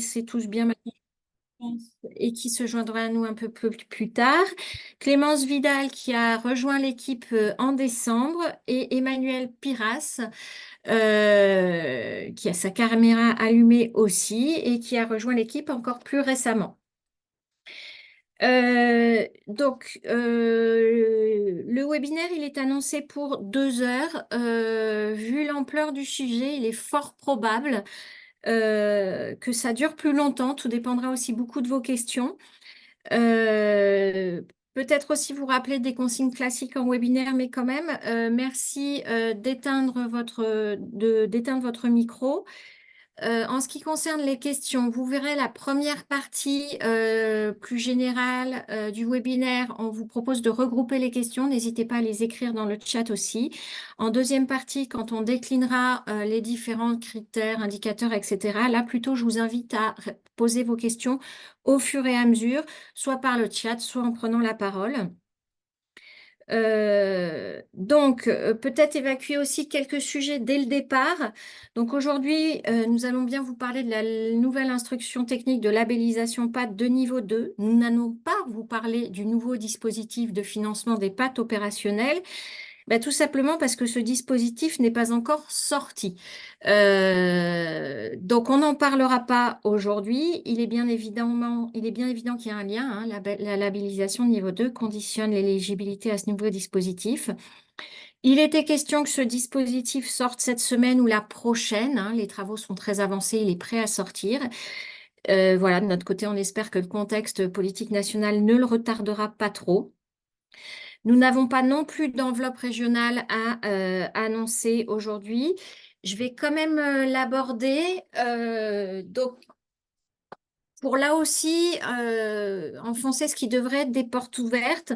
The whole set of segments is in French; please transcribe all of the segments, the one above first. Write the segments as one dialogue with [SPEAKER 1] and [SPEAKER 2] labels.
[SPEAKER 1] C'est tous bien maintenant et qui se joindra à nous un peu plus tard. Clémence Vidal qui a rejoint l'équipe en décembre et Emmanuel Piras qui a sa caméra allumée aussi et qui a rejoint l'équipe encore plus récemment. Le webinaire, il est annoncé pour 2 heures. Vu l'ampleur du sujet, il est fort probable que ça dure plus longtemps. Tout dépendra aussi beaucoup de vos questions. Euh, Peut-être aussi vous rappeler des consignes classiques en webinaire, mais quand même, merci d'éteindre votre micro. En ce qui concerne les questions, vous verrez la première partie plus générale du webinaire. On vous propose de regrouper les questions. N'hésitez pas à les écrire dans le chat aussi. En deuxième partie, quand on déclinera les différents critères, indicateurs, etc., là, plutôt, je vous invite à poser vos questions au fur et à mesure, soit par le chat, soit en prenant la parole. Peut-être évacuer aussi quelques sujets dès le départ. Donc aujourd'hui, nous allons bien vous parler de la nouvelle instruction technique de labellisation PAT de niveau 2. Nous n'allons pas vous parler du nouveau dispositif de financement des PAT opérationnels. Tout simplement parce que ce dispositif n'est pas encore sorti. Donc, on n'en parlera pas aujourd'hui. Il est bien évident qu'il y a un lien, hein. La labellisation niveau 2 conditionne l'éligibilité à ce nouveau dispositif. Il était question que ce dispositif sorte cette semaine ou la prochaine, hein. Les travaux sont très avancés, il est prêt à sortir. Voilà, de notre côté, on espère que le contexte politique national ne le retardera pas trop. Nous n'avons pas non plus d'enveloppe régionale à annoncer aujourd'hui. Je vais quand même l'aborder. Donc, pour là aussi enfoncer ce qui devrait être des portes ouvertes,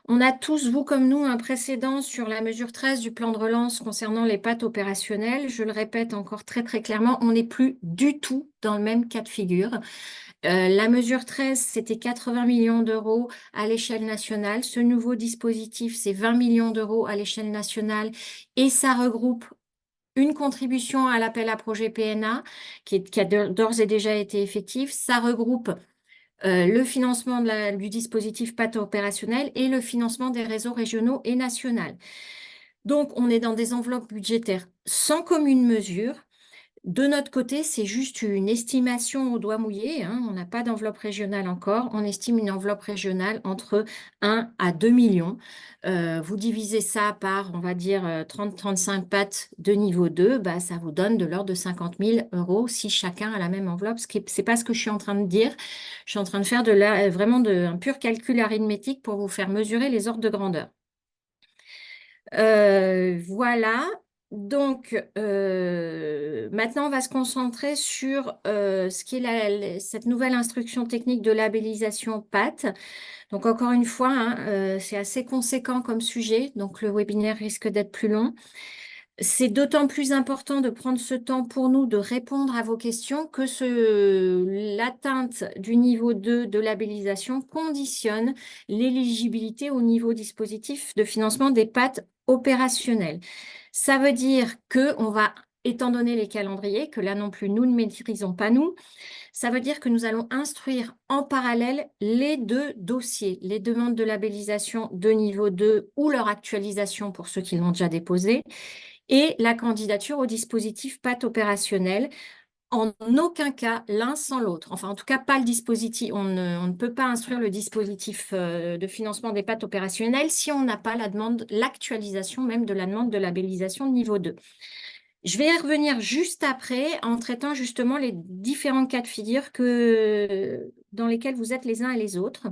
[SPEAKER 1] on a tous, vous comme nous, un précédent sur la mesure 13 du plan de relance concernant les PAT opérationnelles. Je le répète encore très très clairement, on n'est plus du tout dans le même cas de figure. La mesure 13, c'était 80 millions d'euros à l'échelle nationale. Ce nouveau dispositif, c'est 20 millions d'euros à l'échelle nationale et ça regroupe une contribution à l'appel à projet PNA qui a d'ores et déjà été effectif. Ça regroupe le financement du dispositif PAT opérationnel et le financement des réseaux régionaux et nationaux. Donc, on est dans des enveloppes budgétaires sans commune mesure. De notre côté, c'est juste une estimation au doigt mouillé, hein. On n'a pas d'enveloppe régionale encore. On estime une enveloppe régionale entre 1 à 2 millions. Vous divisez ça par, on va dire, 30-35 pattes de niveau 2, ça vous donne de l'ordre de 50 000 euros si chacun a la même enveloppe. Ce n'est pas ce que je suis en train de dire. Je suis en train de faire vraiment un pur calcul arithmétique pour vous faire mesurer les ordres de grandeur. Voilà. Donc, maintenant, on va se concentrer sur ce qui est cette nouvelle instruction technique de labellisation PAT. Donc, encore une fois, hein, c'est assez conséquent comme sujet, donc le webinaire risque d'être plus long. C'est d'autant plus important de prendre ce temps pour nous de répondre à vos questions que l'atteinte du niveau 2 de labellisation conditionne l'éligibilité au niveau dispositif de financement des PAT opérationnels. Ça veut dire que on va, étant donné les calendriers, que là non plus nous ne maîtrisons pas nous, ça veut dire que nous allons instruire en parallèle les deux dossiers, les demandes de labellisation de niveau 2 ou leur actualisation pour ceux qui l'ont déjà déposé, et la candidature au dispositif PAT opérationnel. En aucun cas l'un sans l'autre. Enfin, en tout cas, pas le dispositif. On ne peut pas instruire le dispositif de financement des PAT opérationnels si on n'a pas l'actualisation même de la demande de labellisation de niveau 2. Je vais y revenir juste après en traitant justement les différents cas de figure dans lesquels vous êtes les uns et les autres.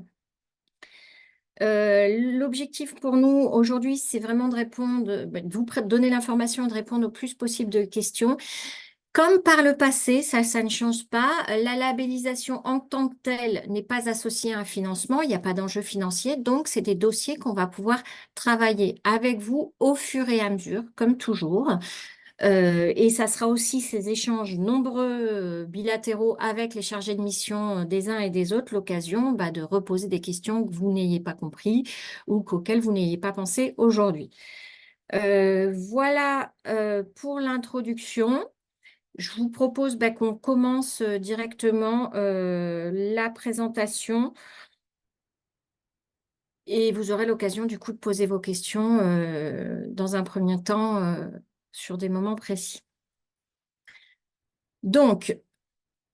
[SPEAKER 1] L'objectif pour nous aujourd'hui, c'est vraiment de vous donner l'information et de répondre au plus possible de questions. Comme par le passé, ça ne change pas. La labellisation en tant que telle n'est pas associée à un financement. Il n'y a pas d'enjeu financier. Donc, c'est des dossiers qu'on va pouvoir travailler avec vous au fur et à mesure, comme toujours. Et ça sera aussi ces échanges nombreux bilatéraux avec les chargés de mission des uns et des autres, l'occasion de reposer des questions que vous n'ayez pas compris ou auxquelles vous n'ayez pas pensé aujourd'hui. Voilà pour l'introduction. Je vous propose qu'on commence directement la présentation et vous aurez l'occasion du coup de poser vos questions dans un premier temps sur des moments précis. Donc,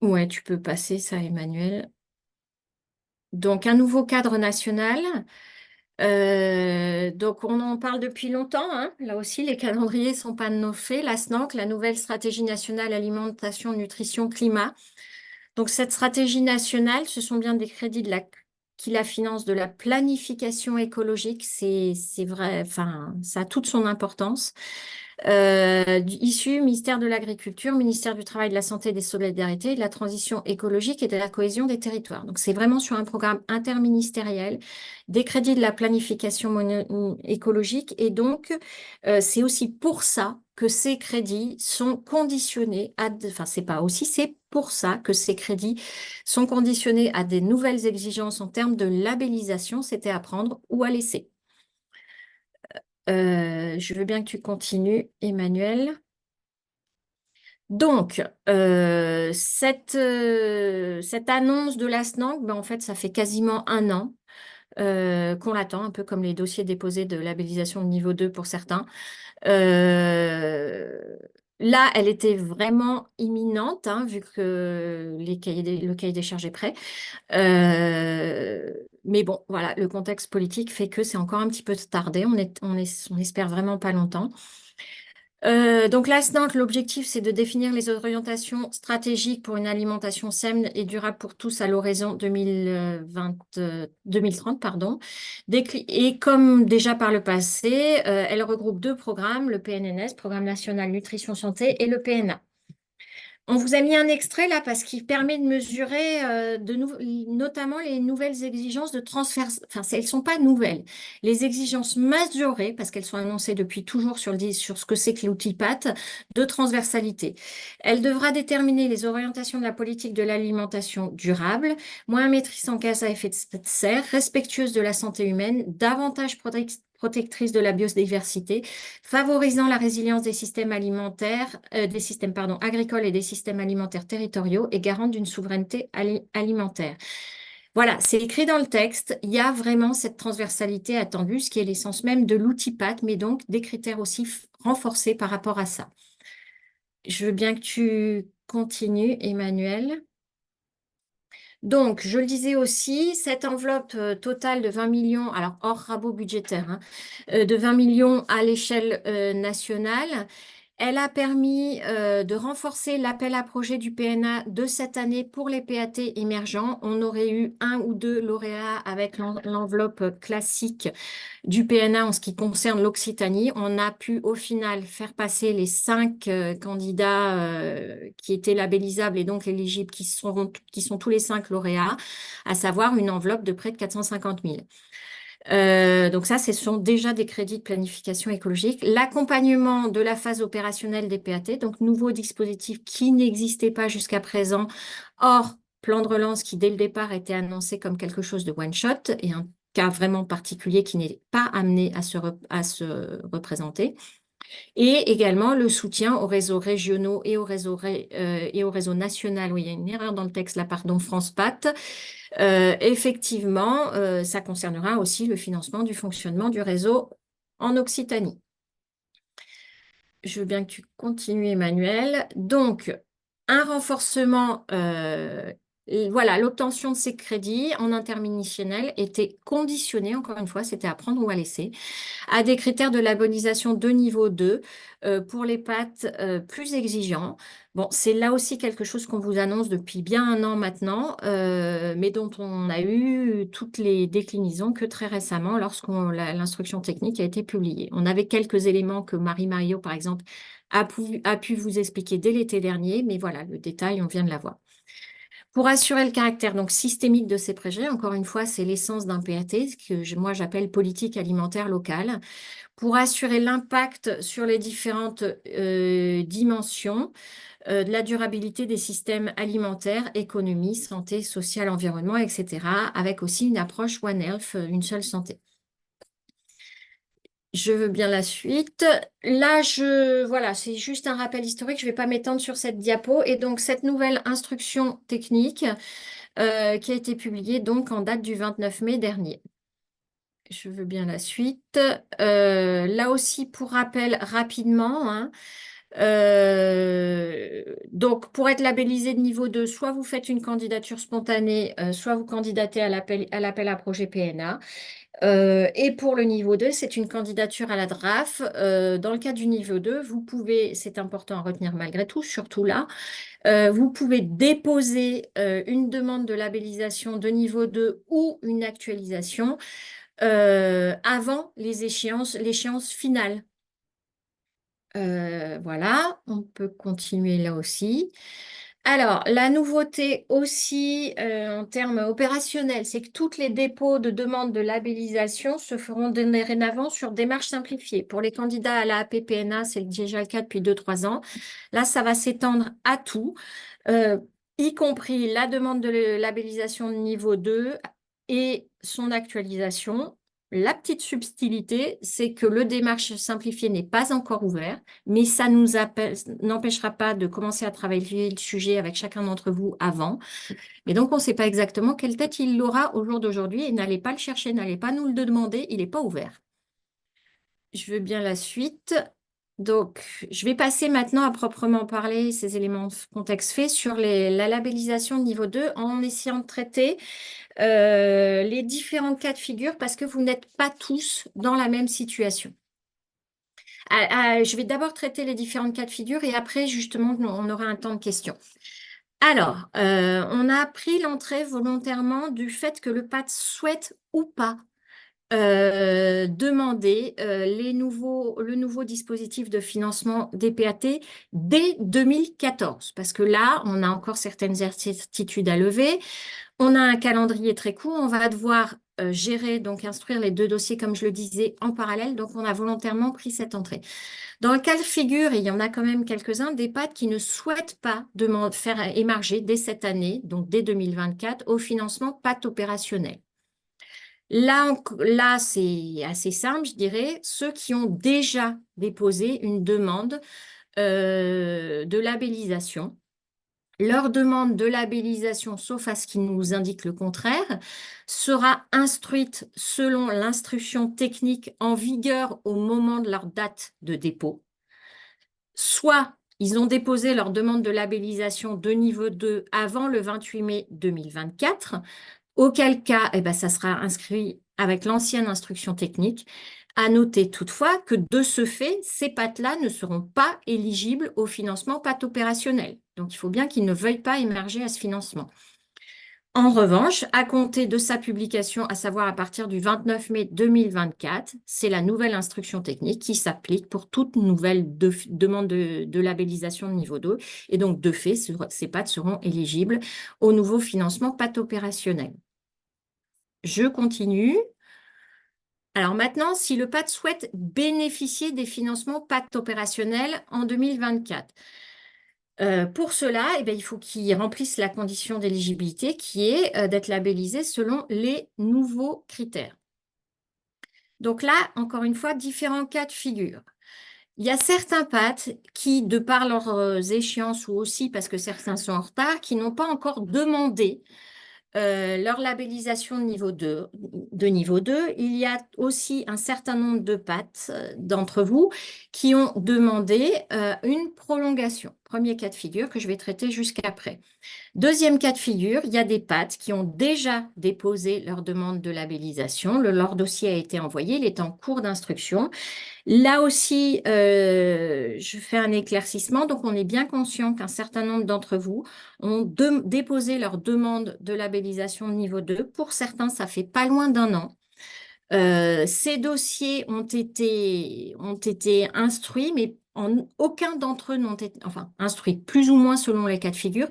[SPEAKER 1] ouais, tu peux passer ça, Emmanuel. Donc, un nouveau cadre national. Donc, on en parle depuis longtemps, hein. Là aussi, les calendriers ne sont pas de nos faits. La SNOC, la nouvelle stratégie nationale alimentation, nutrition, climat. Donc, cette stratégie nationale, ce sont bien des crédits qui la financent de la planification écologique. C'est vrai, enfin, ça a toute son importance. Issu ministère de l'Agriculture, ministère du Travail, de la Santé, des Solidarités, de la Transition écologique et de la cohésion des territoires. Donc, c'est vraiment sur un programme interministériel des crédits de la planification écologique. Et donc, c'est aussi pour ça que ces crédits sont conditionnés enfin, c'est pas aussi, c'est pour ça que ces crédits sont conditionnés à des nouvelles exigences en termes de labellisation, c'était à prendre ou à laisser. Je veux bien que tu continues, Emmanuel. Donc, cette annonce de la SNAC, en fait, ça fait quasiment un an qu'on l'attend, un peu comme les dossiers déposés de labellisation de niveau 2 pour certains. Euh, Là, elle était vraiment imminente, hein, vu que le cahier des charges est prêt. Mais bon, voilà, le contexte politique fait que c'est encore un petit peu tardé. On espère vraiment pas longtemps. Donc là, l'objectif, c'est de définir les orientations stratégiques pour une alimentation saine et durable pour tous à l'horizon 2030, pardon. Et comme déjà par le passé, elle regroupe deux programmes, le PNNS, Programme national nutrition santé, et le PNA. On vous a mis un extrait là parce qu'il permet de mesurer notamment les nouvelles exigences de transfert. Enfin, elles ne sont pas nouvelles. Les exigences majorées, parce qu'elles sont annoncées depuis toujours sur ce que c'est que l'outil PAT, de transversalité. Elle devra déterminer les orientations de la politique de l'alimentation durable, moins émettrice en gaz à effet de serre, respectueuse de la santé humaine, davantage protectrice de la biodiversité, favorisant la résilience des systèmes alimentaires, agricoles et des systèmes alimentaires territoriaux et garante d'une souveraineté alimentaire. Voilà, c'est écrit dans le texte. Il y a vraiment cette transversalité attendue, ce qui est l'essence même de l'outil PAT, mais donc des critères aussi renforcés par rapport à ça. Je veux bien que tu continues, Emmanuel. Donc, je le disais aussi, cette enveloppe totale de 20 millions, alors hors rabot budgétaire, hein, de 20 millions à l'échelle nationale, elle a permis de renforcer l'appel à projet du PNA de cette année pour les PAT émergents. On aurait eu un ou deux lauréats avec l'enveloppe classique du PNA en ce qui concerne l'Occitanie. On a pu au final faire passer les 5 candidats qui étaient labellisables et donc éligibles, qui sont tous les 5 lauréats, à savoir une enveloppe de près de 450 000. Donc ça, ce sont déjà des crédits de planification écologique. L'accompagnement de la phase opérationnelle des PAT, donc nouveau dispositif qui n'existait pas jusqu'à présent. Or, plan de relance qui, dès le départ, était annoncé comme quelque chose de one-shot et un cas vraiment particulier qui n'est pas amené à se représenter. Et également le soutien aux réseaux régionaux et au réseau national. Oui, il y a une erreur dans le texte là, pardon, France PAT. Effectivement, ça concernera aussi le financement du fonctionnement du réseau en Occitanie. Je veux bien que tu continues, Emmanuel. Donc, un renforcement, voilà, l'obtention de ces crédits en interministériel était conditionnée, encore une fois, c'était à prendre ou à laisser, à des critères de labellisation de niveau 2 pour les pâtes plus exigeants. Bon, c'est là aussi quelque chose qu'on vous annonce depuis bien un an maintenant, mais dont on a eu toutes les déclinaisons que très récemment l'instruction technique a été publiée. On avait quelques éléments que Marie Mario, par exemple, a pu vous expliquer dès l'été dernier, mais voilà, le détail, on vient de l'avoir. Pour assurer le caractère donc systémique de ces projets, encore une fois, c'est l'essence d'un PAT, ce que moi j'appelle politique alimentaire locale, pour assurer l'impact sur les différentes dimensions de la durabilité des systèmes alimentaires, économie, santé, sociale, environnement, etc., avec aussi une approche One Health, une seule santé. Je veux bien la suite. Là, voilà, c'est juste un rappel historique. Je ne vais pas m'étendre sur cette diapo. Et donc, cette nouvelle instruction technique qui a été publiée donc en date du 29 mai dernier. Je veux bien la suite. Là aussi, pour rappel rapidement, hein, donc, pour être labellisé de niveau 2, soit vous faites une candidature spontanée, soit vous candidatez à l'appel à projet PNA. Et pour le niveau 2, c'est une candidature à la DRAF. Dans le cas du niveau 2, vous pouvez, c'est important à retenir malgré tout, surtout là, vous pouvez déposer une demande de labellisation de niveau 2 ou une actualisation avant l'échéance finale. Voilà, on peut continuer là aussi. Alors, la nouveauté aussi en termes opérationnels, c'est que toutes les dépôts de demande de labellisation se feront dorénavant sur démarche simplifiée. Pour les candidats à la APPNA, c'est déjà le cas depuis 2-3 ans. Là, ça va s'étendre à tout, euh, y compris la demande de labellisation de niveau 2 et son actualisation. La petite subtilité, c'est que le démarche simplifié n'est pas encore ouvert, mais ça n'empêchera pas de commencer à travailler le sujet avec chacun d'entre vous avant. Mais donc, on ne sait pas exactement quelle tête il aura au jour d'aujourd'hui et n'allez pas le chercher, n'allez pas nous le demander, il n'est pas ouvert. Je veux bien la suite. Donc, je vais passer maintenant à proprement parler ces éléments de contexte faits sur la labellisation de niveau 2 en essayant de traiter les différents cas de figure parce que vous n'êtes pas tous dans la même situation. Je vais d'abord traiter les différents cas de figure et après, justement, on aura un temps de questions. Alors, on a pris l'entrée volontairement du fait que le PAT souhaite ou pas demander le nouveau dispositif de financement des PAT dès 2014, parce que là, on a encore certaines incertitudes à lever. On a un calendrier très court, on va devoir gérer, donc instruire les deux dossiers, comme je le disais, en parallèle. Donc, on a volontairement pris cette entrée. Dans le cas de figure, et il y en a quand même quelques-uns, des PAT qui ne souhaitent pas faire émarger dès cette année, donc dès 2024, au financement PAT opérationnel. Là, c'est assez simple, je dirais. Ceux qui ont déjà déposé une demande de labellisation, leur demande de labellisation, sauf à ce qu'ils nous indiquent le contraire, sera instruite selon l'instruction technique en vigueur au moment de leur date de dépôt. Soit ils ont déposé leur demande de labellisation de niveau 2 avant le 28 mai 2024, auquel cas, eh ben, ça sera inscrit avec l'ancienne instruction technique. À noter toutefois que de ce fait, ces PAT-là ne seront pas éligibles au financement PAT opérationnel. Donc, il faut bien qu'ils ne veuillent pas émerger à ce financement. En revanche, à compter de sa publication, à savoir à partir du 29 mai 2024, c'est la nouvelle instruction technique qui s'applique pour toute nouvelle demande de labellisation de niveau 2. Et donc, de fait, ces PAT seront éligibles au nouveau financement PAT opérationnel. Je continue. Alors maintenant, si le PAT souhaite bénéficier des financements PAT opérationnels en 2024, pour cela, eh bien, il faut qu'il remplisse la condition d'éligibilité qui est d'être labellisé selon les nouveaux critères. Donc là, encore une fois, différents cas de figure. Il y a certains PAT qui, de par leurs échéances ou aussi parce que certains sont en retard, qui n'ont pas encore demandé leur labellisation de niveau 2. Il y a aussi un certain nombre de PAT d'entre vous qui ont demandé une prolongation. Premier cas de figure que je vais traiter jusqu'après. Deuxième cas de figure, il y a des PAT qui ont déjà déposé leur demande de labellisation. Leur dossier a été envoyé, il est en cours d'instruction. Là aussi, je fais un éclaircissement. Donc, on est bien conscient qu'un certain nombre d'entre vous ont déposé leur demande de labellisation de niveau 2. Pour certains, ça fait pas loin d'un an. Ces dossiers ont été instruits, mais aucun d'entre eux n'ont été, enfin, instruits plus ou moins selon les cas de figure.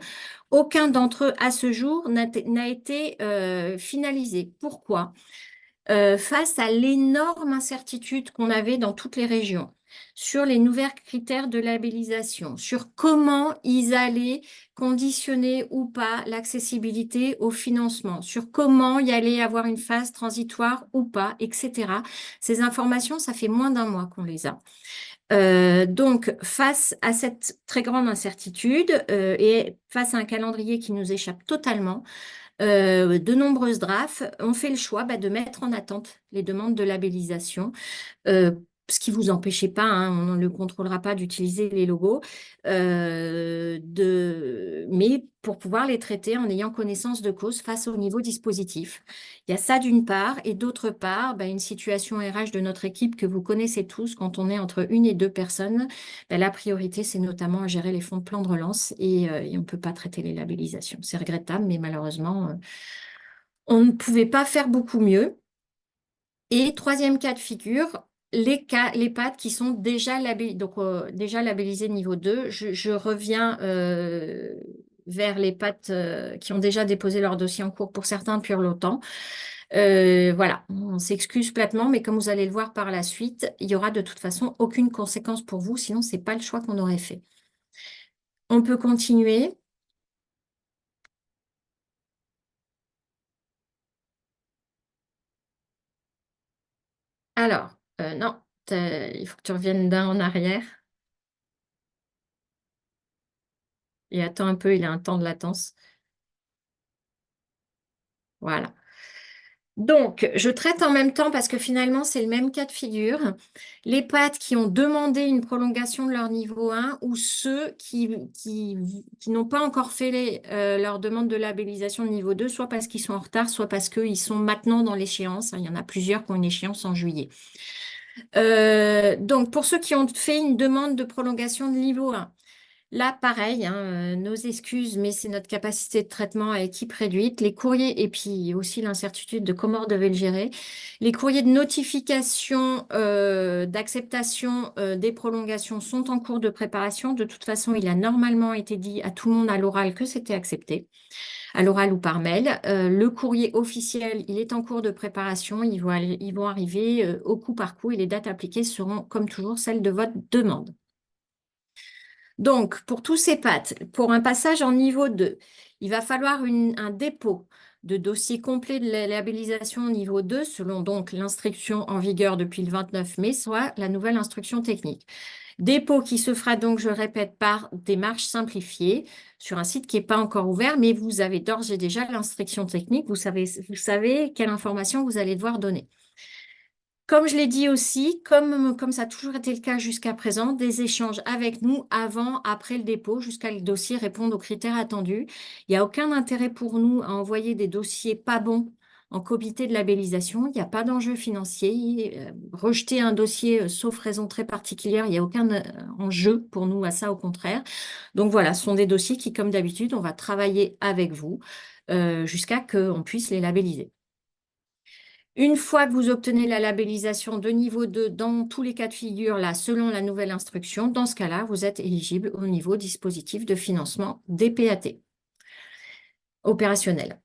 [SPEAKER 1] Aucun d'entre eux, à ce jour, n'a été finalisé. Pourquoi? Face à l'énorme incertitude qu'on avait dans toutes les régions. sur les nouveaux critères de labellisation, sur comment ils allaient conditionner ou pas l'accessibilité au financement, sur comment il y allait avoir une phase transitoire ou pas, etc. Ces informations, ça fait moins d'un mois qu'on les a. Donc, face à cette très grande incertitude et face à un calendrier qui nous échappe totalement, de nombreuses drafts ont fait le choix de mettre en attente les demandes de labellisation, euh, ce qui ne vous empêchez pas, hein, on ne le contrôlera pas d'utiliser les logos, mais pour pouvoir les traiter en ayant connaissance de cause face au niveau dispositif. Il y a ça d'une part, et d'autre part, une situation RH de notre équipe que vous connaissez tous, quand on est entre une et deux personnes, la priorité, c'est notamment à gérer les fonds de plan de relance et on ne peut pas traiter les labellisations. C'est regrettable, mais malheureusement, on ne pouvait pas faire beaucoup mieux. Et troisième cas de figure, les pâtes qui sont déjà labellisées niveau 2. Je reviens vers les pâtes qui ont déjà déposé leur dossier en cours pour certains depuis longtemps. Voilà, on s'excuse platement, mais comme vous allez le voir par la suite, il y aura de toute façon aucune conséquence pour vous, sinon c'est pas le choix qu'on aurait fait. On peut continuer. Alors, non, il faut que tu reviennes d'un en arrière et attends un peu, il a un temps de latence. Voilà. Donc, je traite en même temps parce que finalement, c'est le même cas de figure. Les pâtes qui ont demandé une prolongation de leur niveau 1 ou ceux qui n'ont pas encore fait leur demande de labellisation de niveau 2, soit parce qu'ils sont en retard, soit parce qu'ils sont maintenant dans l'échéance. Il y en a plusieurs qui ont une échéance en juillet. Donc, pour ceux qui ont fait une demande de prolongation de niveau 1, là, pareil, hein, nos excuses, mais c'est notre capacité de traitement à équipe réduite. Les courriers, et puis aussi l'incertitude de comment on devait le gérer. Les courriers de notification d'acceptation des prolongations sont en cours de préparation. De toute façon, il a normalement été dit à tout le monde à l'oral que c'était accepté, à l'oral ou par mail. Le courrier officiel, il est en cours de préparation. Ils vont arriver au coup par coup et les dates appliquées seront, comme toujours, celles de votre demande. Donc, pour tous ces pâtes, pour un passage en niveau 2, il va falloir un dépôt de dossier complet de la labellisation au niveau 2, selon donc l'instruction en vigueur depuis le 29 mai, soit la nouvelle instruction technique. Dépôt qui se fera donc, je répète, par démarche simplifiée sur un site qui n'est pas encore ouvert, mais vous avez d'ores et déjà l'instruction technique, vous savez quelle information vous allez devoir donner. Comme je l'ai dit aussi, comme ça a toujours été le cas jusqu'à présent, des échanges avec nous avant, après le dépôt, jusqu'à ce que le dossier réponde aux critères attendus. Il n'y a aucun intérêt pour nous à envoyer des dossiers pas bons en comité de labellisation. Il n'y a pas d'enjeu financier. Rejeter un dossier, sauf raison très particulière, il n'y a aucun enjeu pour nous à ça, au contraire. Donc voilà, ce sont des dossiers qui, comme d'habitude, on va travailler avec vous jusqu'à qu'on puisse les labelliser. Une fois que vous obtenez la labellisation de niveau 2 dans tous les cas de figure, là, selon la nouvelle instruction, dans ce cas-là, vous êtes éligible au niveau dispositif de financement des PAT opérationnel.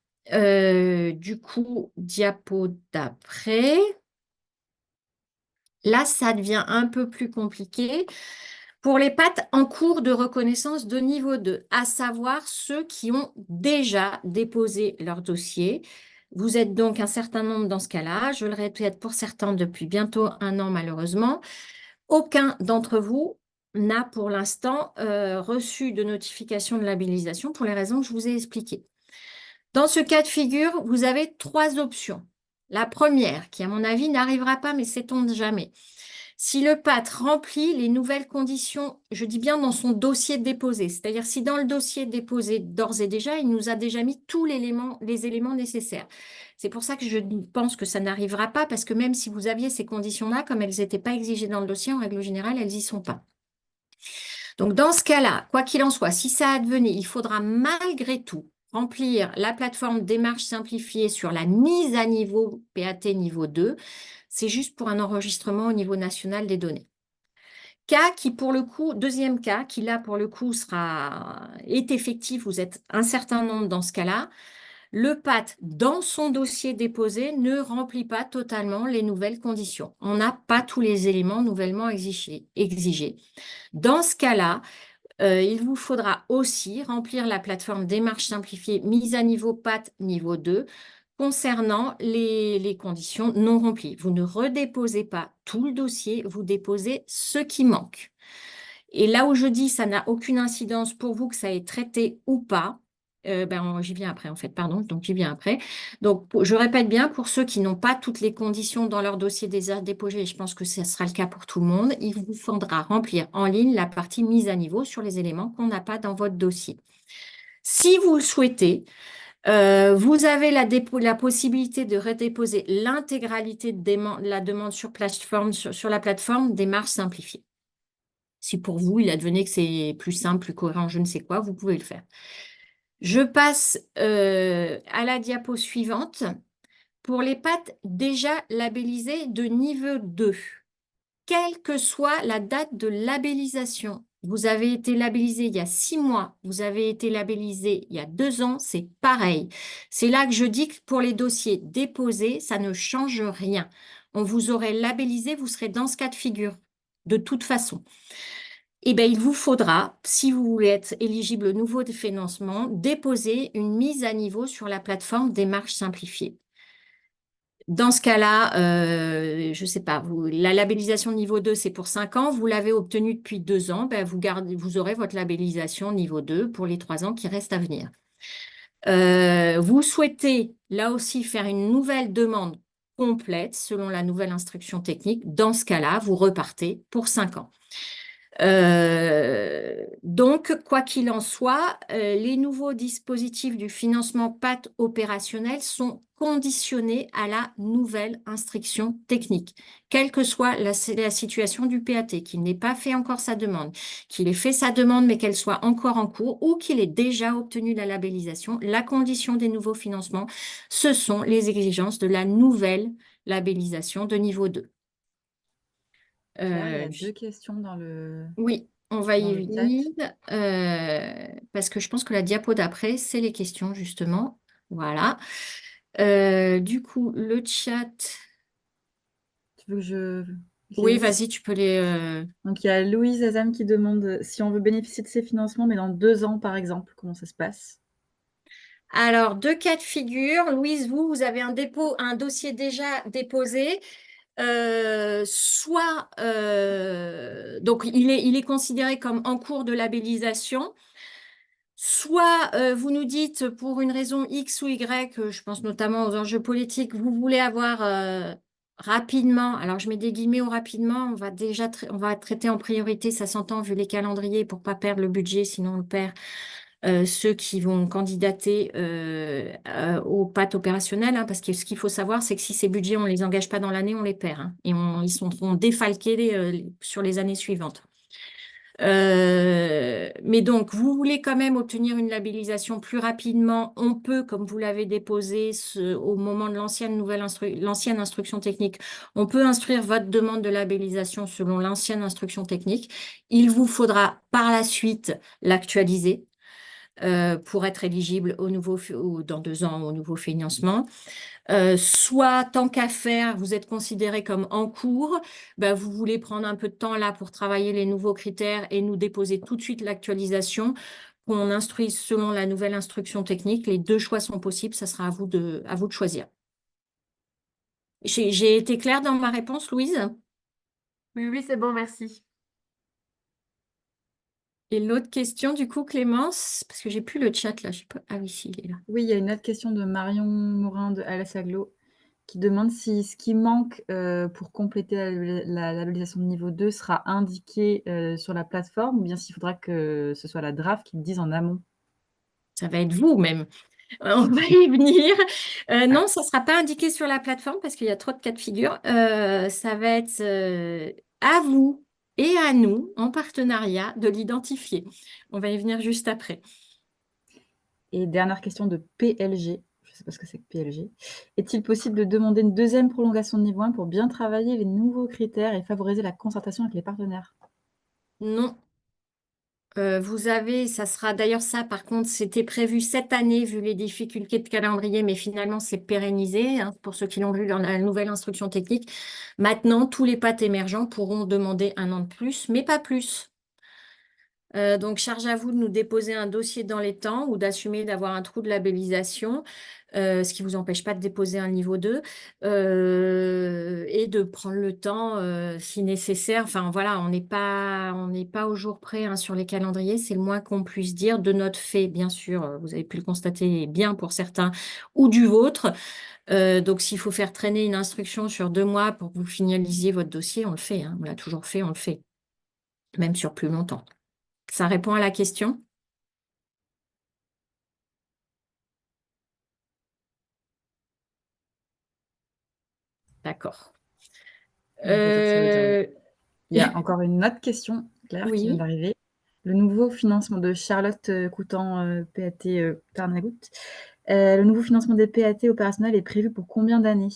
[SPEAKER 1] Du coup, diapo d'après. Là, ça devient un peu plus compliqué. Pour les pâtes en cours de reconnaissance de niveau 2, à savoir ceux qui ont déjà déposé leur dossier. Vous êtes donc un certain nombre dans ce cas-là. Je le répète, pour certains depuis bientôt un an malheureusement. Aucun d'entre vous n'a pour l'instant reçu de notification de labellisation pour les raisons que je vous ai expliquées. Dans ce cas de figure, vous avez trois options. La première, qui à mon avis n'arrivera pas, mais sait-on jamais. Si le PAT remplit les nouvelles conditions, je dis bien dans son dossier déposé, c'est-à-dire si dans le dossier déposé d'ores et déjà, il nous a déjà mis tous les éléments nécessaires. C'est pour ça que je pense que ça n'arrivera pas, parce que même si vous aviez ces conditions-là, comme elles n'étaient pas exigées dans le dossier, en règle générale, elles n'y sont pas. Donc dans ce cas-là, quoi qu'il en soit, si ça advenait, il faudra malgré tout remplir la plateforme démarche simplifiée sur la mise à niveau PAT niveau 2. C'est juste pour un enregistrement au niveau national des données. Cas qui, pour le coup, deuxième cas, qui là, pour le coup, est effectif, vous êtes un certain nombre dans ce cas-là. le PAT, dans son dossier déposé, ne remplit pas totalement les nouvelles conditions. On n'a pas tous les éléments nouvellement exigés. Dans ce cas-là, il vous faudra aussi remplir la plateforme démarche simplifiée mise à niveau PAT niveau 2 concernant les conditions non remplies. Vous ne redéposez pas tout le dossier, vous déposez ce qui manque. Et là où je dis ça n'a aucune incidence pour vous que ça ait traité ou pas, j'y viens après en fait, pardon, donc j'y viens après. Donc je répète bien, pour ceux qui n'ont pas toutes les conditions dans leur dossier des aires déposées, et je pense que ce sera le cas pour tout le monde, il vous faudra remplir en ligne la partie mise à niveau sur les éléments qu'on n'a pas dans votre dossier. Si vous le souhaitez, vous avez la possibilité de redéposer l'intégralité de la demande sur la plateforme démarche simplifiée. Si pour vous, il advenait que c'est plus simple, plus cohérent, je ne sais quoi, vous pouvez le faire. Je passe à la diapo suivante. Pour les pâtes déjà labellisées de niveau 2, quelle que soit la date de labellisation, vous avez été labellisé il y a 6 mois, vous avez été labellisé il y a 2 ans, c'est pareil. C'est là que je dis que pour les dossiers déposés, ça ne change rien. On vous aurait labellisé, vous serez dans ce cas de figure, de toute façon. Eh bien, il vous faudra, si vous voulez être éligible au nouveau financement, déposer une mise à niveau sur la plateforme démarche simplifiée. Dans ce cas-là, je ne sais pas, la labellisation niveau 2, c'est pour 5 ans. Vous l'avez obtenue depuis 2 ans. Ben, vous aurez votre labellisation niveau 2 pour les 3 ans qui restent à venir. Vous souhaitez, là aussi, faire une nouvelle demande complète selon la nouvelle instruction technique. Dans ce cas-là, vous repartez pour 5 ans. Donc, quoi qu'il en soit, les nouveaux dispositifs du financement PAT opérationnel sont conditionnés à la nouvelle instruction technique, quelle que soit la situation du PAT, qu'il n'ait pas fait encore sa demande, qu'il ait fait sa demande mais qu'elle soit encore en cours ou qu'il ait déjà obtenu la labellisation. La condition des nouveaux financements, ce sont les exigences de la nouvelle labellisation de niveau 2.
[SPEAKER 2] Claire, il y a 2 questions
[SPEAKER 1] Oui, on va
[SPEAKER 2] dans
[SPEAKER 1] y
[SPEAKER 2] le chat.
[SPEAKER 1] venir parce que je pense que la diapo d'après, c'est les questions justement. Voilà. Du coup, le chat.
[SPEAKER 2] Tu veux que je
[SPEAKER 1] Oui,
[SPEAKER 2] les...
[SPEAKER 1] vas-y, tu peux les.
[SPEAKER 2] Donc, il y a Louise Azam qui demande si on veut bénéficier de ces financements, mais dans 2 ans, par exemple, comment ça se passe?
[SPEAKER 1] Alors, 2 cas de figure. Louise, vous avez un dossier déjà déposé. Donc il est considéré comme en cours de labellisation. Soit vous nous dites pour une raison X ou Y, je pense notamment aux enjeux politiques, vous voulez avoir rapidement, alors je mets des guillemets au rapidement, on va traiter en priorité, ça s'entend vu les calendriers pour pas perdre le budget, sinon on le perd, ceux qui vont candidater au PAT opérationnel, hein, parce que ce qu'il faut savoir, c'est que si ces budgets, on ne les engage pas dans l'année, on les perd, hein, et ils seront défalqués sur les années suivantes. Mais donc, vous voulez quand même obtenir une labellisation plus rapidement. On peut, comme vous l'avez déposé au moment de l'ancienne instruction technique, on peut instruire votre demande de labellisation selon l'ancienne instruction technique. Il vous faudra par la suite l'actualiser pour être éligible dans 2 ans au nouveau financement. Soit, tant qu'à faire, vous êtes considéré comme en cours, vous voulez prendre un peu de temps là pour travailler les nouveaux critères et nous déposer tout de suite l'actualisation, qu'on instruise selon la nouvelle instruction technique. Les 2 choix sont possibles, ça sera à vous de choisir. J'ai été claire dans ma réponse, Louise?
[SPEAKER 3] Oui, oui, c'est bon, merci.
[SPEAKER 1] Et l'autre question, du coup, Clémence, parce que j'ai plus le chat là, je sais pas. Ah oui, si, il est là.
[SPEAKER 2] Oui, il y a une autre question de Marion Morin de Alas Aglo qui demande si ce qui manque pour compléter la labellisation de niveau 2 sera indiqué sur la plateforme ou bien s'il faudra que ce soit la DRAF qui le dise en amont.
[SPEAKER 1] Ça va être vous même. On va y venir. Non, ça ne sera pas indiqué sur la plateforme parce qu'il y a trop de cas de figure. Ça va être à vous et à nous, en partenariat, de l'identifier. On va y venir juste après.
[SPEAKER 2] Et dernière question de PLG. Je ne sais pas ce que c'est que PLG. Est-il possible de demander une deuxième prolongation de niveau 1 pour bien travailler les nouveaux critères et favoriser la concertation avec les partenaires?
[SPEAKER 1] Non. Vous avez, ça sera d'ailleurs ça, par contre, c'était prévu cette année vu les difficultés de calendrier, mais finalement c'est pérennisé, hein, pour ceux qui l'ont vu dans la nouvelle instruction technique. Maintenant, tous les pâtes émergents pourront demander un an de plus, mais pas plus. Donc, charge à vous de nous déposer un dossier dans les temps ou d'assumer d'avoir un trou de labellisation, ce qui ne vous empêche pas de déposer un niveau 2 et de prendre le temps si nécessaire. Enfin, voilà, on n'est pas au jour près, hein, sur les calendriers, c'est le moins qu'on puisse dire de notre fait, bien sûr. Vous avez pu le constater bien pour certains ou du vôtre. Donc, s'il faut faire traîner une instruction sur 2 mois pour que vous finalisiez votre dossier, on le fait, hein. On l'a toujours fait, on le fait, même sur plus longtemps. Ça répond à la question? D'accord.
[SPEAKER 2] On peut dire que ça veut dire oui.
[SPEAKER 1] Euh,
[SPEAKER 2] Il y a encore une autre question, Claire, qui vient
[SPEAKER 1] Oui,
[SPEAKER 2] d'arriver. Le nouveau financement de Charlotte Coutan, PAT Tarnagout. Le nouveau financement des PAT opérationnels est prévu pour combien d'années?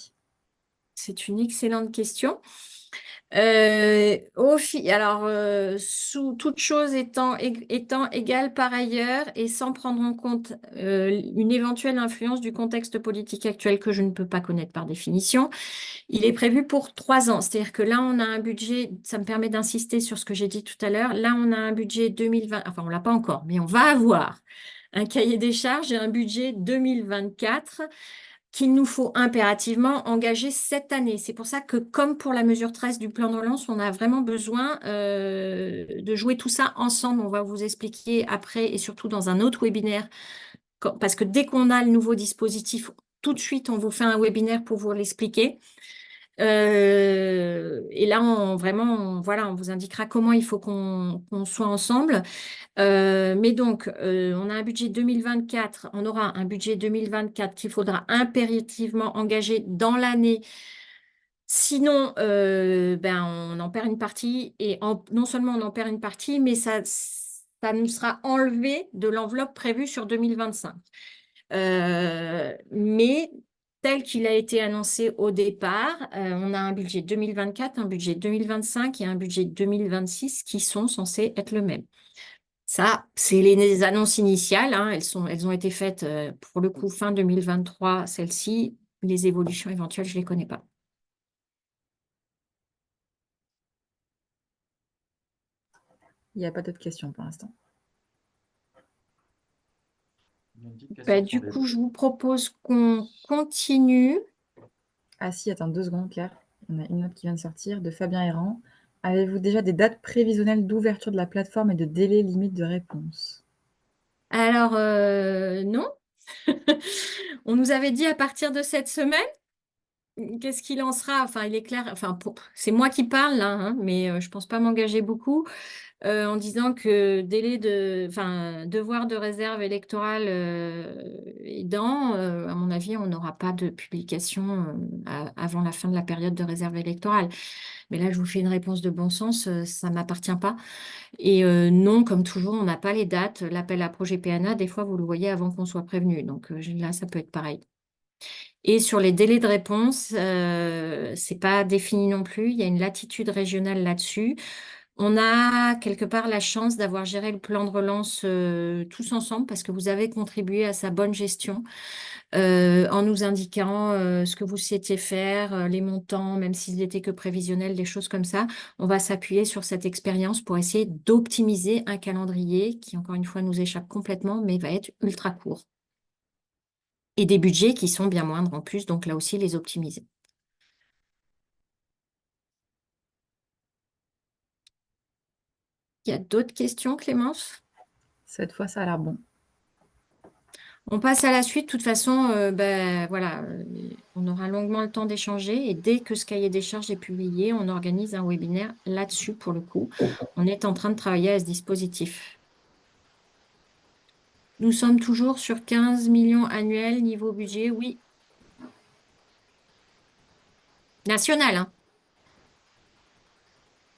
[SPEAKER 1] c'est une excellente question. Alors, sous toute chose étant égale par ailleurs et sans prendre en compte une éventuelle influence du contexte politique actuel que je ne peux pas connaître par définition, il est prévu pour 3 ans. C'est-à-dire que là, on a un budget, ça me permet d'insister sur ce que j'ai dit tout à l'heure. Là, on a un budget 2020, enfin, on l'a pas encore, mais on va avoir un cahier des charges et un budget 2024 qu'il nous faut impérativement engager cette année. C'est pour ça que, comme pour la mesure 13 du plan de relance, on a vraiment besoin de jouer tout ça ensemble. On va vous expliquer après et surtout dans un autre webinaire, parce que dès qu'on a le nouveau dispositif, tout de suite, on vous fait un webinaire pour vous l'expliquer. Et là, voilà, on vous indiquera comment il faut qu'on soit ensemble. Mais donc, on a un budget 2024, on aura un budget 2024 qu'il faudra impérativement engager dans l'année. Sinon, ben, on en perd une partie et non seulement on en perd une partie, mais ça nous sera enlevé de l'enveloppe prévue sur 2025. Mais tel qu'il a été annoncé au départ, on a un budget 2024, un budget 2025 et un budget 2026 qui sont censés être le même. Ça, c'est les annonces initiales, hein. Elles ont été faites pour le coup fin 2023, celles-ci. Les évolutions éventuelles, je ne les connais pas.
[SPEAKER 2] Il n'y a pas d'autres questions pour l'instant.
[SPEAKER 1] Bah, du coup, je vous propose qu'on continue.
[SPEAKER 2] Ah si, attends 2 secondes, Claire. On a une note qui vient de sortir de Fabien Errand. Avez-vous déjà des dates prévisionnelles d'ouverture de la plateforme et de délai limite de réponse?
[SPEAKER 1] Alors, non. On nous avait dit à partir de cette semaine. Qu'est-ce qu'il en sera? Enfin, il est clair. Enfin, c'est moi qui parle là, hein, mais je pense pas m'engager beaucoup en disant que enfin, devoir de réserve électorale aidant, à mon avis, on n'aura pas de publication avant la fin de la période de réserve électorale. Mais là, je vous fais une réponse de bon sens, ça ne m'appartient pas. Et non, comme toujours, on n'a pas les dates. L'appel à projet PNA, des fois, vous le voyez avant qu'on soit prévenu. Donc là, ça peut être pareil. Et sur les délais de réponse, c'est pas défini non plus. Il y a une latitude régionale là-dessus. On a quelque part la chance d'avoir géré le plan de relance tous ensemble parce que vous avez contribué à sa bonne gestion en nous indiquant ce que vous souhaitiez faire, les montants, même s'ils n'étaient que prévisionnels, des choses comme ça. On va s'appuyer sur cette expérience pour essayer d'optimiser un calendrier qui, encore une fois, nous échappe complètement, mais va être ultra court. Et des budgets qui sont bien moindres en plus, donc là aussi, les optimiser. Il y a d'autres questions, Clémence?
[SPEAKER 2] Cette fois, ça a l'air bon.
[SPEAKER 1] On passe à la suite. De toute façon, ben, voilà, on aura longuement le temps d'échanger. Et dès que ce cahier des charges est publié, on organise un webinaire là-dessus pour le coup. On est en train de travailler à ce dispositif. Nous sommes toujours sur 15 millions annuels niveau budget, oui. National, hein.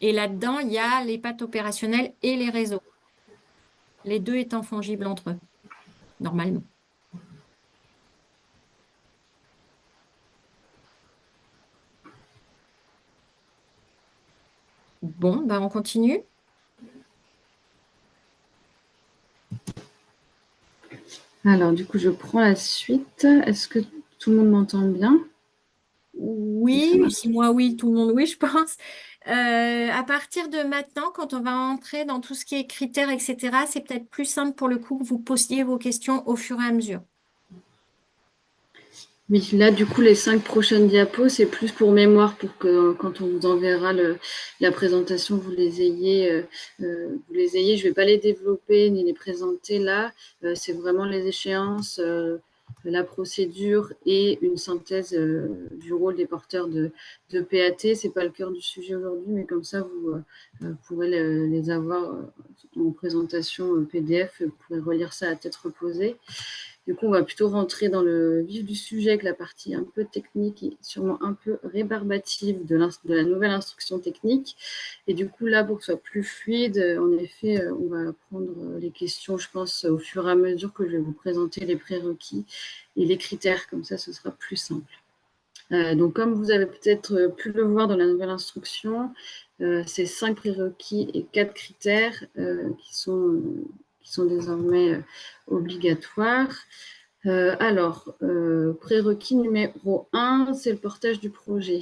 [SPEAKER 1] Et là-dedans, il y a les pattes opérationnelles et les réseaux. Les deux étant fongibles entre eux, normalement. Bon, ben on continue.
[SPEAKER 2] Alors, du coup, je prends la suite. Est-ce que tout le monde m'entend bien?
[SPEAKER 1] Oui, si moi oui, tout le monde oui, je pense. À partir de maintenant, quand on va entrer dans tout ce qui est critères, etc., c'est peut-être plus simple pour le coup que vous posiez vos questions au fur et à mesure.
[SPEAKER 2] Oui, là, du coup, les 5 prochaines diapos, c'est plus pour mémoire, pour que quand on vous enverra la présentation, vous les ayez. Je ne vais pas les développer ni les présenter là. C'est vraiment les échéances, la procédure et une synthèse du rôle des porteurs de PAT. Ce n'est pas le cœur du sujet aujourd'hui, mais comme ça, vous pourrez les avoir en présentation PDF. Vous pourrez relire ça à tête reposée. Du coup, on va plutôt rentrer dans le vif du sujet avec la partie un peu technique et sûrement un peu rébarbative de la nouvelle instruction technique. Et du coup, là, pour que ce soit plus fluide, en effet, on va prendre les questions, je pense, au fur et à mesure que je vais vous présenter les prérequis et les critères. Comme ça, ce sera plus simple. Donc, comme vous avez peut-être pu le voir dans la nouvelle instruction, c'est 5 prérequis et 4 critères qui sont désormais obligatoires. Prérequis numéro 1, c'est le portage du projet.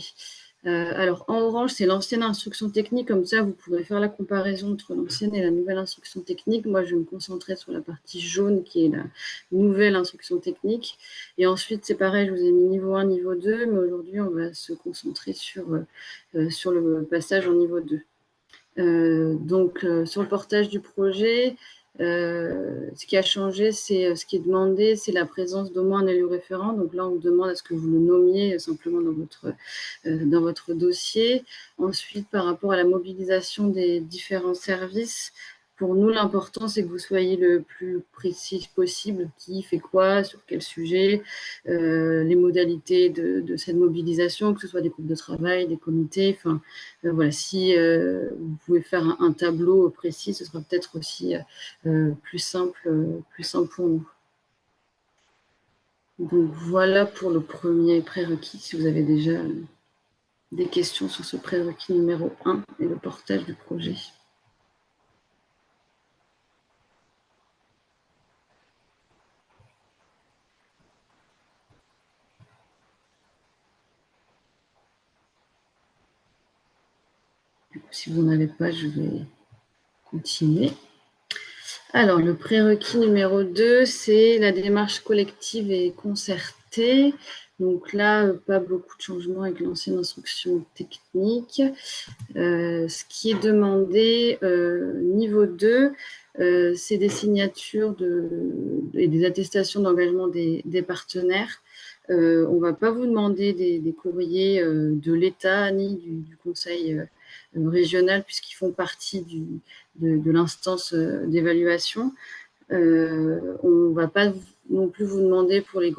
[SPEAKER 2] Alors, en orange, c'est l'ancienne instruction technique. Comme ça, vous pourrez faire la comparaison entre l'ancienne et la nouvelle instruction technique. Moi, je vais me concentrer sur la partie jaune, qui est la nouvelle instruction technique. Et ensuite, c'est pareil, je vous ai mis niveau 1, niveau 2, mais aujourd'hui, on va se concentrer sur le passage en niveau 2. Sur le portage du projet, ce qui a changé, c'est ce qui est demandé, c'est la présence d'au moins un élu référent. Donc là, on vous demande à ce que vous le nommiez simplement dans votre dossier. Ensuite, par rapport à la mobilisation des différents services, pour nous, l'important, c'est que vous soyez le plus précis possible, qui fait quoi, sur quel sujet, les modalités de cette mobilisation, que ce soit des groupes de travail, des comités. Enfin, voilà, si vous pouvez faire un tableau précis, ce sera peut-être aussi plus simple pour nous. Donc voilà pour le premier prérequis, si vous avez déjà des questions sur ce prérequis numéro 1 et le portage du projet. Du coup, si vous n'en avez pas, je vais continuer. Alors, le prérequis numéro 2, c'est la démarche collective et concertée. Donc là, pas beaucoup de changements avec l'ancienne instruction technique. Ce qui est demandé, niveau 2, c'est des signatures et des attestations d'engagement des partenaires. On ne va pas vous demander des courriers de l'État ni du Conseil régional, puisqu'ils font partie de l'instance d'évaluation. On ne va pas non plus vous demander pour les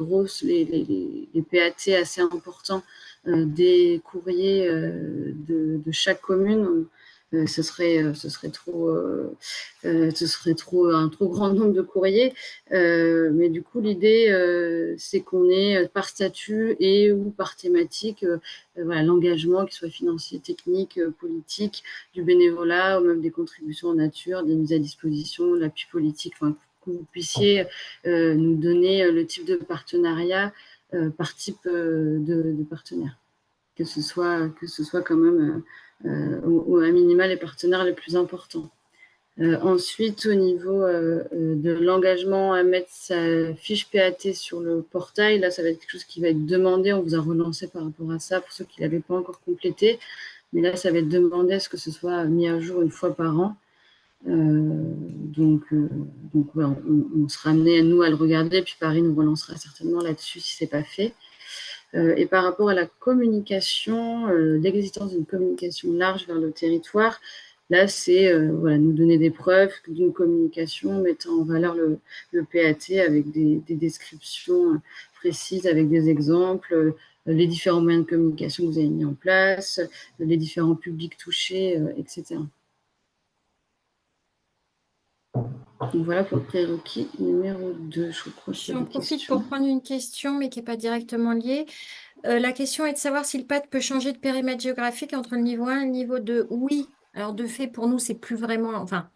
[SPEAKER 2] PAT assez importants des courriers de chaque commune. Ce serait un trop grand nombre de courriers. Mais du coup, l'idée, c'est qu'on ait par statut et ou par thématique voilà, l'engagement, qu'il soit financier, technique, politique, du bénévolat ou même des contributions en nature, des mises à disposition, l'appui politique, enfin, que vous puissiez nous donner le type de partenariat par type de partenaire. Que ce soit quand même à minima les partenaires les plus importants. Ensuite, au niveau de l'engagement à mettre sa fiche PAT sur le portail, là, ça va être quelque chose qui va être demandé. On vous a relancé par rapport à ça pour ceux qui ne l'avaient pas encore complété. Mais là, ça va être demandé à ce que ce soit mis à jour une fois par an. Voilà, on sera amené, nous, à le regarder. Puis Paris nous relancera certainement là-dessus si ce n'est pas fait. Et par rapport à la communication, l'existence d'une communication large vers le territoire, là, c'est voilà, nous donner des preuves d'une communication mettant en valeur le PAT avec des descriptions précises, avec des exemples, les différents moyens de communication que vous avez mis en place, les différents publics touchés, etc. Donc voilà pour le prérequis numéro 2. Je crois qu'il y a
[SPEAKER 1] J'en
[SPEAKER 2] des
[SPEAKER 1] profite
[SPEAKER 2] questions.
[SPEAKER 1] pour prendre une question, mais qui n'est pas directement liée. La question est de savoir si le PAT peut changer de périmètre géographique entre le niveau 1 et le niveau 2. Oui. Alors, de fait, pour nous, c'est plus vraiment. Enfin,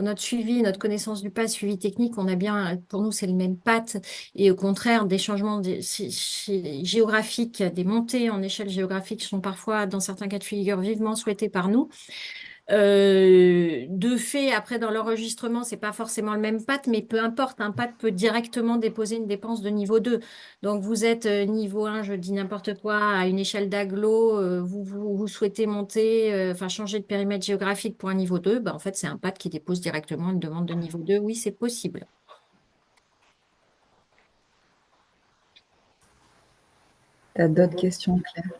[SPEAKER 1] notre suivi, notre connaissance du PAT, suivi technique, on a bien, pour nous, c'est le même PAT. Et au contraire, des changements géographiques, des montées en échelle géographique sont parfois, dans certains cas de figure, vivement souhaitées par nous. De fait, après, dans l'enregistrement, c'est pas forcément le même PAT, mais peu importe, un PAT peut directement déposer une dépense de niveau 2. Donc, vous êtes niveau 1, je dis n'importe quoi, à une échelle d'agglo, vous souhaitez monter, enfin, changer de périmètre géographique pour un niveau 2, bah, en fait, c'est un PAT qui dépose directement une demande de niveau 2. Oui, c'est possible.
[SPEAKER 2] Tu as d'autres questions, Claire?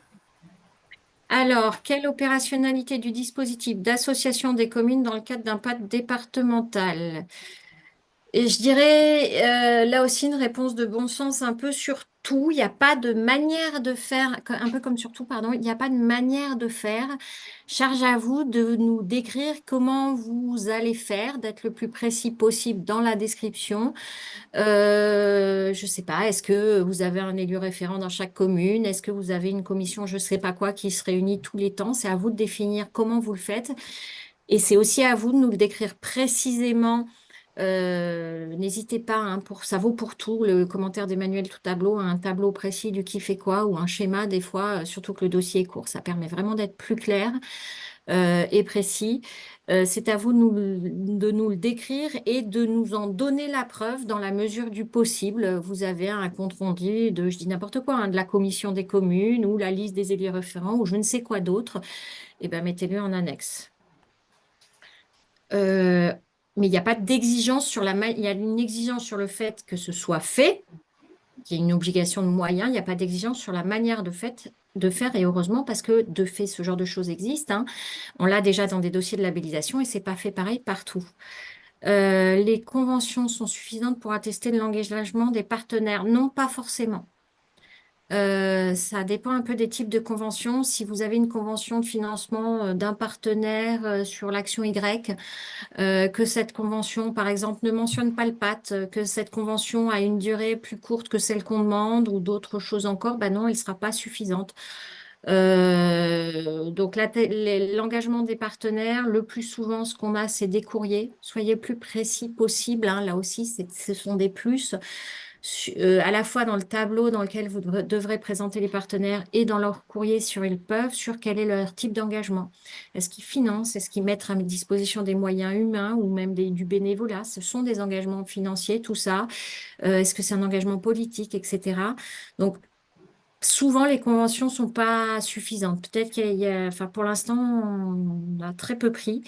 [SPEAKER 1] Alors, quelle opérationnalité du dispositif d'association des communes dans le cadre d'un PAT départemental? Et je dirais là aussi une réponse de bon sens un peu sur tout. Il n'y a pas de manière de faire, un peu comme sur tout, pardon, il n'y a pas de manière de faire. Charge à vous de nous décrire comment vous allez faire, d'être le plus précis possible dans la description. Je ne sais pas, est-ce que vous avez un élu référent dans chaque commune? Est-ce que vous avez une commission, je ne sais pas quoi, qui se réunit tous les temps? C'est à vous de définir comment vous le faites. Et c'est aussi à vous de nous le décrire précisément. N'hésitez pas, hein, ça vaut pour tout, le commentaire d'Emmanuel tout tableau, un tableau précis du qui fait quoi ou un schéma des fois, surtout que le dossier est court. Ça permet vraiment d'être plus clair et précis. C'est à vous de nous le décrire et de nous en donner la preuve dans la mesure du possible. Vous avez un compte rendu de, je dis n'importe quoi, hein, de la commission des communes ou la liste des élus référents ou je ne sais quoi d'autre. Eh bien, mettez-le en annexe. Mais il n'y a pas d'exigence sur il y a une exigence sur le fait que ce soit fait, qu'il y ait une obligation de moyens, il n'y a pas d'exigence sur la manière de faire, et heureusement parce que de fait, ce genre de choses existe, hein. On l'a déjà dans des dossiers de labellisation et c'est pas fait pareil partout. Les conventions sont suffisantes pour attester de l'engagement des partenaires? Non, pas forcément. Ça dépend un peu des types de conventions. Si vous avez une convention de financement d'un partenaire sur l'action Y, que cette convention, par exemple, ne mentionne pas le PAT, que cette convention a une durée plus courte que celle qu'on demande ou d'autres choses encore, ben non, elle ne sera pas suffisante. Donc, l'engagement des partenaires, le plus souvent, ce qu'on a, c'est des courriers. Soyez le plus précis possible, hein. Là aussi, ce sont des plus. À la fois dans le tableau dans lequel vous devrez présenter les partenaires et dans leur courrier sur ils peuvent, sur quel est leur type d'engagement. Est-ce qu'ils financent? Est-ce qu'ils mettent à disposition des moyens humains ou même du bénévolat? Ce sont des engagements financiers, tout ça. Est-ce que c'est un engagement politique, etc. Donc, souvent, les conventions ne sont pas suffisantes. Peut-être enfin, pour l'instant, on a très peu pris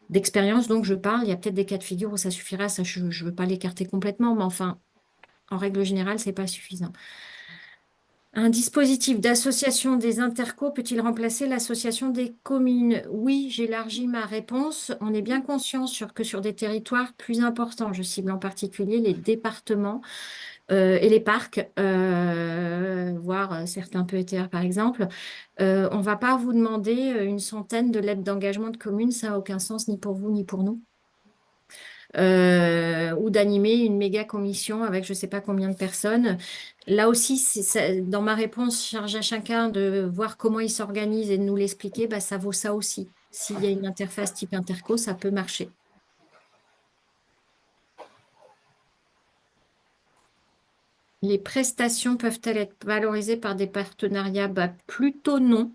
[SPEAKER 1] d'expérience, donc je parle. Il y a peut-être des cas de figure où ça suffira. Ça, je ne veux pas l'écarter complètement, mais enfin, en règle générale, ce n'est pas suffisant. Un dispositif d'association des intercos peut-il remplacer l'association des communes? Oui, j'élargis ma réponse. On est bien conscient que sur des territoires plus importants, je cible en particulier les départements et les parcs, voire certains PETR par exemple, on ne va pas vous demander une centaine de lettres d'engagement de communes, ça n'a aucun sens ni pour vous ni pour nous. Ou d'animer une méga commission avec je ne sais pas combien de personnes. Là aussi, dans ma réponse, charge à chacun de voir comment il s'organise et de nous l'expliquer, bah, ça vaut ça aussi. S'il y a une interface type interco, ça peut marcher. Les prestations peuvent-elles être valorisées par des partenariats? Bah, plutôt non.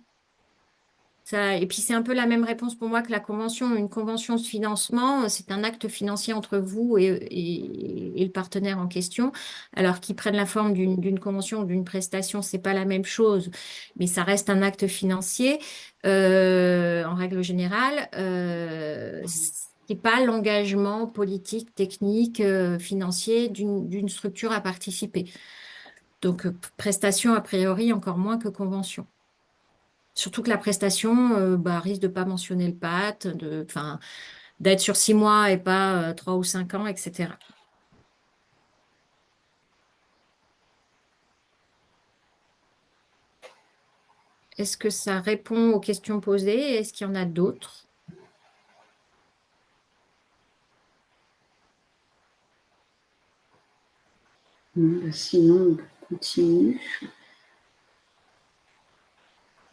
[SPEAKER 1] Et puis c'est un peu la même réponse pour moi que la convention. Une convention de financement, c'est un acte financier entre vous et le partenaire en question. Alors qu'ils prennent la forme d'une convention ou d'une prestation, c'est pas la même chose, mais ça reste un acte financier. En règle générale, c'est pas l'engagement politique, technique, financier d'une structure à participer. Donc prestation a priori encore moins que convention. Surtout que la prestation risque de ne pas mentionner le PAT, d'être sur 6 mois et pas 3 ou 5 ans, etc. Est-ce que ça répond aux questions posées? Est-ce qu'il y en a d'autres?
[SPEAKER 4] Sinon, on continue.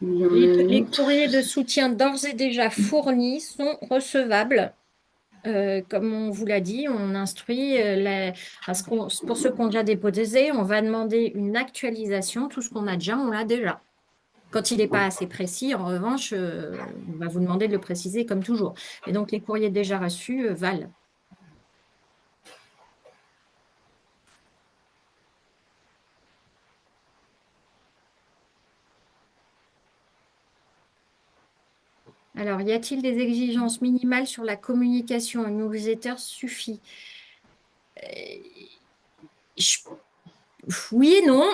[SPEAKER 4] Il y en a
[SPEAKER 1] Les
[SPEAKER 4] une autre.
[SPEAKER 1] courriers de soutien d'ores et déjà fournis sont recevables. Comme on vous l'a dit, on instruit, pour ceux qui ont déjà déposé, on va demander une actualisation. Tout ce qu'on a déjà, on l'a déjà. Quand il n'est pas assez précis, en revanche, on va vous demander de le préciser comme toujours. Et donc, les courriers déjà reçus valent. Alors, y a-t-il des exigences minimales sur la communication? Une newsletter suffit. Je Oui et non.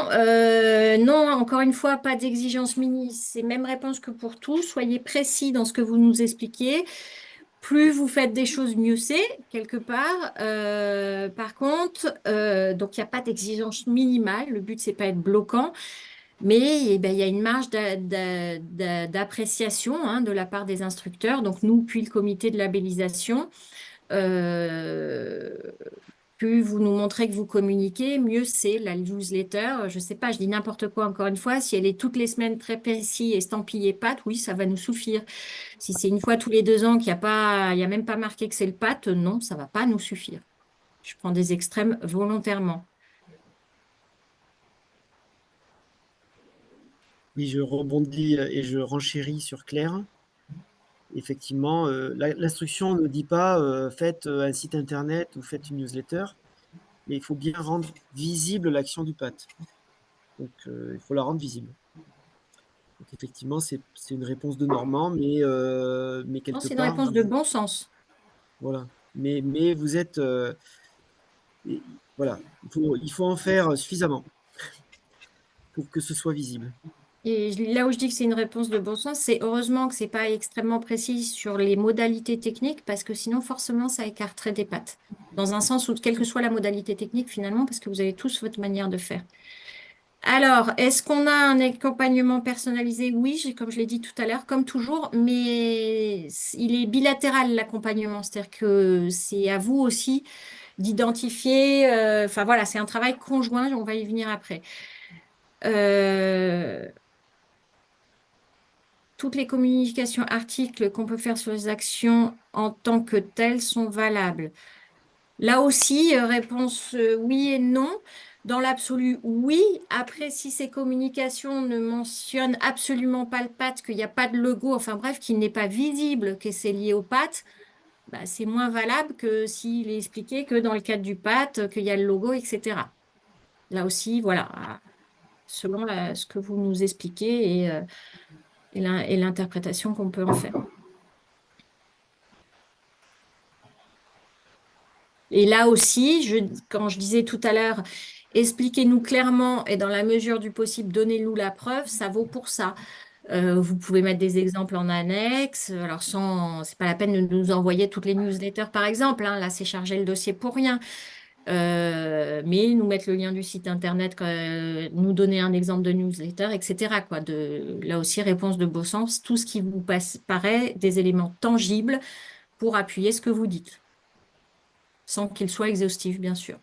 [SPEAKER 1] Non, encore une fois, pas d'exigence mini. C'est même réponse que pour tout. Soyez précis dans ce que vous nous expliquez. Plus vous faites des choses, mieux c'est, quelque part. Par contre, donc il n'y a pas d'exigence minimale. Le but, c'est pas être bloquant. Mais eh ben, il y a une marge d'appréciation hein, de la part des instructeurs. Donc nous, puis le comité de labellisation. Euh, Plus vous nous montrez que vous communiquez, mieux c'est la newsletter. Je ne sais pas, je dis n'importe quoi encore une fois. Si elle est toutes les semaines très précis, estampillée pâte, oui, ça va nous suffire. Si c'est une fois tous les 2 ans qu'il n'y a pas, il y a même pas marqué que c'est le pâte, non, ça ne va pas nous suffire. Je prends des extrêmes volontairement.
[SPEAKER 5] Oui, je rebondis et je renchéris sur Claire. Effectivement, l'instruction ne dit pas faites un site internet ou faites une newsletter, mais il faut bien rendre visible l'action du PAT. Donc, il faut la rendre visible. Donc, effectivement, c'est une réponse de Normand, mais
[SPEAKER 1] Non,
[SPEAKER 5] quelque
[SPEAKER 1] c'est une
[SPEAKER 5] part,
[SPEAKER 1] réponse de bon sens.
[SPEAKER 5] voilà. Mais vous êtes, voilà, il faut en faire suffisamment pour que ce soit visible.
[SPEAKER 1] Et là où je dis que c'est une réponse de bon sens, c'est heureusement que c'est pas extrêmement précis sur les modalités techniques, parce que sinon, forcément, ça écarterait des pattes. Dans un sens où, quelle que soit la modalité technique, finalement, parce que vous avez tous votre manière de faire. Alors, est-ce qu'on a un accompagnement personnalisé? Oui, comme je l'ai dit tout à l'heure, comme toujours, mais il est bilatéral, l'accompagnement. C'est-à-dire que c'est à vous aussi d'identifier, enfin voilà, c'est un travail conjoint, on va y venir après. Euh, Toutes les communications, articles qu'on peut faire sur les actions en tant que telles sont valables. Là aussi, réponse oui et non. Dans l'absolu, oui. Après, si ces communications ne mentionnent absolument pas le PAT, qu'il n'y a pas de logo, enfin bref, qu'il n'est pas visible que c'est lié au PAT, bah, c'est moins valable que s'il est expliqué que dans le cadre du PAT, qu'il y a le logo, etc. Là aussi, voilà, selon ce que vous nous expliquez et l'interprétation qu'on peut en faire. Et là aussi, quand je disais tout à l'heure, expliquez-nous clairement et dans la mesure du possible, donnez-nous la preuve, ça vaut pour ça. Vous pouvez mettre des exemples en annexe. Alors, c'est pas la peine de nous envoyer toutes les newsletters, par exemple. Hein, là, c'est charger le dossier pour rien. Mais nous mettre le lien du site internet, nous donner un exemple de newsletter, etc. Quoi. Là aussi, réponse de beau sens. Tout ce qui vous paraît des éléments tangibles pour appuyer ce que vous dites, sans qu'il soit exhaustif, bien sûr.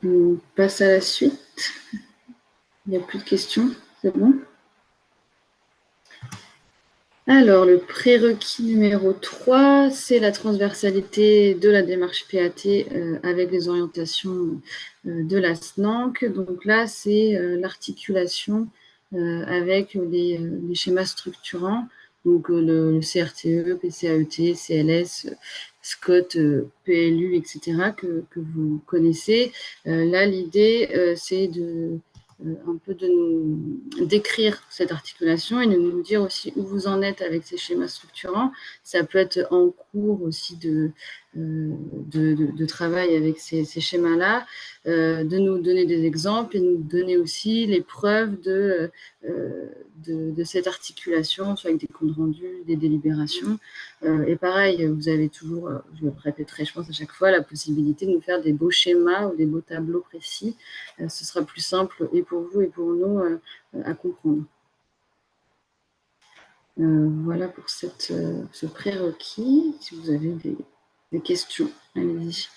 [SPEAKER 4] On passe à la suite. Il n'y a plus de questions, c'est bon? Alors, le prérequis numéro 3, c'est la transversalité de la démarche PAT avec les orientations de la SNANC. Donc là, c'est l'articulation avec les schémas structurants, donc le CRTE, PCAET, CLS, SCOT, PLU, etc., que vous connaissez. Là, l'idée, c'est un peu de nous décrire cette articulation et de nous dire aussi où vous en êtes avec ces schémas structurants. Ça peut être en cours aussi de travail avec ces schémas-là, de nous donner des exemples et nous donner aussi les preuves de cette articulation, soit avec des comptes rendus, des délibérations. Et pareil, vous avez toujours, je me répéterai, je pense à chaque fois, la possibilité de nous faire des beaux schémas ou des beaux tableaux précis. Ce sera plus simple et pour vous et pour nous à comprendre. Voilà pour ce prérequis. Si vous avez des questions, allez-y.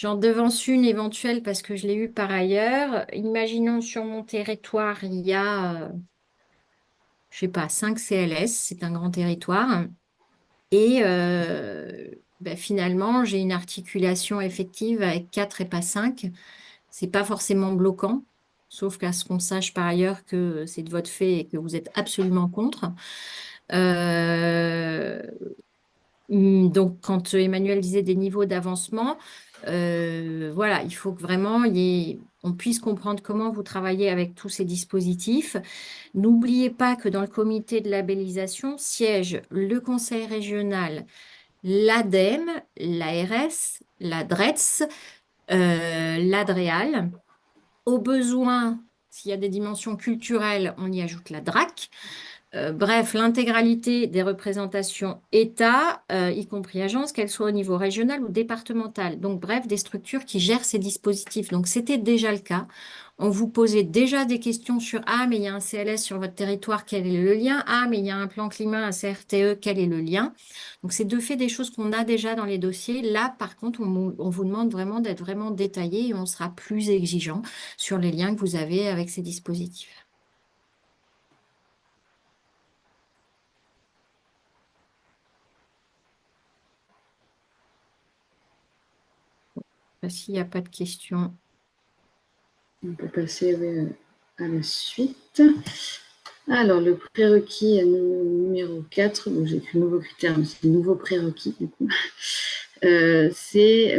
[SPEAKER 1] J'en devance une éventuelle parce que je l'ai eue par ailleurs. Imaginons sur mon territoire, il y a, je sais pas, 5 CLS, c'est un grand territoire. Et ben, finalement, j'ai une articulation effective avec 4 et pas 5. C'est pas forcément bloquant, sauf qu'à ce qu'on sache par ailleurs que c'est de votre fait et que vous êtes absolument contre. Euh, donc, quand Emmanuel disait des niveaux d'avancement, voilà, il faut que vraiment on puisse comprendre comment vous travaillez avec tous ces dispositifs. N'oubliez pas que dans le comité de labellisation siège le conseil régional, l'ADEME, l'ARS, la DRETS, l'ADREAL. Au besoin, s'il y a des dimensions culturelles, on y ajoute la DRAC. Bref, l'intégralité des représentations État, y compris agences, qu'elles soient au niveau régional ou départemental. Donc, bref, des structures qui gèrent ces dispositifs. Donc, c'était déjà le cas. On vous posait déjà des questions sur ah, mais il y a un CLS sur votre territoire, quel est le lien? Ah, mais il y a un plan climat, un CRTE, quel est le lien? Donc, c'est de fait des choses qu'on a déjà dans les dossiers. Là, par contre, on vous demande vraiment d'être vraiment détaillé et on sera plus exigeant sur les liens que vous avez avec ces dispositifs. S'il n'y a pas de questions.
[SPEAKER 4] On peut passer à la suite. Alors, le prérequis numéro 4, donc j'ai écrit nouveau critère, mais c'est le nouveau prérequis du coup, c'est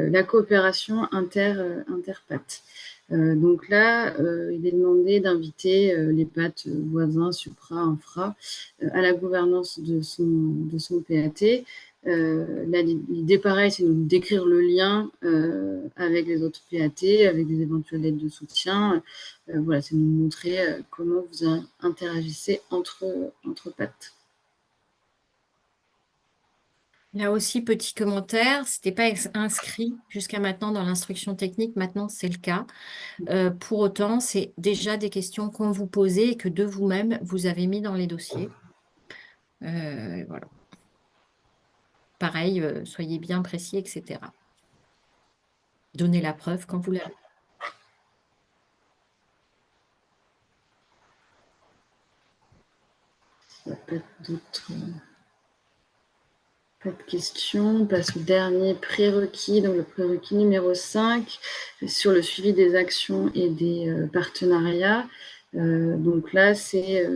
[SPEAKER 4] la coopération interpath. Donc là, il est demandé d'inviter les paths voisins, supra, infra, à la gouvernance de son PAT. L'idée, pareil, c'est de décrire le lien avec les autres PAT, avec des éventuelles aides de soutien. Voilà, c'est de nous montrer comment vous interagissez entre paths.
[SPEAKER 1] Là aussi, petit commentaire, ce n'était pas inscrit jusqu'à maintenant dans l'instruction technique, maintenant c'est le cas. Pour autant, c'est déjà des questions qu'on vous posait et que de vous-même, vous avez mis dans les dossiers. Voilà. Pareil, soyez bien précis, etc. Donnez la preuve quand vous l'avez.
[SPEAKER 4] Il n'y a pas d'autres... Pas de questions. On passe au dernier prérequis, donc le prérequis numéro 5, sur le suivi des actions et des partenariats. Donc là, c'est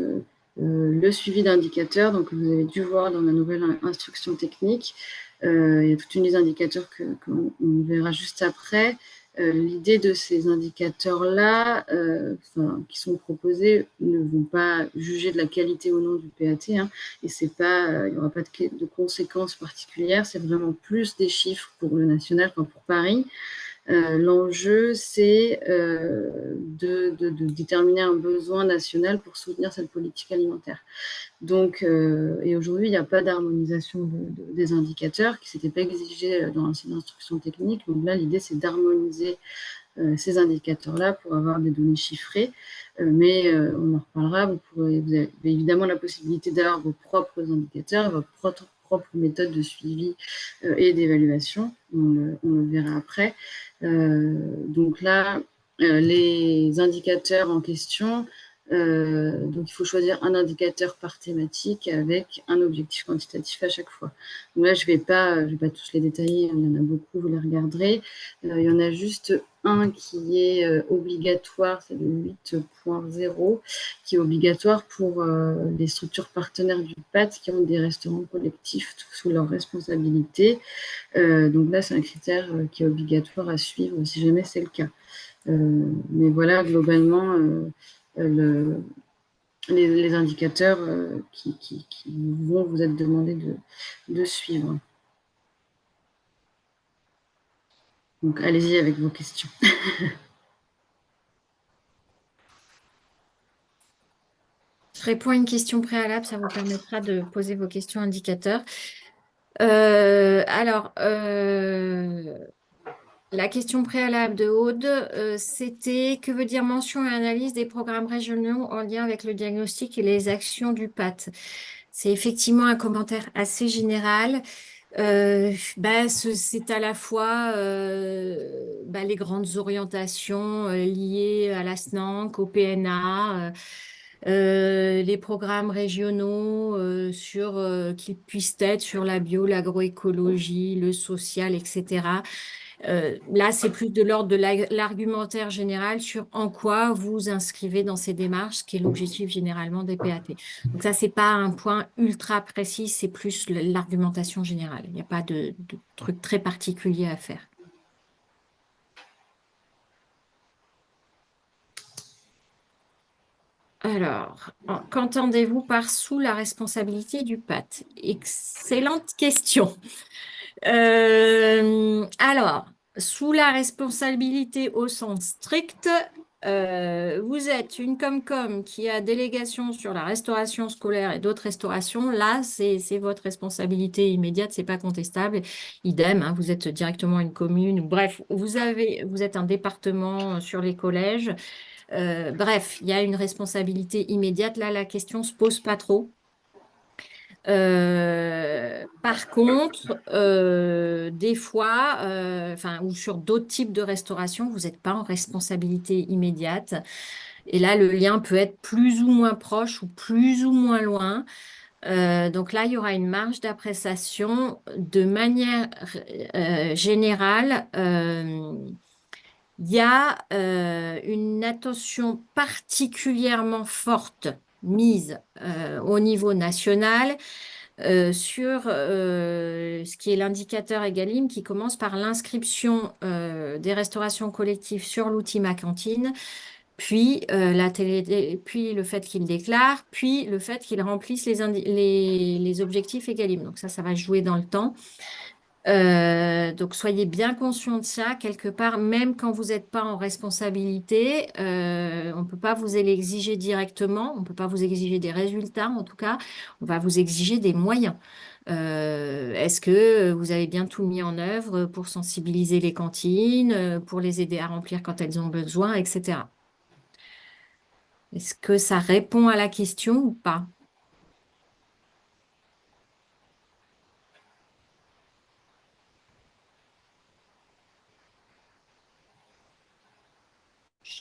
[SPEAKER 4] le suivi d'indicateurs. Donc vous avez dû voir dans la nouvelle instruction technique. Il y a toute une liste d'indicateurs qu'on verra juste après. L'idée de ces indicateurs-là, qui sont proposés, ne vont pas juger de la qualité ou non du PAT, hein, et c'est pas, il n'y aura pas de conséquences particulières, c'est vraiment plus des chiffres pour le national qu'en pour Paris. L'enjeu, c'est de déterminer un besoin national pour soutenir cette politique alimentaire. Donc, et aujourd'hui, il n'y a pas d'harmonisation des indicateurs qui ne s'était pas exigé dans l'ancienne instruction technique. Donc là, l'idée, c'est d'harmoniser ces indicateurs-là pour avoir des données chiffrées. Mais on en reparlera. Vous avez évidemment la possibilité d'avoir vos propres indicateurs, votre propre méthode de suivi et d'évaluation. On le verra après. Donc là, les indicateurs en question, donc il faut choisir un indicateur par thématique avec un objectif quantitatif à chaque fois. Donc là, je vais pas tous les détailler, il y en a beaucoup, vous les regarderez. Il y en a juste un qui est obligatoire, c'est le 8.0, qui est obligatoire pour les structures partenaires du PAT qui ont des restaurants collectifs sous leur responsabilité. Donc là, c'est un critère qui est obligatoire à suivre si jamais c'est le cas. Mais voilà, globalement, les indicateurs qui vont vous être demandés de suivre. Donc, allez-y avec vos questions.
[SPEAKER 1] Je réponds à une question préalable, ça vous permettra de poser vos questions indicateurs. La question préalable de Aude, c'était que veut dire mention et analyse des programmes régionaux en lien avec le diagnostic et les actions du PAT? C'est effectivement un commentaire assez général. C'est à la fois les grandes orientations liées à la SNANC, au PNA, les programmes régionaux qui puissent être sur la bio, l'agroécologie, le social, etc. Là, c'est plus de l'ordre de l'argumentaire général sur en quoi vous inscrivez dans ces démarches, ce qui est l'objectif généralement des PAT. Donc ça, c'est pas un point ultra précis, c'est plus l'argumentation générale. Il n'y a pas de truc très particulier à faire. Alors, qu'entendez-vous par sous la responsabilité du PAT? Excellente question. Alors, sous la responsabilité au sens strict, vous êtes une Comcom qui a délégation sur la restauration scolaire et d'autres restaurations. Là, c'est votre responsabilité immédiate, c'est pas contestable. Idem, hein, vous êtes directement une commune. Bref, vous êtes un département sur les collèges. Bref, il y a une responsabilité immédiate. Là, la question se pose pas trop. Par contre, des fois, ou sur d'autres types de restauration, vous n'êtes pas en responsabilité immédiate. Et là, le lien peut être plus ou moins proche ou plus ou moins loin. Donc là, il y aura une marge d'appréciation de manière générale. Il y a une attention particulièrement forte mise au niveau national sur ce qui est l'indicateur Egalim qui commence par l'inscription des restaurations collectives sur l'outil Ma Cantine, puis puis le fait qu'ils déclarent, puis le fait qu'ils remplissent les objectifs Egalim. Donc ça va jouer dans le temps. Donc soyez bien conscients de ça, quelque part, même quand vous n'êtes pas en responsabilité, on ne peut pas vous l'exiger directement, on ne peut pas vous exiger des résultats, en tout cas, on va vous exiger des moyens. Est-ce que vous avez bien tout mis en œuvre pour sensibiliser les cantines, pour les aider à remplir quand elles ont besoin, etc. Est-ce que ça répond à la question ou pas?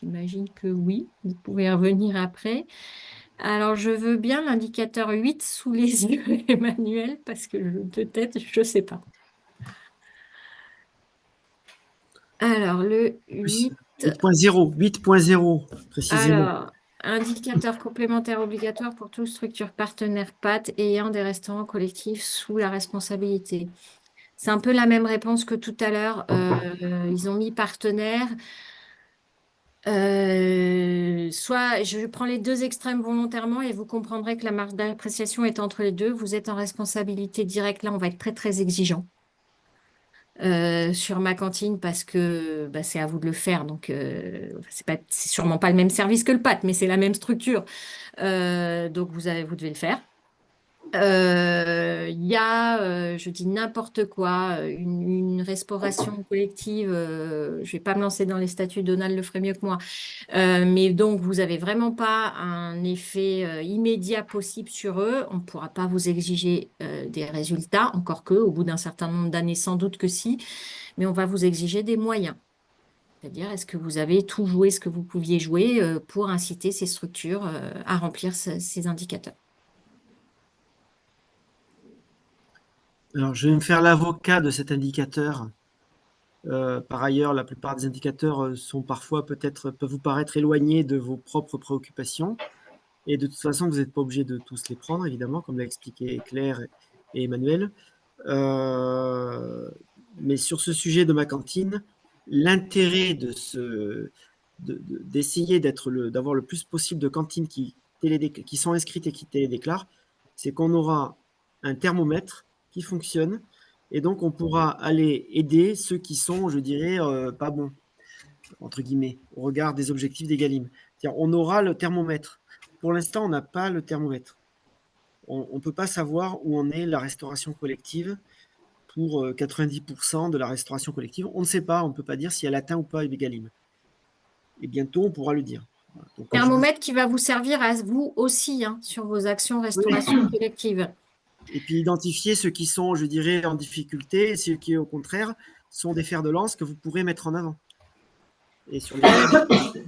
[SPEAKER 1] J'imagine que oui, vous pouvez revenir après. Alors, je veux bien l'indicateur 8 sous les yeux, Emmanuel, parce que peut-être, je ne sais pas. Alors, le 8.
[SPEAKER 5] 8.0, 8.0 précisément.
[SPEAKER 1] Alors, indicateur complémentaire obligatoire pour toute structure partenaire PAT ayant des restaurants collectifs sous la responsabilité. C'est un peu la même réponse que tout à l'heure. Ils ont mis partenaire. Soit je prends les deux extrêmes volontairement et vous comprendrez que la marge d'appréciation est entre les deux. Vous êtes en responsabilité directe. Là, on va être très, très exigeant sur Ma Cantine parce que c'est à vous de le faire. Donc, c'est sûrement pas le même service que le PAT, mais c'est la même structure. Donc, vous devez le faire. Il y a, je dis n'importe quoi, une restauration collective. Je ne vais pas me lancer dans les statuts, Donald le ferait mieux que moi. Mais donc, vous n'avez vraiment pas un effet immédiat possible sur eux. On ne pourra pas vous exiger des résultats, encore que, au bout d'un certain nombre d'années, sans doute que si, mais on va vous exiger des moyens. C'est-à-dire, est-ce que vous avez tout joué ce que vous pouviez jouer pour inciter ces structures à remplir ces indicateurs?
[SPEAKER 5] Alors, je vais me faire l'avocat de cet indicateur. Par ailleurs, la plupart des indicateurs sont parfois peuvent vous paraître éloignés de vos propres préoccupations. Et de toute façon, vous n'êtes pas obligé de tous les prendre, évidemment, comme l'a expliqué Claire et Emmanuel. Mais sur ce sujet de Ma Cantine, l'intérêt d'essayer d'avoir le plus possible de cantines qui sont inscrites et qui télédéclarent, c'est qu'on aura un thermomètre qui fonctionne et donc on pourra aller aider ceux qui sont, je dirais, pas bons, entre guillemets, au regard des objectifs d'Egalim. On aura le thermomètre. Pour l'instant, on n'a pas le thermomètre. On ne peut pas savoir où en est la restauration collective pour 90% de la restauration collective. On ne sait pas, on ne peut pas dire si elle atteint ou pas Egalim. Et bientôt, on pourra le dire.
[SPEAKER 1] Thermomètre qui va vous servir à vous aussi sur vos actions restauration collective.
[SPEAKER 5] Et puis identifier ceux qui sont, je dirais, en difficulté et ceux qui, au contraire, sont des fers de lance que vous pourrez mettre en avant. Et sur les...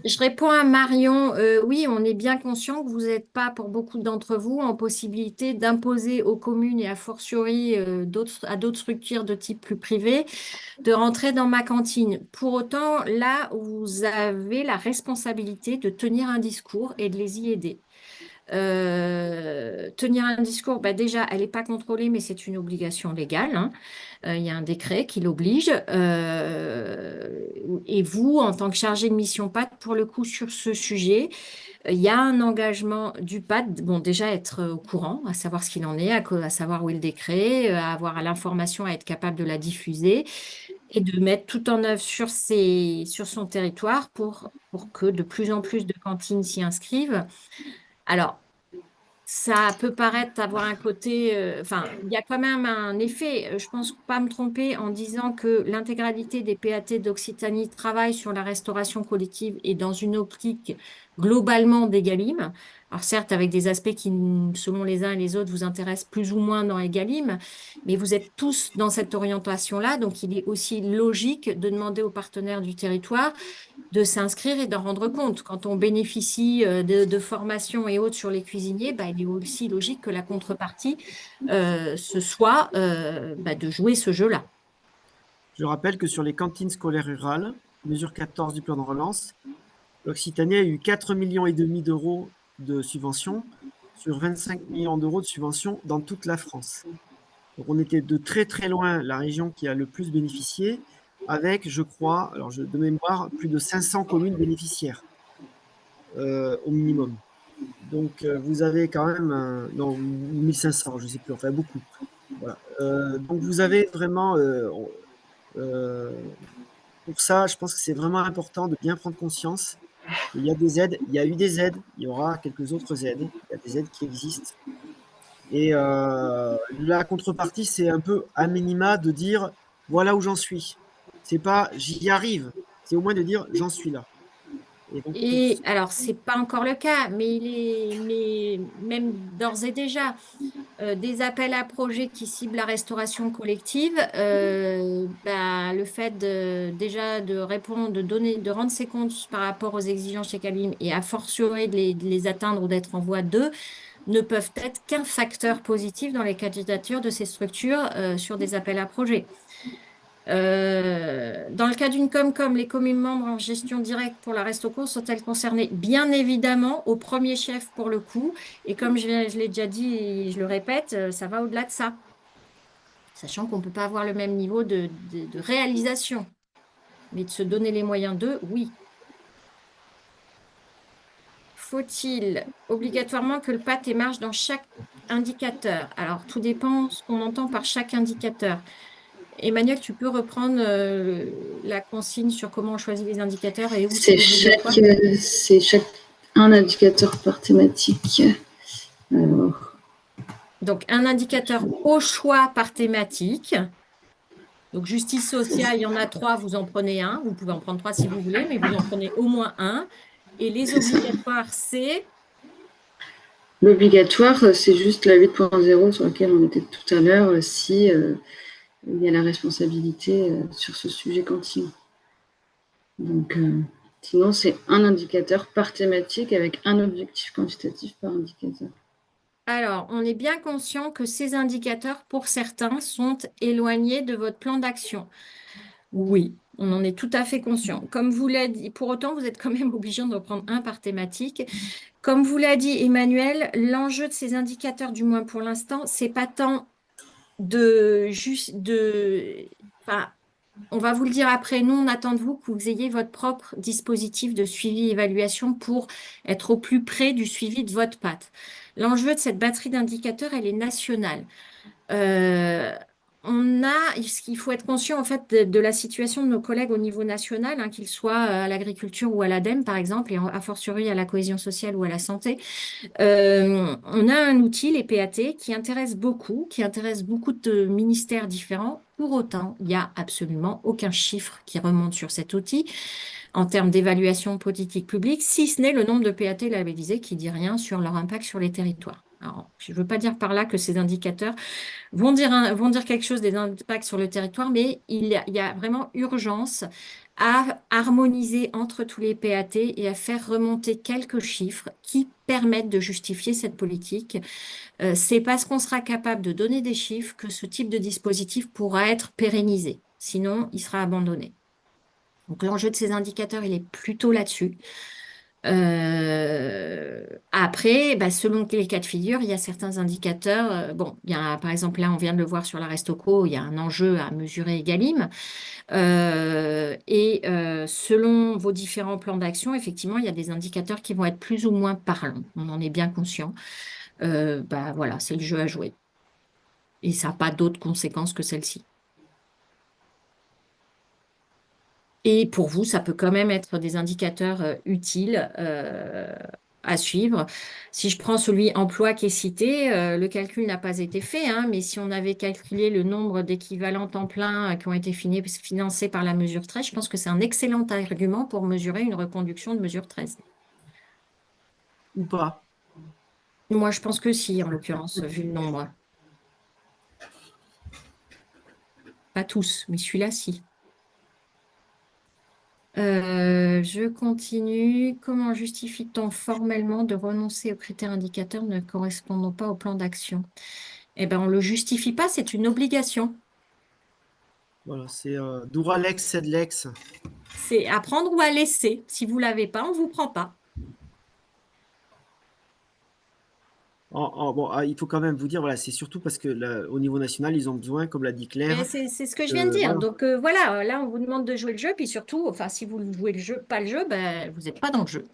[SPEAKER 1] Je réponds à Marion, oui, on est bien conscient que vous n'êtes pas, pour beaucoup d'entre vous, en possibilité d'imposer aux communes et à fortiori à d'autres structures de type plus privé de rentrer dans ma cantine. Pour autant, là, vous avez la responsabilité de tenir un discours et de les y aider. Tenir un discours, bah déjà, elle n'est pas contrôlée, mais c'est une obligation légale, hein. Il y a un décret qui l'oblige. Et vous, en tant que chargé de mission PAT, pour le coup, sur ce sujet, il y a un engagement du PAT, bon, déjà être au courant, à savoir ce qu'il en est, à savoir où est le décret, à avoir l'information, à être capable de la diffuser et de mettre tout en œuvre sur son territoire pour que de plus en plus de cantines s'y inscrivent. Alors, ça peut paraître avoir un côté, enfin, il y a quand même un effet, je pense pas me tromper en disant que l'intégralité des PAT d'Occitanie travaillent sur la restauration collective et dans une optique globalement d'Egalim. Alors certes, avec des aspects qui, selon les uns et les autres, vous intéressent plus ou moins dans Egalim, mais vous êtes tous dans cette orientation-là, donc il est aussi logique de demander aux partenaires du territoire de s'inscrire et d'en rendre compte. Quand on bénéficie de formations et autres sur les cuisiniers, bah, il est aussi logique que la contrepartie, ce soit de jouer ce jeu-là.
[SPEAKER 5] Je rappelle que sur les cantines scolaires rurales, mesure 14 du plan de relance, l'Occitanie a eu 4,5 millions d'euros de subventions sur 25 millions d'euros de subventions dans toute la France. Donc on était de très très loin la région qui a le plus bénéficié, avec, je crois, alors de mémoire, plus de 500 communes bénéficiaires au minimum. Donc vous avez quand même, non, 1500, je ne sais plus, enfin beaucoup. Voilà. Donc vous avez vraiment, pour ça, je pense que c'est vraiment important de bien prendre conscience. Il y a des aides, il y a eu des aides, il y aura quelques autres aides, il y a des aides qui existent. Et la contrepartie, c'est un peu à minima de dire voilà où j'en suis. C'est pas j'y arrive, c'est au moins de dire j'en suis là. Et donc,
[SPEAKER 1] Et alors, c'est pas encore le cas, mais même d'ores et déjà, des appels à projets qui ciblent la restauration collective, le fait déjà de répondre, de rendre ses comptes par rapport aux exigences chez Calim et a fortiori de les atteindre ou d'être en voie d'eux, ne peuvent être qu'un facteur positif dans les candidatures de ces structures sur des appels à projets. Dans le cas d'une Comcom, les communes membres en gestion directe pour la Restauco sont-elles concernées? Bien évidemment, au premier chef pour le coup. Et comme je l'ai déjà dit et je le répète, ça va au-delà de ça. Sachant qu'on ne peut pas avoir le même niveau de réalisation. Mais de se donner les moyens d'eux, oui. Faut-il obligatoirement que le PAT émarge dans chaque indicateur? Alors, tout dépend ce qu'on entend par chaque indicateur. Emmanuel, tu peux reprendre la consigne sur comment on choisit les indicateurs et où
[SPEAKER 4] c'est un indicateur par thématique. Alors.
[SPEAKER 1] Donc, un indicateur au choix par thématique. Donc, justice sociale, il y en a 3, vous en prenez un. Vous pouvez en prendre 3 si vous voulez, mais vous en prenez au moins un. Et les obligatoires, c'est...
[SPEAKER 4] L'obligatoire, c'est juste la 8.0 sur laquelle on était tout à l'heure, si il y a la responsabilité sur ce sujet cantine. Donc, sinon, c'est un indicateur par thématique avec un objectif quantitatif par indicateur.
[SPEAKER 1] Alors, on est bien conscient que ces indicateurs, pour certains, sont éloignés de votre plan d'action. Oui, on en est tout à fait conscient. Comme vous l'avez dit, pour autant, vous êtes quand même obligé de reprendre un par thématique. Comme vous l'a dit Emmanuel, l'enjeu de ces indicateurs, du moins pour l'instant, c'est pas tant enfin, on va vous le dire après, nous, on attend de vous que vous ayez votre propre dispositif de suivi et évaluation pour être au plus près du suivi de votre PAT. L'enjeu de cette batterie d'indicateurs, elle est nationale. Il faut être conscient en fait de la situation de nos collègues au niveau national, hein, qu'ils soient à l'agriculture ou à l'ADEME par exemple, et a fortiori à la cohésion sociale ou à la santé. On a un outil, les PAT, qui intéresse beaucoup de ministères différents. Pour autant, il n'y a absolument aucun chiffre qui remonte sur cet outil en termes d'évaluation politique publique, si ce n'est le nombre de PAT labellisés qui dit rien sur leur impact sur les territoires. Alors, je ne veux pas dire par là que ces indicateurs vont dire quelque chose des impacts sur le territoire, mais il y a vraiment urgence à harmoniser entre tous les PAT et à faire remonter quelques chiffres qui permettent de justifier cette politique. C'est parce qu'on sera capable de donner des chiffres que ce type de dispositif pourra être pérennisé. Sinon, il sera abandonné. Donc l'enjeu de ces indicateurs, il est plutôt là-dessus. Après, bah, selon les cas de figure, il y a certains indicateurs. Bon, il y a, par exemple, là, on vient de le voir sur la Restocro, il y a un enjeu à mesurer Egalim. Selon vos différents plans d'action, effectivement, il y a des indicateurs qui vont être plus ou moins parlants. On en est bien conscient. Bah, voilà, c'est le jeu à jouer. Et ça n'a pas d'autres conséquences que celle-ci. Et pour vous, ça peut quand même être des indicateurs utiles à suivre. Si je prends celui emploi qui est cité, le calcul n'a pas été fait, hein, mais si on avait calculé le nombre d'équivalents temps plein qui ont été financés par la mesure 13, je pense que c'est un excellent argument pour mesurer une reconduction de mesure 13.
[SPEAKER 5] Ou pas?
[SPEAKER 1] Moi, je pense que si, en l'occurrence, vu le nombre. Pas tous, mais celui-là, si. Je continue. Comment justifie-t-on formellement de renoncer aux critères indicateurs ne correspondant pas au plan d'action? Eh bien, on ne le justifie pas, c'est une obligation.
[SPEAKER 5] Voilà, c'est Duralex, Sedlex.
[SPEAKER 1] C'est à prendre ou à laisser. Si vous ne l'avez pas, on ne vous prend pas.
[SPEAKER 5] Bon, il faut quand même vous dire, voilà, c'est surtout parce que au niveau national, ils ont besoin, comme l'a dit Claire.
[SPEAKER 1] Mais c'est ce que je viens de dire.
[SPEAKER 5] Voilà.
[SPEAKER 1] Donc voilà, là, on vous demande de jouer le jeu. Puis surtout, enfin, si vous ne jouez pas le jeu, ben, vous n'êtes pas dans le jeu.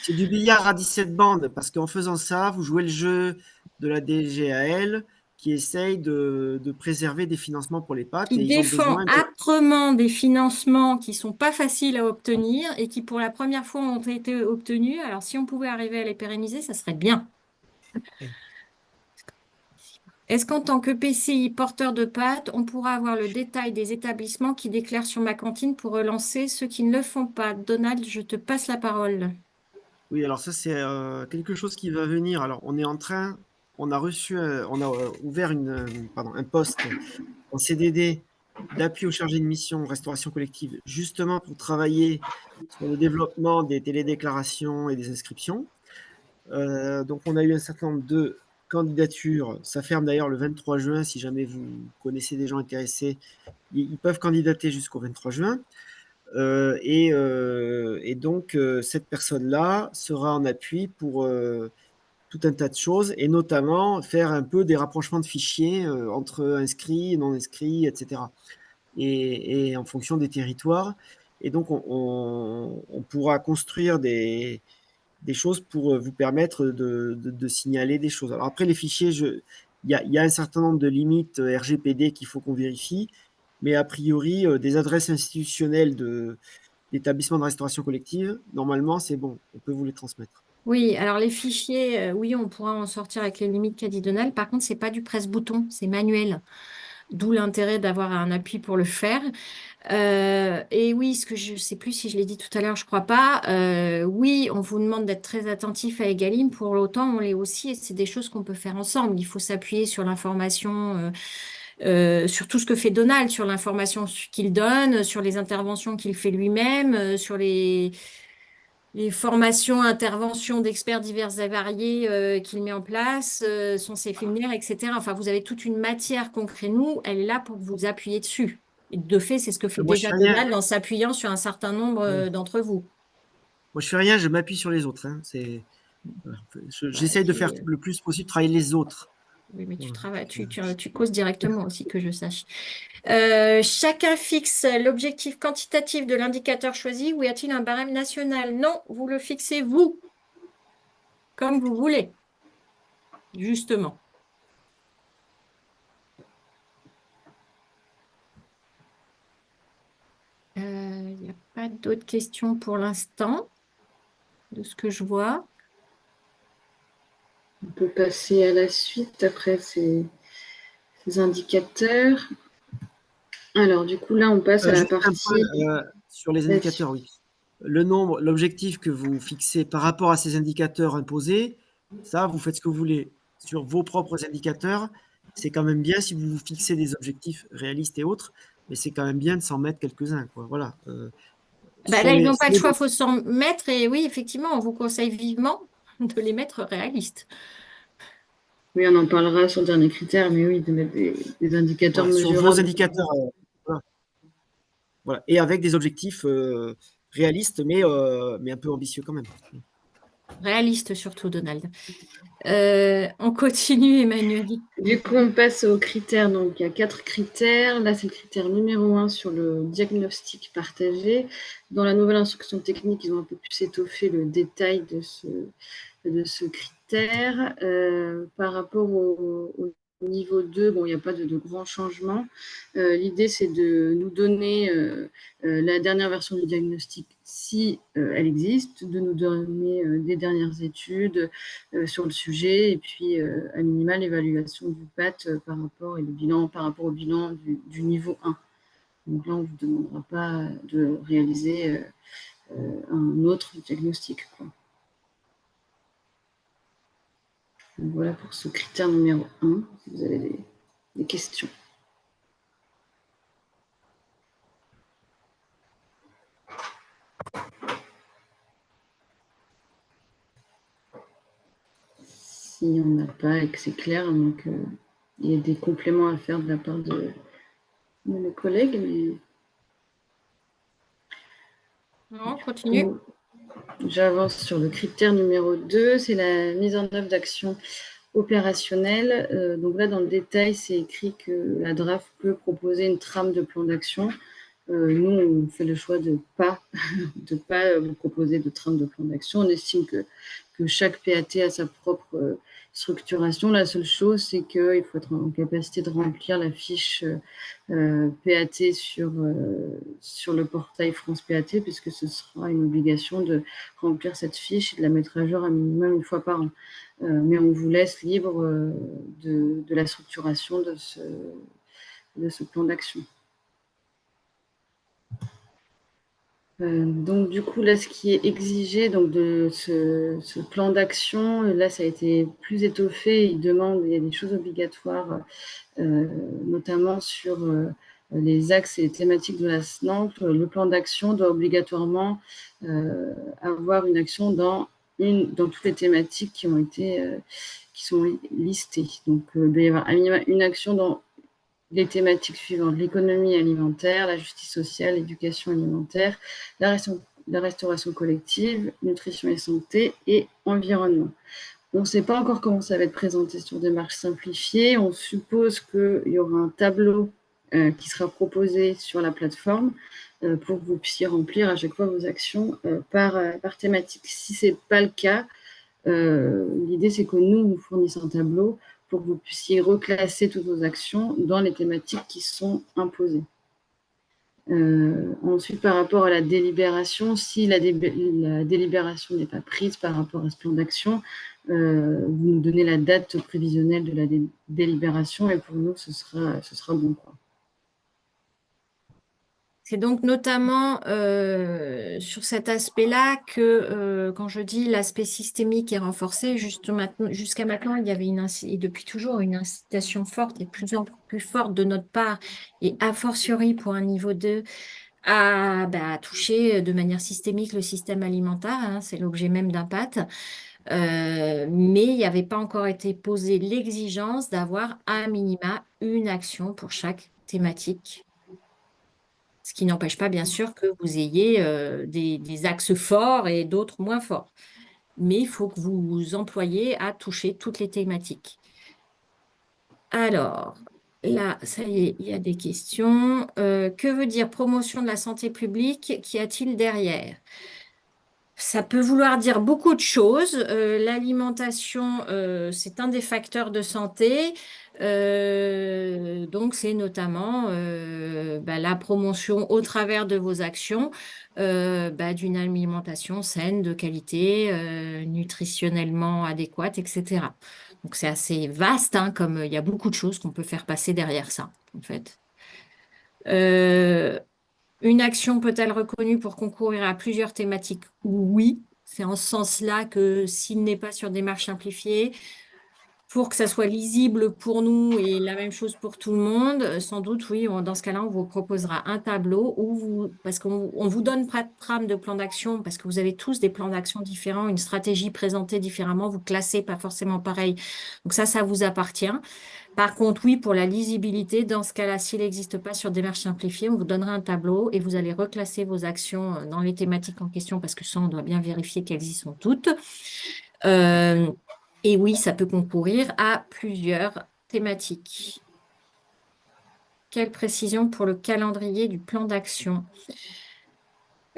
[SPEAKER 5] C'est du billard à 17 bandes, parce qu'en faisant ça, vous jouez le jeu de la DGAL qui essaye de préserver des financements pour les PAT.
[SPEAKER 1] Qui
[SPEAKER 5] Et ils ont
[SPEAKER 1] défend
[SPEAKER 5] besoin
[SPEAKER 1] âprement des financements qui ne sont pas faciles à obtenir et qui, pour la première fois, ont été obtenus. Alors, si on pouvait arriver à les pérenniser, ça serait bien. Est-ce qu'en tant que PCI porteur de PAT, on pourra avoir le détail des établissements qui déclarent sur ma cantine pour relancer ceux qui ne le font pas? Donald, je te passe la parole.
[SPEAKER 5] Oui, alors ça, c'est quelque chose qui va venir. Alors, on a ouvert un poste en CDD d'appui aux chargés de mission restauration collective, justement pour travailler sur le développement des télédéclarations et des inscriptions. Donc, on a eu un certain nombre de candidatures. Ça ferme d'ailleurs le 23 juin. Si jamais vous connaissez des gens intéressés, ils peuvent candidater jusqu'au 23 juin. Et donc, cette personne-là sera en appui pour tout un tas de choses, et notamment faire un peu des rapprochements de fichiers entre inscrits, non inscrits, etc. Et en fonction des territoires. Et donc, on pourra construire des choses pour vous permettre de signaler des choses. Alors après, les fichiers, il y a un certain nombre de limites RGPD qu'il faut qu'on vérifie, mais a priori, des adresses institutionnelles d'établissements de restauration collective, normalement, c'est bon, on peut vous les transmettre.
[SPEAKER 1] Oui, alors les fichiers, oui, on pourra en sortir avec les limites qu'a dit Donald. Par contre, ce n'est pas du presse-bouton, c'est manuel. D'où l'intérêt d'avoir un appui pour le faire. Et oui, ce que je ne sais plus si je l'ai dit tout à l'heure, je ne crois pas. Oui, on vous demande d'être très attentif à Egalim. Pour l'autant, on l'est aussi et c'est des choses qu'on peut faire ensemble. Il faut s'appuyer sur l'information, sur tout ce que fait Donald, sur l'information qu'il donne, sur les interventions qu'il fait lui-même, sur les formations, interventions d'experts divers et variés qu'il met en place, son séminaire, etc. Enfin, vous avez toute une matière qu'on crée, nous, elle est là pour vous appuyer dessus. Et de fait, c'est ce que fait
[SPEAKER 5] Moi, je
[SPEAKER 1] déjà
[SPEAKER 5] fais rien.
[SPEAKER 1] Donald en s'appuyant sur un certain nombre d'entre vous.
[SPEAKER 5] Moi, je fais rien, je m'appuie sur les autres. Hein. J'essaye de faire le plus possible travailler les autres.
[SPEAKER 1] Oui, mais tu travailles, tu causes directement aussi, que je sache. Chacun fixe l'objectif quantitatif de l'indicateur choisi ou y a-t-il un barème national? Non, vous le fixez vous, comme vous voulez, justement. Il n'y a pas d'autres questions pour l'instant, de ce que je vois.
[SPEAKER 4] On peut passer à la suite après ces indicateurs. Alors, du coup, là, on passe à la partie…
[SPEAKER 5] sur les indicateurs, oui. Le nombre, l'objectif que vous fixez par rapport à ces indicateurs imposés, ça, vous faites ce que vous voulez. sur vos propres indicateurs, c'est quand même bien si vous vous fixez des objectifs réalistes et autres, mais c'est quand même bien de s'en mettre quelques-uns, quoi. Voilà.
[SPEAKER 1] Bah,
[SPEAKER 5] Sur
[SPEAKER 1] là, ils
[SPEAKER 5] les,
[SPEAKER 1] n'ont
[SPEAKER 5] sur
[SPEAKER 1] pas le
[SPEAKER 5] les-
[SPEAKER 1] choix, il faut s'en mettre. Et oui, effectivement, on vous conseille vivement de les mettre réalistes.
[SPEAKER 4] Oui, on en parlera sur le dernier critère, mais oui, de mettre des indicateurs
[SPEAKER 5] voilà, sur vos
[SPEAKER 4] mesurables.
[SPEAKER 5] indicateurs, voilà. Voilà. Et avec des objectifs réalistes, mais un peu ambitieux quand même.
[SPEAKER 1] Réalistes surtout, Donald. On continue, Emmanuel.
[SPEAKER 4] Du coup, on passe aux critères. Donc, il y a 4 critères. Là, c'est le critère numéro 1 sur le diagnostic partagé. Dans la nouvelle instruction technique, ils ont un peu plus étoffé le détail de ce critère. Par rapport au niveau 2, bon, il n'y a pas de grands changements. L'idée, c'est de nous donner la dernière version du diagnostic, si elle existe, de nous donner des dernières études sur le sujet, et puis à minima l'évaluation du PAT par rapport, et le bilan par rapport au bilan du niveau 1. Donc là, on ne vous demandera pas de réaliser un autre diagnostic, quoi. Donc voilà pour ce critère numéro 1, si vous avez des questions. S'il n'y en a pas et que c'est clair, donc il y a des compléments à faire de la part de mes collègues. Mais...
[SPEAKER 1] Non, continue.
[SPEAKER 4] J'avance sur le critère numéro 2, c'est la mise en œuvre d'actions opérationnelles. Donc là, dans le détail, c'est écrit que la DRAF peut proposer une trame de plan d'action. Nous, on fait le choix de ne pas vous proposer de trame de plan d'action. On estime que chaque PAT a sa propre structuration. La seule chose, c'est qu'il faut être en capacité de remplir la fiche PAT sur le portail France PAT, puisque ce sera une obligation de remplir cette fiche et de la mettre à jour un minimum une fois par an. Mais on vous laisse libre de la structuration de ce plan d'action. Donc du coup, là, ce qui est exigé donc, de ce plan d'action, là, ça a été plus étoffé. Il y a des choses obligatoires, notamment sur les axes et les thématiques de la SNAMP. Le plan d'action doit obligatoirement avoir une action dans toutes les thématiques qui sont listées. Donc, il doit y avoir à minima une action dans les thématiques suivantes: l'économie alimentaire, la justice sociale, l'éducation alimentaire, la restauration collective, nutrition et santé et environnement. On ne sait pas encore comment ça va être présenté sur démarche simplifiée. On suppose qu'il y aura un tableau qui sera proposé sur la plateforme pour que vous puissiez remplir à chaque fois vos actions par thématique. Si ce n'est pas le cas, l'idée, c'est que nous, nous fournissons un tableau pour que vous puissiez reclasser toutes vos actions dans les thématiques qui sont imposées. Ensuite, par rapport à la délibération, si la délibération n'est pas prise par rapport à ce plan d'action, vous nous donnez la date prévisionnelle de la délibération et pour nous, ce sera bon, quoi.
[SPEAKER 1] C'est donc notamment sur cet aspect-là que, quand je dis l'aspect systémique est renforcé, jusqu'à maintenant, il y avait et depuis toujours une incitation forte et de plus en plus forte de notre part, et a fortiori pour un niveau 2, à toucher de manière systémique le système alimentaire, hein, c'est l'objet même d'un PAT. Mais il n'y avait pas encore été posée l'exigence d'avoir à minima une action pour chaque thématique. Ce qui n'empêche pas, bien sûr, que vous ayez des axes forts et d'autres moins forts. Mais il faut que vous vous employiez à toucher toutes les thématiques. Alors, là, ça y est, il y a des questions. Que veut dire promotion de la santé publique? Qu'y a-t-il derrière? Ça peut vouloir dire beaucoup de choses. L'alimentation, c'est un des facteurs de santé. Donc, c'est notamment la promotion au travers de vos actions d'une alimentation saine, de qualité, nutritionnellement adéquate, etc. Donc, c'est assez vaste, hein, comme il y a beaucoup de choses qu'on peut faire passer derrière ça, en fait. Une action peut-elle reconnue pour concourir à plusieurs thématiques? Oui, c'est en ce sens-là que s'il n'est pas sur démarche simplifiée, pour que ça soit lisible pour nous et la même chose pour tout le monde, sans doute, oui, dans ce cas-là, on vous proposera un tableau parce qu'on vous donne pas de trame de plan d'action, parce que vous avez tous des plans d'action différents, une stratégie présentée différemment, vous classez pas forcément pareil. Donc ça vous appartient. Par contre, oui, pour la lisibilité, dans ce cas-là, s'il n'existe pas sur démarche simplifiée, on vous donnera un tableau et vous allez reclasser vos actions dans les thématiques en question, parce que ça, on doit bien vérifier qu'elles y sont toutes. Et oui, ça peut concourir à plusieurs thématiques. Quelle précision pour le calendrier du plan d'action?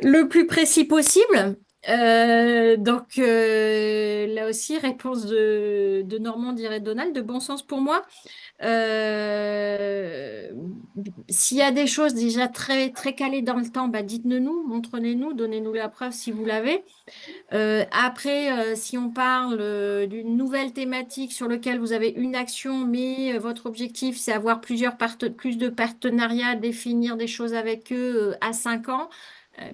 [SPEAKER 1] Le plus précis possible. Donc, là aussi, réponse de Normand dirait Donald, de bon sens pour moi. S'il y a des choses déjà très, très calées dans le temps, bah, dites-le-nous, montrez-nous, donnez-nous la preuve si vous l'avez. Après, si on parle d'une nouvelle thématique sur laquelle vous avez une action, mais votre objectif, c'est avoir plus de partenariats, définir des choses avec eux à 5 ans,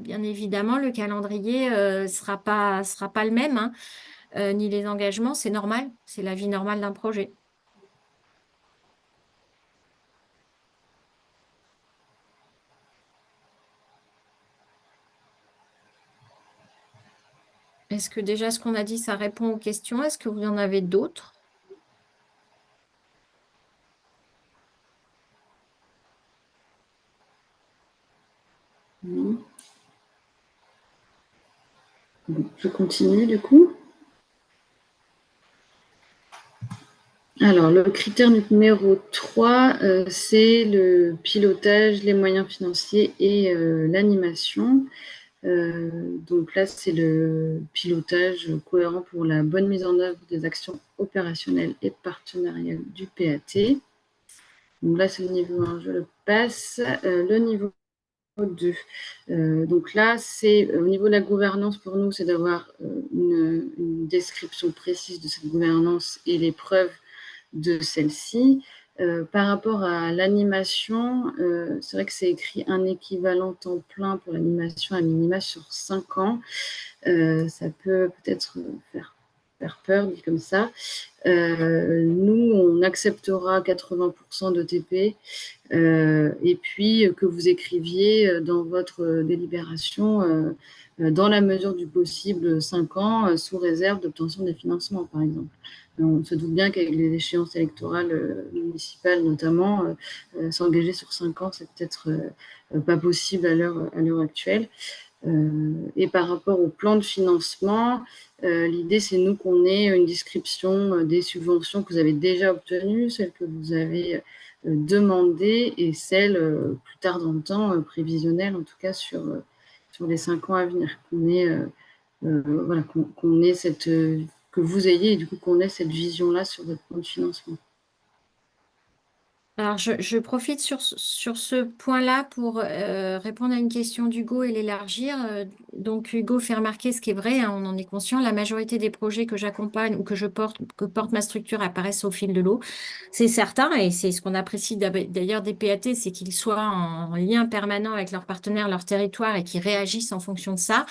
[SPEAKER 1] bien évidemment, le calendrier sera pas le même, hein, ni les engagements, c'est normal, c'est la vie normale d'un projet. Est-ce que déjà ce qu'on a dit, ça répond aux questions? Est-ce que vous en avez d'autres?
[SPEAKER 4] Non. Bon, je continue du coup. Alors, le critère numéro 3, c'est le pilotage, les moyens financiers et l'animation. Donc là, c'est le pilotage cohérent pour la bonne mise en œuvre des actions opérationnelles et partenariales du PAT. Donc là, c'est le niveau 1, je le passe. Le niveau 2. Donc là, c'est au niveau de la gouvernance, pour nous, c'est d'avoir une description précise de cette gouvernance et les preuves de celle-ci. Par rapport à l'animation, c'est vrai que c'est écrit un équivalent temps plein pour l'animation à minima sur 5 ans. Ça peut peut-être faire peur, dit comme ça. Nous, on acceptera 80% de TP et puis que vous écriviez dans votre délibération, dans la mesure du possible, 5 ans, sous réserve d'obtention des financements, par exemple. On se doute bien qu'avec les échéances électorales municipales, notamment, s'engager sur 5 ans, c'est peut-être pas possible à l'heure actuelle. Et par rapport au plan de financement, l'idée, c'est nous qu'on ait une description des subventions que vous avez déjà obtenues, celles que vous avez demandées et celles plus tard dans le temps, prévisionnelles, en tout cas sur les 5 ans à venir. Voilà, qu'on ait que vous ayez et du coup qu'on ait cette vision-là sur votre plan de financement.
[SPEAKER 1] Alors, je profite sur ce point-là pour répondre à une question d'Hugo et l'élargir. Donc, Hugo fait remarquer ce qui est vrai, hein, on en est conscient. La majorité des projets que j'accompagne ou que porte ma structure apparaissent au fil de l'eau. C'est certain, et c'est ce qu'on apprécie d'ailleurs des PAT, c'est qu'ils soient en lien permanent avec leurs partenaires, leur territoire et qu'ils réagissent en fonction de ça.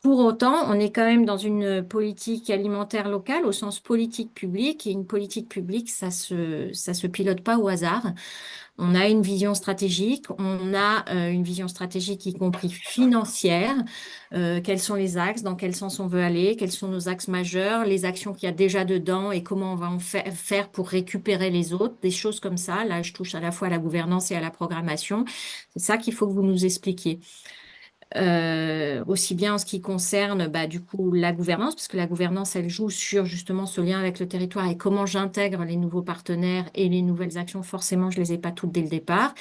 [SPEAKER 1] Pour autant, on est quand même dans une politique alimentaire locale au sens politique publique. Et une politique publique, ça se pilote pas au hasard. On a une vision stratégique, on a une vision stratégique y compris financière. Quels sont les axes, dans quel sens on veut aller, quels sont nos axes majeurs, les actions qu'il y a déjà dedans et comment on va en faire pour récupérer les autres, des choses comme ça. Là, je touche à la fois à la gouvernance et à la programmation. C'est ça qu'il faut que vous nous expliquiez. Aussi bien en ce qui concerne du coup la gouvernance, parce que la gouvernance, elle joue sur justement ce lien avec le territoire et comment j'intègre les nouveaux partenaires et les nouvelles actions. Forcément, je les ai pas toutes dès le départ.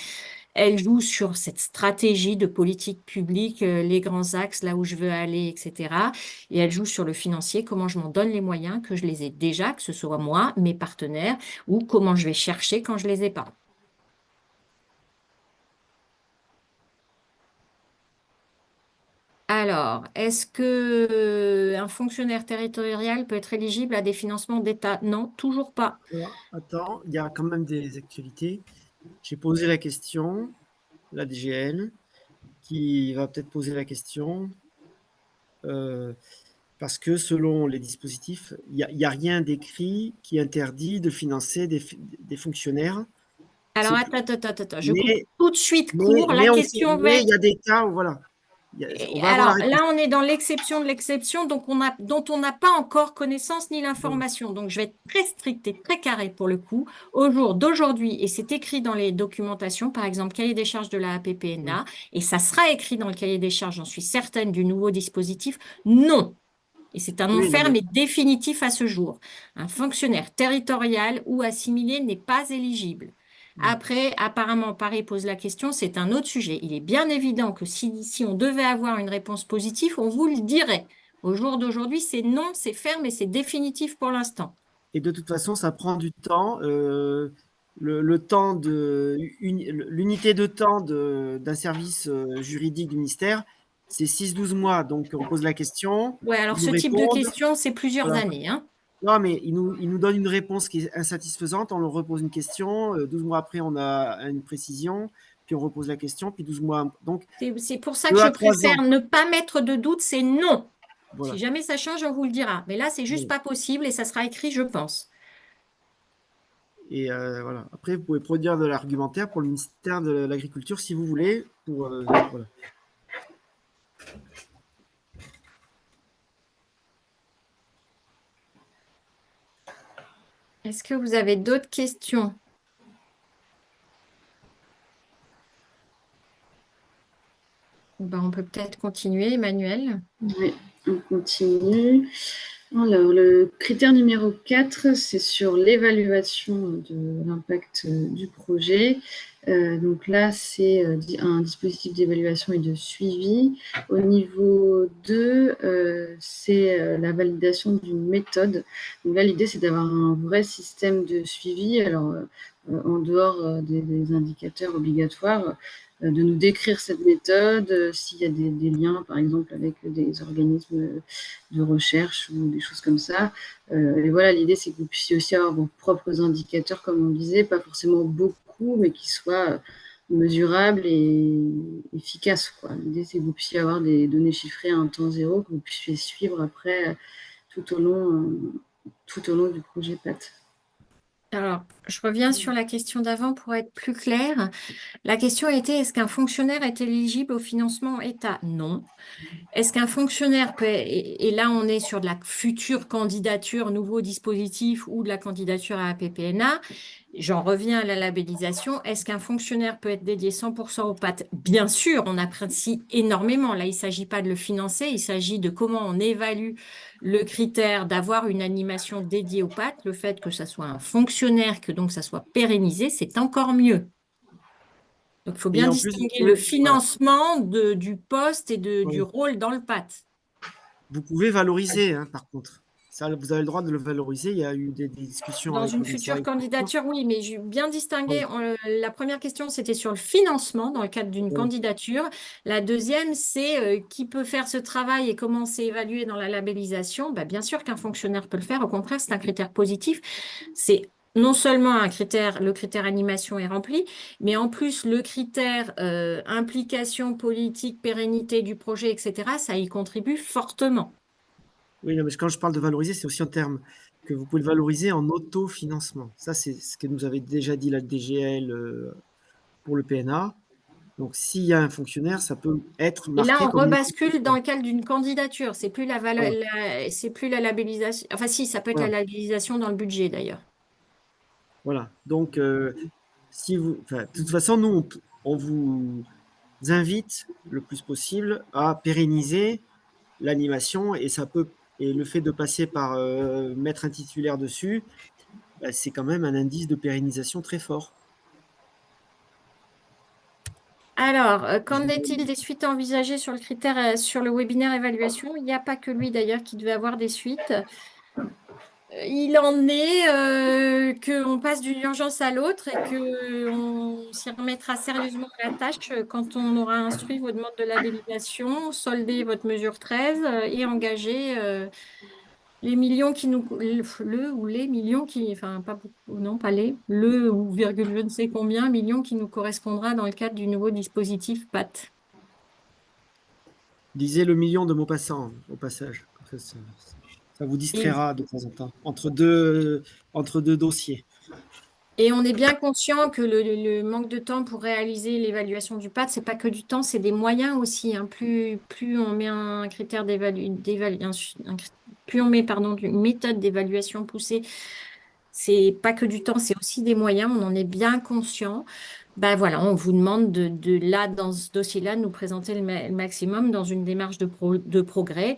[SPEAKER 1] Elle joue sur cette stratégie de politique publique, les grands axes, là où je veux aller, etc. Et elle joue sur le financier, comment je m'en donne les moyens, que je les ai déjà, que ce soit moi, mes partenaires, ou comment je vais chercher quand je les ai pas. Alors, est-ce que un fonctionnaire territorial peut être éligible à des financements d'État? Non, toujours pas.
[SPEAKER 5] Alors, attends, il y a quand même des actualités. J'ai posé la question, la DGN, qui va peut-être poser la question. parce que selon les dispositifs, il y a rien d'écrit qui interdit de financer des fonctionnaires.
[SPEAKER 1] Alors,
[SPEAKER 5] C'est-
[SPEAKER 1] attends, je coupe
[SPEAKER 5] Mais,
[SPEAKER 1] tout de suite court. La
[SPEAKER 5] mais
[SPEAKER 1] question va
[SPEAKER 5] il
[SPEAKER 1] être...
[SPEAKER 5] y a des cas où, voilà, on
[SPEAKER 1] Et
[SPEAKER 5] va avoir la
[SPEAKER 1] alors
[SPEAKER 5] réponse.
[SPEAKER 1] là, on est dans l'exception de l'exception, dont on n'a pas encore connaissance ni
[SPEAKER 5] Voilà.
[SPEAKER 1] l'information. Donc, je vais être très stricte et très carré pour le coup. Au jour d'aujourd'hui, et c'est écrit dans les documentations, par exemple, cahier des charges de la APPNA, et ça sera écrit dans le cahier des charges, j'en suis certaine, du nouveau dispositif, non. Et c'est un non
[SPEAKER 5] Oui, non,
[SPEAKER 1] ferme
[SPEAKER 5] mais
[SPEAKER 1] et définitif à ce jour. Un fonctionnaire territorial ou assimilé n'est pas éligible. Après, apparemment, Paris pose la question, c'est un autre sujet. Il est bien évident que si on devait avoir une réponse positive, on vous le dirait. Au jour d'aujourd'hui, c'est non, c'est ferme et c'est définitif pour l'instant.
[SPEAKER 5] et de toute façon, ça prend du temps. Le temps l'unité de temps d'un service juridique du ministère, c'est 6-12 mois. Donc, on pose la question,
[SPEAKER 1] Ouais, alors
[SPEAKER 5] ils nous
[SPEAKER 1] ce type de
[SPEAKER 5] répondent.
[SPEAKER 1] question, c'est plusieurs
[SPEAKER 5] Voilà.
[SPEAKER 1] années, hein.
[SPEAKER 5] Non, mais ils nous donnent une réponse qui est insatisfaisante. On leur repose une question. 12 mois après, on a une précision. Puis on repose la question. Puis 12 mois. Donc,
[SPEAKER 1] C'est pour ça que
[SPEAKER 5] 2
[SPEAKER 1] je
[SPEAKER 5] à 3 ans.
[SPEAKER 1] préfère ne pas mettre de doute, c'est non. Si
[SPEAKER 5] Voilà.
[SPEAKER 1] jamais ça change, on vous le dira. Mais là, c'est juste
[SPEAKER 5] Voilà.
[SPEAKER 1] pas possible et ça sera écrit, je pense.
[SPEAKER 5] Et voilà. Après, vous pouvez produire de l'argumentaire pour le ministère de l'Agriculture si vous voulez. Voilà.
[SPEAKER 1] Est-ce que vous avez d'autres questions? Ben, on peut peut-être continuer, Emmanuel.
[SPEAKER 4] Oui, on continue. Alors, le critère numéro 4, c'est sur l'évaluation de l'impact du projet. Donc là, c'est un dispositif d'évaluation et de suivi. Au niveau 2, c'est la validation d'une méthode. Donc là, l'idée, c'est d'avoir un vrai système de suivi. Alors, en dehors des indicateurs obligatoires, de nous décrire cette méthode, s'il y a des liens, par exemple, avec des organismes de recherche ou des choses comme ça. Et voilà, l'idée, c'est que vous puissiez aussi avoir vos propres indicateurs, comme on disait, pas forcément beaucoup, mais qui soient mesurables et efficaces, quoi. L'idée, c'est que vous puissiez avoir des données chiffrées à un temps zéro, que vous puissiez suivre après tout au long du projet PAT.
[SPEAKER 1] Alors, je reviens sur la question d'avant pour être plus claire. La question était, est-ce qu'un fonctionnaire est éligible au financement État? Non. Est-ce qu'un fonctionnaire peut, et là on est sur de la future candidature, nouveau dispositif ou de la candidature à la PPNA, j'en reviens à la labellisation, est-ce qu'un fonctionnaire peut être dédié 100% aux PAT? Bien sûr, on apprécie énormément. Là, il ne s'agit pas de le financer, il s'agit de comment on évalue le critère d'avoir une animation dédiée aux PAT. Le fait que ça soit un fonctionnaire, que donc ça soit pérennisé, c'est encore mieux. Donc, il faut
[SPEAKER 5] Et
[SPEAKER 1] bien
[SPEAKER 5] en plus,
[SPEAKER 1] distinguer le financement du poste et du
[SPEAKER 5] oui.
[SPEAKER 1] rôle dans le PAT.
[SPEAKER 5] Vous pouvez valoriser, hein, par contre. Ça, vous avez le droit de le valoriser. Il y a eu des discussions
[SPEAKER 1] Dans
[SPEAKER 5] avec
[SPEAKER 1] une
[SPEAKER 5] le ministère de
[SPEAKER 1] future
[SPEAKER 5] l'Agriculture.
[SPEAKER 1] candidature, oui, mais j'ai bien distingué.
[SPEAKER 5] Oui.
[SPEAKER 1] La première question, c'était sur le financement dans le cadre d'une
[SPEAKER 5] Voilà.
[SPEAKER 1] candidature. La deuxième, c'est qui peut faire ce travail et comment c'est évalué dans la labellisation. Bah, bien sûr qu'un fonctionnaire peut le faire. Au contraire, c'est un critère positif. C'est non seulement un critère, le critère animation est rempli, mais en plus le critère implication politique, pérennité du projet, etc., ça y contribue fortement.
[SPEAKER 5] Oui, non, mais quand je parle de valoriser, c'est aussi en termes que vous pouvez le valoriser en autofinancement. Ça, c'est ce que nous avait déjà dit la DGL pour le PNA. Donc, s'il y a un fonctionnaire, ça peut être
[SPEAKER 1] Et là,
[SPEAKER 5] marqué
[SPEAKER 1] on
[SPEAKER 5] comme une
[SPEAKER 1] rebascule dans
[SPEAKER 5] autofinancement.
[SPEAKER 1] le cadre d'une candidature. C'est plus
[SPEAKER 5] Voilà.
[SPEAKER 1] c'est plus la labellisation. Enfin, si, ça peut être la
[SPEAKER 5] Voilà.
[SPEAKER 1] labellisation dans le budget d'ailleurs.
[SPEAKER 5] Voilà. Donc, de toute façon, nous, on vous invite le plus possible à pérenniser l'animation et le fait de passer par mettre un titulaire dessus, bah, c'est quand même un indice de pérennisation très fort.
[SPEAKER 1] Alors, qu'en est-il des suites envisagées sur le critère, sur le webinaire évaluation? Il n'y a pas que lui d'ailleurs qui devait avoir des suites. Il en est qu'on passe d'une urgence à l'autre et qu'on s'y remettra sérieusement à la tâche quand on aura instruit vos demandes de labellisation, soldé votre mesure 13 et engagé les millions qui nous, le ou les millions qui, enfin pas beaucoup, non pas les, le ou virgule je ne sais combien millions qui nous correspondra dans le cadre du nouveau dispositif PAT.
[SPEAKER 5] Lisez le million de Maupassant, au passage. ça vous distraira de temps en temps entre deux dossiers.
[SPEAKER 1] Et on est bien conscient que le manque de temps pour réaliser l'évaluation du PAT, c'est pas que du temps, c'est des moyens aussi, hein. Plus on met un critère plus on met une méthode d'évaluation poussée, c'est pas que du temps, c'est aussi des moyens. On en est bien conscient. Ben voilà, on vous demande là, dans ce dossier-là, de nous présenter le maximum dans une démarche de progrès.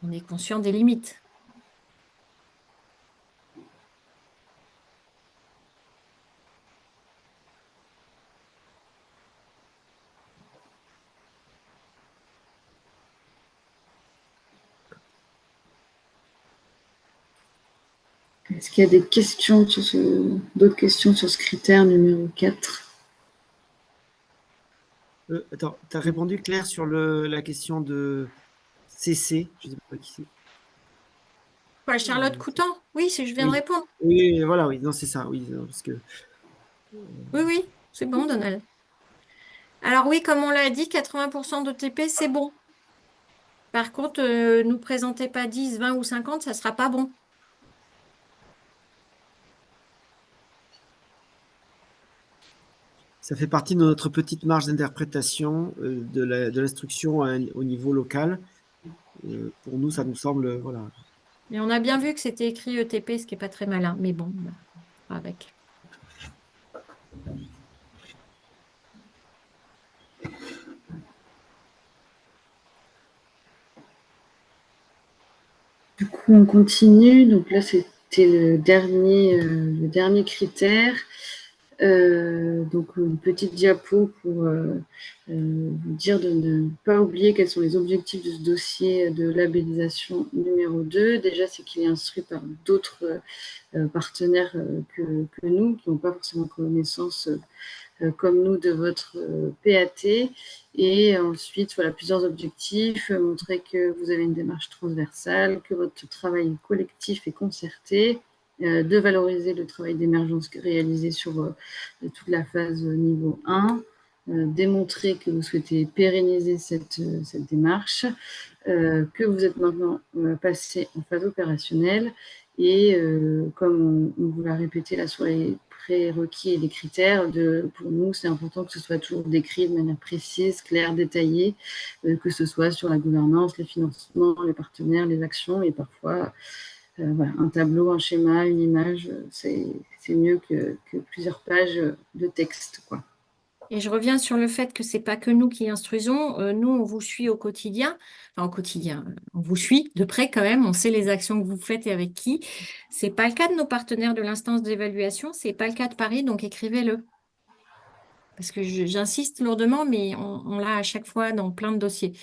[SPEAKER 1] On est conscient des limites.
[SPEAKER 4] Est-ce qu'il y a des questions d'autres questions sur ce critère numéro 4?
[SPEAKER 5] Attends, tu as répondu, Claire, sur la question de CC. Je ne sais pas qui c'est.
[SPEAKER 1] Quoi, Charlotte Coutan? Oui, je viens de
[SPEAKER 5] Oui.
[SPEAKER 1] répondre.
[SPEAKER 5] Oui, voilà, oui, non, c'est ça, oui, non, parce que
[SPEAKER 1] Oui, c'est bon, Donald. Alors oui, comme on l'a dit, 80% d'OTP, c'est bon. Par contre, nous présentez pas 10, 20 ou 50, ça sera pas bon.
[SPEAKER 5] ça fait partie de notre petite marge d'interprétation de l'instruction au niveau local. Pour nous, ça nous semble, voilà.
[SPEAKER 1] Mais on a bien vu que c'était écrit ETP, ce qui n'est pas très malin. Mais bon, bah, on fera avec.
[SPEAKER 4] Du coup, on continue. Donc là, c'était le dernier critère. Donc, une petite diapo pour vous dire de ne pas oublier quels sont les objectifs de ce dossier de labellisation numéro 2. Déjà, c'est qu'il est instruit par d'autres partenaires que nous, qui n'ont pas forcément connaissance comme nous de votre PAT. Et ensuite, voilà, plusieurs objectifs, montrer que vous avez une démarche transversale, que votre travail est collectif et concerté, de valoriser le travail d'émergence réalisé sur toute la phase niveau 1, démontrer que vous souhaitez pérenniser cette démarche, que vous êtes maintenant passé en phase opérationnelle et comme on vous l'a répété là sur les prérequis et les critères, pour nous, c'est important que ce soit toujours décrit de manière précise, claire, détaillée, que ce soit sur la gouvernance, les financements, les partenaires, les actions et parfois voilà, un tableau, un schéma, une image, c'est mieux que plusieurs pages de texte, quoi.
[SPEAKER 1] Et je reviens sur le fait que c'est pas que nous qui instruisons. Nous, on vous suit au quotidien. Enfin, au quotidien, on vous suit de près quand même. On sait les actions que vous faites et avec qui. C'est pas le cas de nos partenaires de l'instance d'évaluation. C'est pas le cas de Paris. Donc, écrivez-le. Parce que j'insiste lourdement, mais on l'a à chaque fois dans plein de dossiers.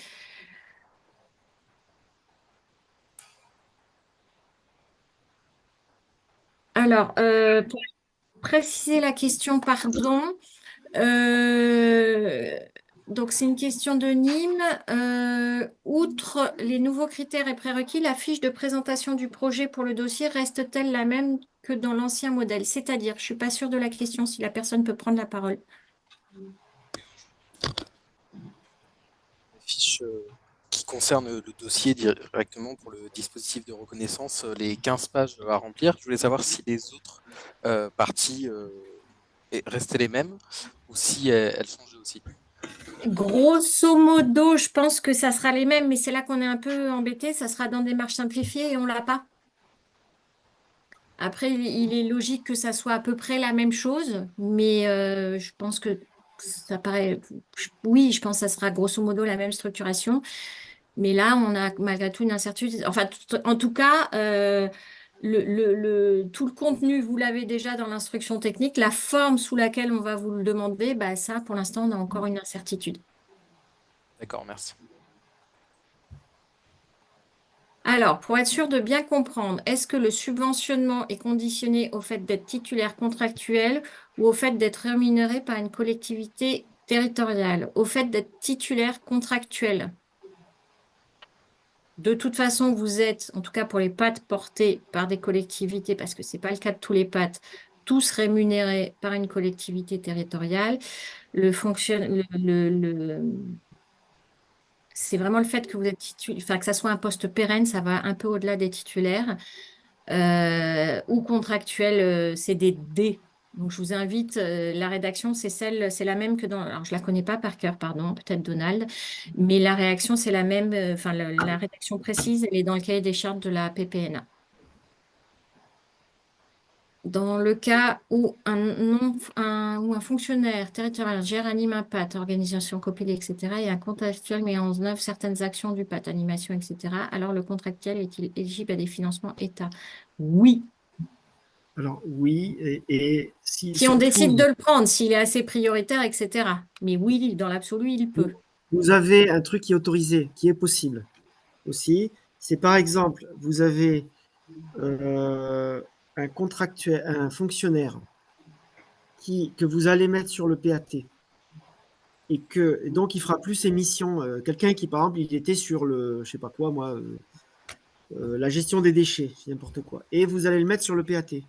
[SPEAKER 1] Alors, pour préciser la question, pardon. Donc, c'est une question de Nîmes. Outre les nouveaux critères et prérequis, la fiche de présentation du projet pour le dossier reste-t-elle la même que dans l'ancien modèle? C'est-à-dire, je ne suis pas sûre de la question, si la personne peut prendre la parole.
[SPEAKER 6] Fiche qui concerne le dossier directement pour le dispositif de reconnaissance, les 15 pages à remplir. Je voulais savoir si les autres parties restaient les mêmes ou si elles changeaient aussi.
[SPEAKER 1] Grosso modo, je pense que ça sera les mêmes, mais c'est là qu'on est un peu embêté. Ça sera dans des démarche simplifiée et on ne l'a pas. Après, il est logique que ça soit à peu près la même chose, mais je pense que ça paraît. Oui, je pense que ça sera grosso modo la même structuration. Mais là, on a malgré tout une incertitude. Enfin, en tout cas, tout le contenu, vous l'avez déjà dans l'instruction technique. La forme sous laquelle on va vous le demander, bah, ça, pour l'instant, on a encore une incertitude.
[SPEAKER 6] D'accord, merci.
[SPEAKER 1] Alors, pour être sûr de bien comprendre, est-ce que le subventionnement est conditionné au fait d'être titulaire contractuel ou au fait d'être rémunéré par une collectivité territoriale? Au fait d'être titulaire contractuel. De toute façon, vous êtes, en tout cas pour les PAT portés par des collectivités, parce que ce n'est pas le cas de tous les PAT, tous rémunérés par une collectivité territoriale. c'est vraiment le fait que vous êtes enfin, que ça soit un poste pérenne, ça va un peu au-delà des titulaires, ou contractuel CDD. Donc, je vous invite, la rédaction, c'est la même que dans, alors je la connais pas par cœur, pardon, peut-être Donald, mais la réaction, c'est la même, enfin, la rédaction précise, elle est dans le cahier des charges de la PPNA. Dans le cas où un fonctionnaire territorial gère, anime un PAT, organisation copie, etc., et un contractuel met en œuvre certaines actions du PAT, animation, etc., alors le contractuel est-il éligible à des financements État? Oui.
[SPEAKER 5] Alors oui, et si
[SPEAKER 1] Si on
[SPEAKER 5] surtout
[SPEAKER 1] décide de le prendre, s'il est assez prioritaire, etc. Mais oui, dans l'absolu, il peut.
[SPEAKER 5] vous avez un truc qui est autorisé, qui est possible aussi, c'est par exemple, vous avez un contractuel, un fonctionnaire que vous allez mettre sur le PAT et donc il fera plus ses missions. Quelqu'un qui, par exemple, il était sur le, je sais pas quoi, moi, la gestion des déchets, n'importe quoi, et vous allez le mettre sur le PAT.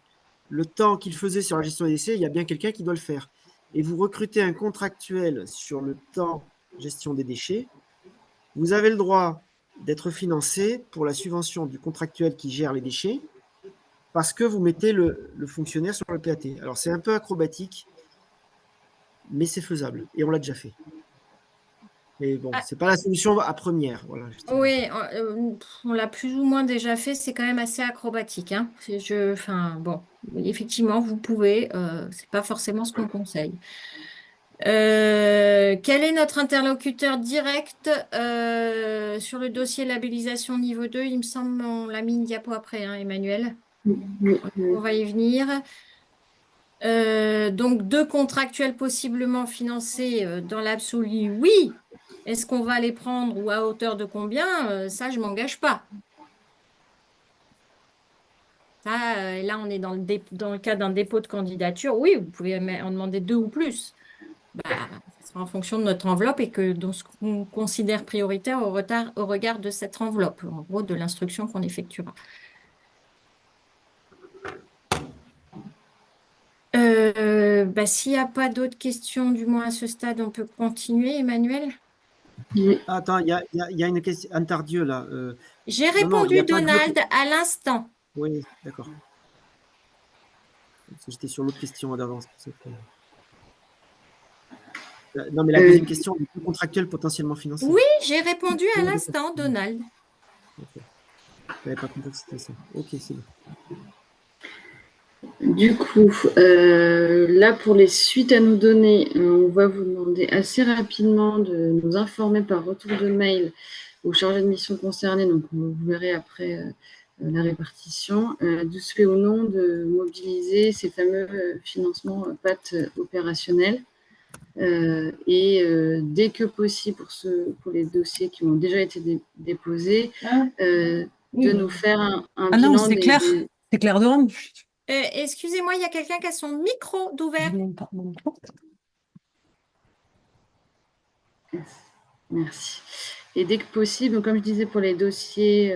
[SPEAKER 5] Le temps qu'il faisait sur la gestion des déchets, il y a bien quelqu'un qui doit le faire. Et vous recrutez un contractuel sur le temps gestion des déchets, vous avez le droit d'être financé pour la subvention du contractuel qui gère les déchets parce que vous mettez le fonctionnaire sur le PAT. Alors c'est un peu acrobatique, mais c'est faisable et on l'a déjà fait. Mais bon, c'est pas la solution à première. Voilà,
[SPEAKER 1] Oui, on l'a plus ou moins déjà fait, c'est quand même assez acrobatique, hein. Enfin, bon, effectivement, vous pouvez, c'est pas forcément ce qu'on conseille. Quel est notre interlocuteur direct sur le dossier labellisation niveau 2? Il me semble on l'a mis une diapo après, hein, Emmanuel.
[SPEAKER 4] Oui,
[SPEAKER 1] On va y venir. Donc, 2 contractuels possiblement financés dans l'absolu, oui. Est-ce qu'on va les prendre ou à hauteur de combien? Ça, je ne m'engage pas. Ça, là, on est dans le cas d'un dépôt de candidature. Oui, vous pouvez en demander 2 ou plus. Bah, ça sera en fonction de notre enveloppe et de ce qu'on considère prioritaire au regard de cette enveloppe, en gros, de l'instruction qu'on effectuera. S'il n'y a pas d'autres questions, du moins à ce stade, on peut continuer, Emmanuel.
[SPEAKER 4] oui.
[SPEAKER 5] Attends, il y a une question. Antardieu, là.
[SPEAKER 1] J'ai
[SPEAKER 5] Non, il n'y
[SPEAKER 1] répondu,
[SPEAKER 5] a pas d'autre.
[SPEAKER 1] Donald, à l'instant.
[SPEAKER 5] Oui, d'accord. J'étais sur l'autre question d'avance. Non, mais la deuxième question, le contractuel potentiellement financé.
[SPEAKER 1] Oui, j'ai répondu à
[SPEAKER 5] Oui,
[SPEAKER 1] l'instant, Donald.
[SPEAKER 5] okay. Je n'avais pas compris que c'était ça. Ok, c'est bon.
[SPEAKER 4] Du coup, là, pour les suites à nous donner, on va vous demander assez rapidement de nous informer par retour de mail aux chargés de mission concernés. Donc, vous verrez après la répartition, d'où se fait ou non de mobiliser ces fameux financements PAT opérationnels. Dès que possible, pour les dossiers qui ont déjà été déposés, de nous faire un bilan
[SPEAKER 2] non, c'est Claire. C'est Claire de Rome.
[SPEAKER 1] Excusez-moi, il y a quelqu'un qui a son micro d'ouvert.
[SPEAKER 4] Merci. Et dès que possible, comme je disais pour les dossiers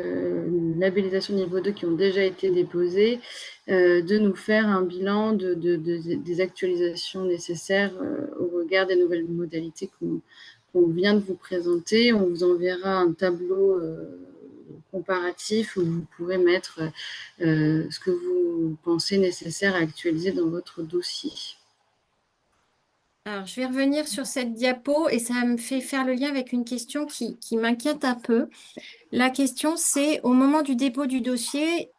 [SPEAKER 4] labellisation niveau 2 qui ont déjà été déposés, de nous faire un bilan des actualisations nécessaires au regard des nouvelles modalités qu'on vient de vous présenter. On vous enverra un tableau comparatif où vous pourrez mettre ce que vous pensez nécessaire à actualiser dans votre dossier.
[SPEAKER 1] Alors, je vais revenir sur cette diapo et ça me fait faire le lien avec une question qui m'inquiète un peu. La question, c'est au moment du dépôt du dossier,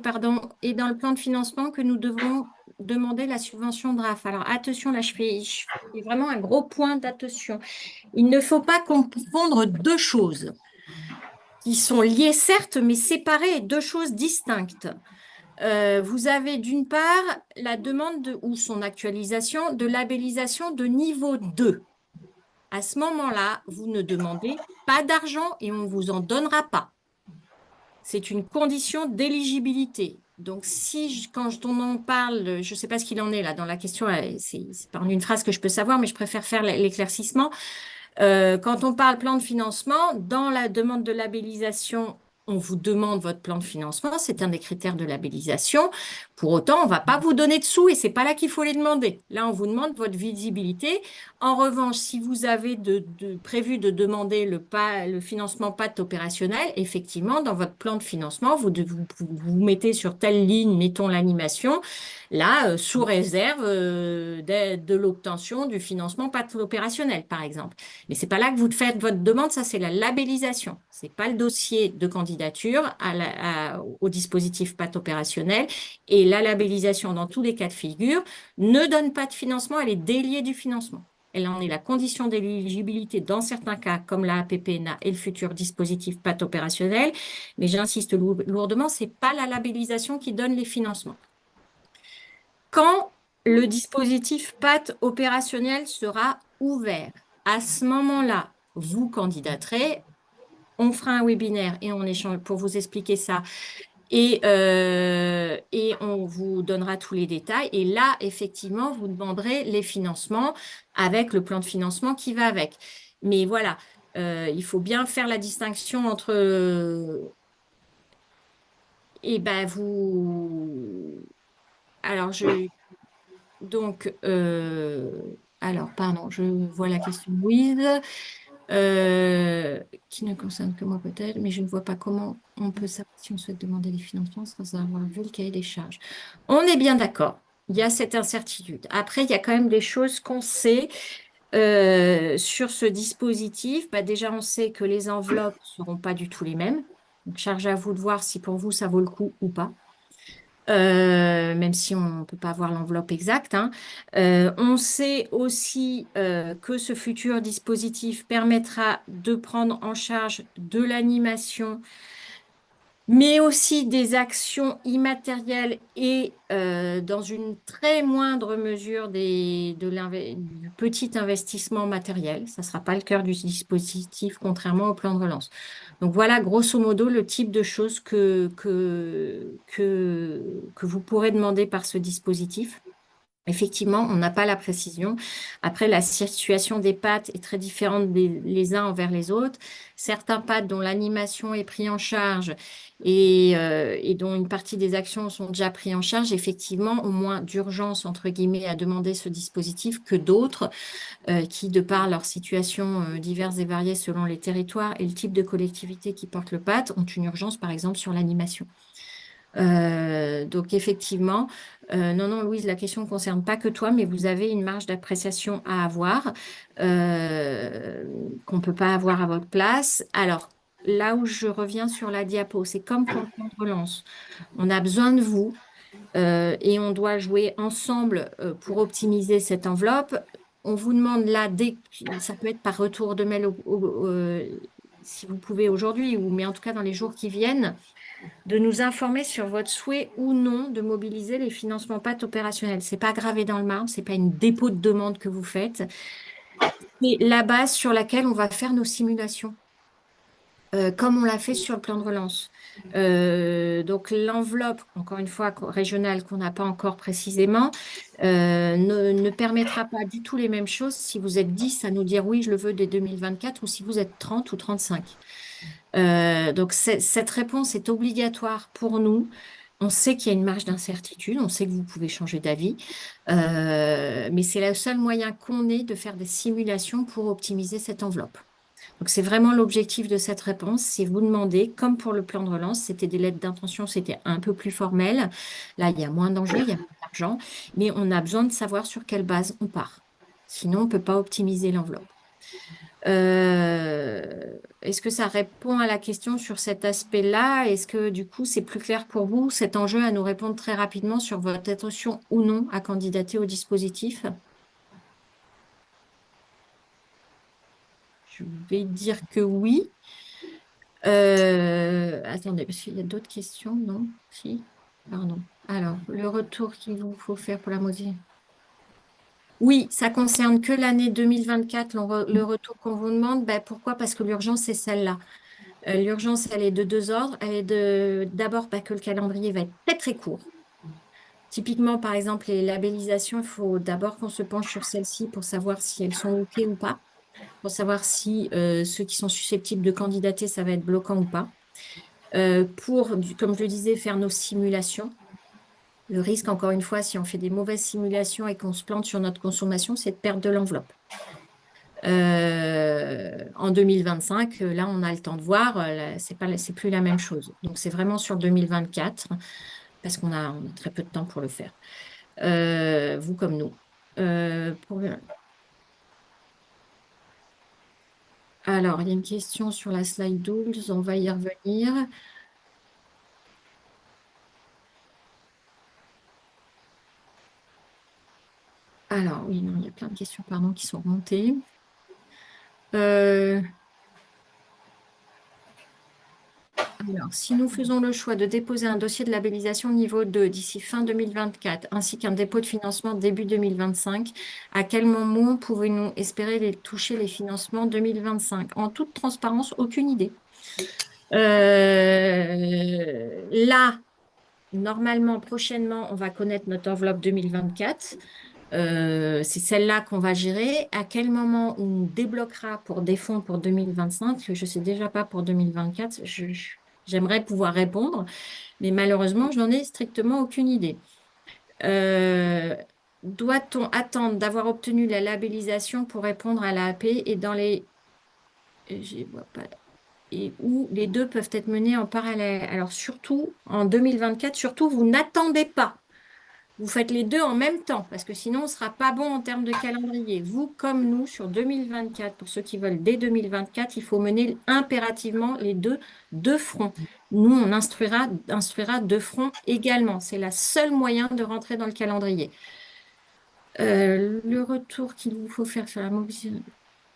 [SPEAKER 1] pardon, et dans le plan de financement que nous devrons demander la subvention DRAF. Alors, attention, là, je fais vraiment un gros point d'attention. Il ne faut pas confondre 2 choses qui sont liées, certes, mais séparées, 2 choses distinctes. Vous avez d'une part la demande ou son actualisation de labellisation de niveau 2. À ce moment-là, vous ne demandez pas d'argent et on ne vous en donnera pas. C'est une condition d'éligibilité. Donc, quand on en parle, je ne sais pas ce qu'il en est là dans la question, c'est pas en une phrase que je peux savoir, mais je préfère faire l'éclaircissement. Quand on parle plan de financement, dans la demande de labellisation on vous demande votre plan de financement, c'est un des critères de labellisation. Pour autant, on ne va pas vous donner de sous et ce n'est pas là qu'il faut les demander. Là, on vous demande votre visibilité. En revanche, si vous avez prévu de demander le financement PAT opérationnel, effectivement, dans votre plan de financement, vous mettez sur telle ligne, mettons l'animation, là, sous réserve de l'obtention du financement PAT opérationnel, par exemple. Mais ce n'est pas là que vous faites votre demande, ça c'est la labellisation. Ce n'est pas le dossier de candidature au dispositif PAT opérationnel. Et la labellisation, dans tous les cas de figure, ne donne pas de financement, elle est déliée du financement. Elle en est la condition d'éligibilité dans certains cas, comme la APPNA et le futur dispositif PAT opérationnel. Mais j'insiste lourdement, ce n'est pas la labellisation qui donne les financements. Quand le dispositif PAT opérationnel sera ouvert, à ce moment-là, vous candidaterez, on fera un webinaire et on échange pour vous expliquer ça et on vous donnera tous les détails. Et là, effectivement, vous demanderez les financements avec le plan de financement qui va avec. Mais voilà, il faut bien faire la distinction entre... et ben vous... Alors, donc, alors, pardon, je vois la question de Louise, qui ne concerne que moi peut-être, mais je ne vois pas comment on peut savoir si on souhaite demander des financements sans avoir vu le cahier des charges. On est bien d'accord, il y a cette incertitude. Après, il y a quand même des choses qu'on sait sur ce dispositif. Bah, déjà, on sait que les enveloppes ne seront pas du tout les mêmes. Donc, charge à vous de voir si pour vous, ça vaut le coup ou pas. Même si on ne peut pas avoir l'enveloppe exacte, hein. On sait aussi que ce futur dispositif permettra de prendre en charge de l'animation, mais aussi des actions immatérielles et dans une très moindre mesure du petit investissement matériel. Ça ne sera pas le cœur du dispositif, contrairement au plan de relance. Donc voilà, grosso modo, le type de choses que vous pourrez demander par ce dispositif. Effectivement, on n'a pas la précision. Après, la situation des pâtes est très différente les uns envers les autres. Certains pâtes dont l'animation est prise en charge et dont une partie des actions sont déjà prises en charge, effectivement, ont moins d'urgence, entre guillemets, à demander ce dispositif que d'autres qui, de par leur situation diverses et variées selon les territoires et le type de collectivité qui porte le pâte, ont une urgence, par exemple, sur l'animation. Donc effectivement, non, Louise, la question ne concerne pas que toi, mais vous avez une marge d'appréciation à avoir qu'on ne peut pas avoir à votre place. Alors, là où je reviens sur la diapo, c'est comme pour le plan de relance. On a besoin de vous et on doit jouer ensemble pour optimiser cette enveloppe. On vous demande là, ça peut être par retour de mail si vous pouvez aujourd'hui, mais en tout cas dans les jours qui viennent, de nous informer sur votre souhait ou non de mobiliser les financements PAT opérationnels. Ce n'est pas gravé dans le marbre, ce n'est pas une dépôt de demande que vous faites. C'est la base sur laquelle on va faire nos simulations, comme on l'a fait sur le plan de relance. Donc l'enveloppe, encore une fois, régionale, qu'on n'a pas encore précisément, ne permettra pas du tout les mêmes choses si vous êtes 10 à nous dire oui, je le veux dès 2024 ou si vous êtes 30 ou 35. Donc cette réponse est obligatoire pour nous. On sait qu'il y a une marge d'incertitude, on sait que vous pouvez changer d'avis, mais c'est le seul moyen qu'on ait de faire des simulations pour optimiser cette enveloppe. Donc c'est vraiment l'objectif de cette réponse, c'est vous demander, comme pour le plan de relance, c'était des lettres d'intention, c'était un peu plus formel. Là, il y a moins d'enjeux, il y a moins d'argent, mais on a besoin de savoir sur quelle base on part. Sinon, on ne peut pas optimiser l'enveloppe. Est-ce que ça répond à la question sur cet aspect-là? Est-ce que du coup, c'est plus clair pour vous, cet enjeu, à nous répondre très rapidement sur votre intention ou non à candidater au dispositif? Je vais dire que oui. Attendez, parce qu'il y a d'autres questions, non? Si? Pardon. Alors, le retour qu'il vous faut faire pour la moitié. Oui, ça concerne que l'année 2024, le retour qu'on vous demande. Ben, pourquoi? Parce que l'urgence, c'est celle-là. L'urgence, elle est de deux ordres. Elle est d'abord que le calendrier va être très, très court. Typiquement, par exemple, les labellisations, il faut d'abord qu'on se penche sur celles-ci pour savoir si elles sont OK ou pas, pour savoir si ceux qui sont susceptibles de candidater, ça va être bloquant ou pas. pour, comme je le disais, faire nos simulations. Le risque, encore une fois, si on fait des mauvaises simulations et qu'on se plante sur notre consommation, c'est de perdre de l'enveloppe. En 2025, là, on a le temps de voir, c'est plus la même chose. Donc, c'est vraiment sur 2024, parce qu'on a très peu de temps pour le faire. Vous comme nous. Alors, il y a une question sur la slide 12, on va y revenir. Alors, oui, non, il y a plein de questions, pardon, qui sont remontées. Alors, si nous faisons le choix de déposer un dossier de labellisation niveau 2 d'ici fin 2024, ainsi qu'un dépôt de financement début 2025, à quel moment pouvons-nous espérer toucher les financements 2025? En toute transparence, aucune idée. Là, normalement, prochainement, on va connaître notre enveloppe 2024. C'est celle-là qu'on va gérer. À quel moment on débloquera pour des fonds pour 2025? Je ne sais déjà pas pour 2024. J'aimerais pouvoir répondre, mais malheureusement, je n'en ai strictement aucune idée. Doit-on attendre d'avoir obtenu la labellisation pour répondre à l'AAP et dans les... Je vois pas. Et où les deux peuvent être menés en parallèle. Alors surtout, en 2024, surtout, vous n'attendez pas. Vous faites les deux en même temps, parce que sinon, on ne sera pas bon en termes de calendrier. Vous, comme nous, sur 2024, pour ceux qui veulent dès 2024, il faut mener impérativement les deux de front. Nous, on instruira de front également. C'est le seul moyen de rentrer dans le calendrier. Le retour qu'il vous faut faire sur la mobilisation.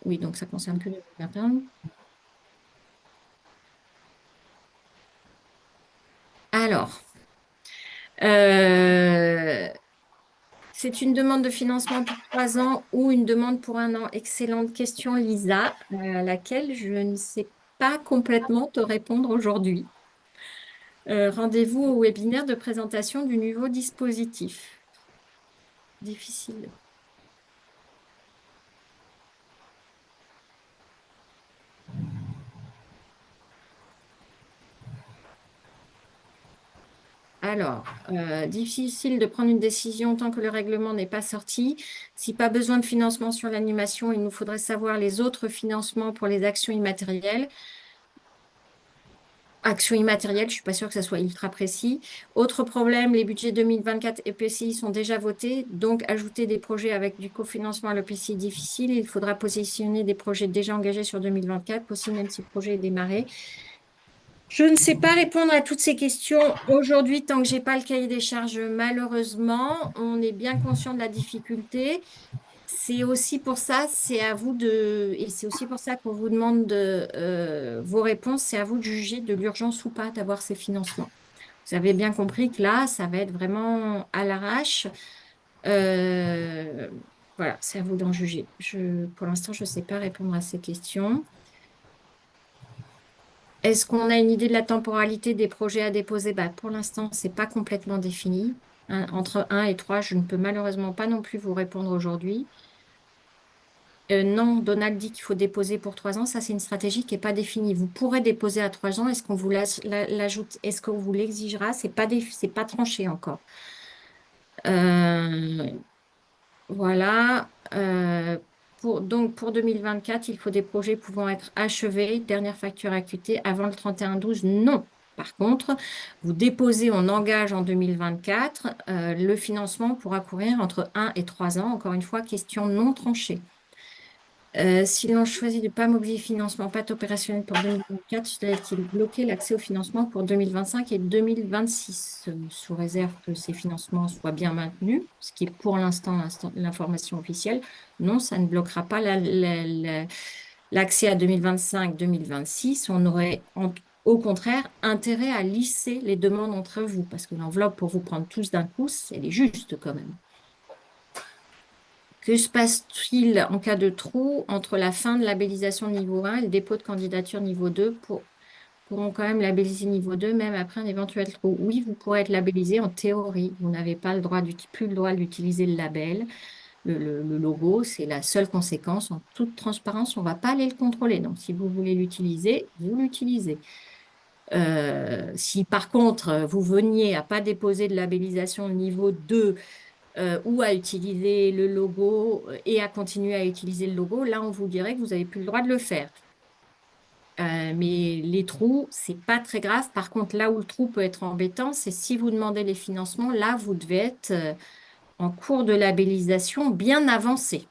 [SPEAKER 1] Oui, donc ça concerne que 2021. Alors, c'est une demande de financement pour 3 ans ou une demande pour 1 an? Excellente question, Lisa, à laquelle je ne sais pas complètement te répondre aujourd'hui. Rendez-vous au webinaire de présentation du nouveau dispositif. Difficile. Alors, difficile de prendre une décision tant que le règlement n'est pas sorti. Si pas besoin de financement sur l'animation, il nous faudrait savoir les autres financements pour les actions immatérielles. Actions immatérielles, je ne suis pas sûre que ça soit ultra précis. Autre problème, les budgets 2024 et PCI sont déjà votés. Donc, ajouter des projets avec du cofinancement à l'EPCI est difficile. Il faudra positionner des projets déjà engagés sur 2024, possible même si le projet est démarré. Je ne sais pas répondre à toutes ces questions aujourd'hui tant que je n'ai pas le cahier des charges, malheureusement. On est bien conscient de la difficulté. C'est aussi pour ça, c'est à vous et c'est aussi pour ça qu'on vous demande vos réponses, c'est à vous de juger de l'urgence ou pas d'avoir ces financements. Vous avez bien compris que là, ça va être vraiment à l'arrache. Voilà, c'est à vous d'en juger. Pour l'instant, je ne sais pas répondre à ces questions. Est-ce qu'on a une idée de la temporalité des projets à déposer? Pour l'instant, ce n'est pas complètement défini. Entre 1 et 3, je ne peux malheureusement pas non plus vous répondre aujourd'hui. Non, Donald dit qu'il faut déposer pour 3 ans. Ça, c'est une stratégie qui n'est pas définie. Vous pourrez déposer à 3 ans. Est-ce qu'on vous l'ajoute? Est-ce qu'on vous l'exigera? C'est pas tranché encore. Voilà. Donc, pour 2024, il faut des projets pouvant être achevés. Dernière facture acquittée avant le 31/12. Non. Par contre, vous déposez, on engage en 2024. Le financement pourra courir entre 1 et 3 ans. Encore une fois, question non tranchée. Si l'on choisit de ne pas mobiliser financement PAT opérationnel pour 2024, cela est-il bloquer l'accès au financement pour 2025 et 2026, sous réserve que ces financements soient bien maintenus, ce qui est pour l'instant l'information officielle? Non, ça ne bloquera pas l'accès à 2025-2026. On aurait au contraire intérêt à lisser les demandes entre vous, parce que l'enveloppe pour vous prendre tous d'un coup, elle est juste quand même. Que se passe-t-il en cas de trou entre la fin de labellisation niveau 1 et le dépôt de candidature niveau 2 pourront quand même labelliser niveau 2 même après un éventuel trou? Oui, vous pourrez être labellisé en théorie. Vous n'avez pas plus le droit d'utiliser le label, le logo. C'est la seule conséquence. En toute transparence, on ne va pas aller le contrôler. Donc, si vous voulez l'utiliser, vous l'utilisez. Si par contre, vous veniez à pas déposer de labellisation de niveau 2 ou à utiliser le logo et à continuer à utiliser le logo, là, on vous dirait que vous n'avez plus le droit de le faire. Mais les trous, c'est pas très grave. Par contre, là où le trou peut être embêtant, c'est si vous demandez les financements, là, vous devez être en cours de labellisation bien avancé.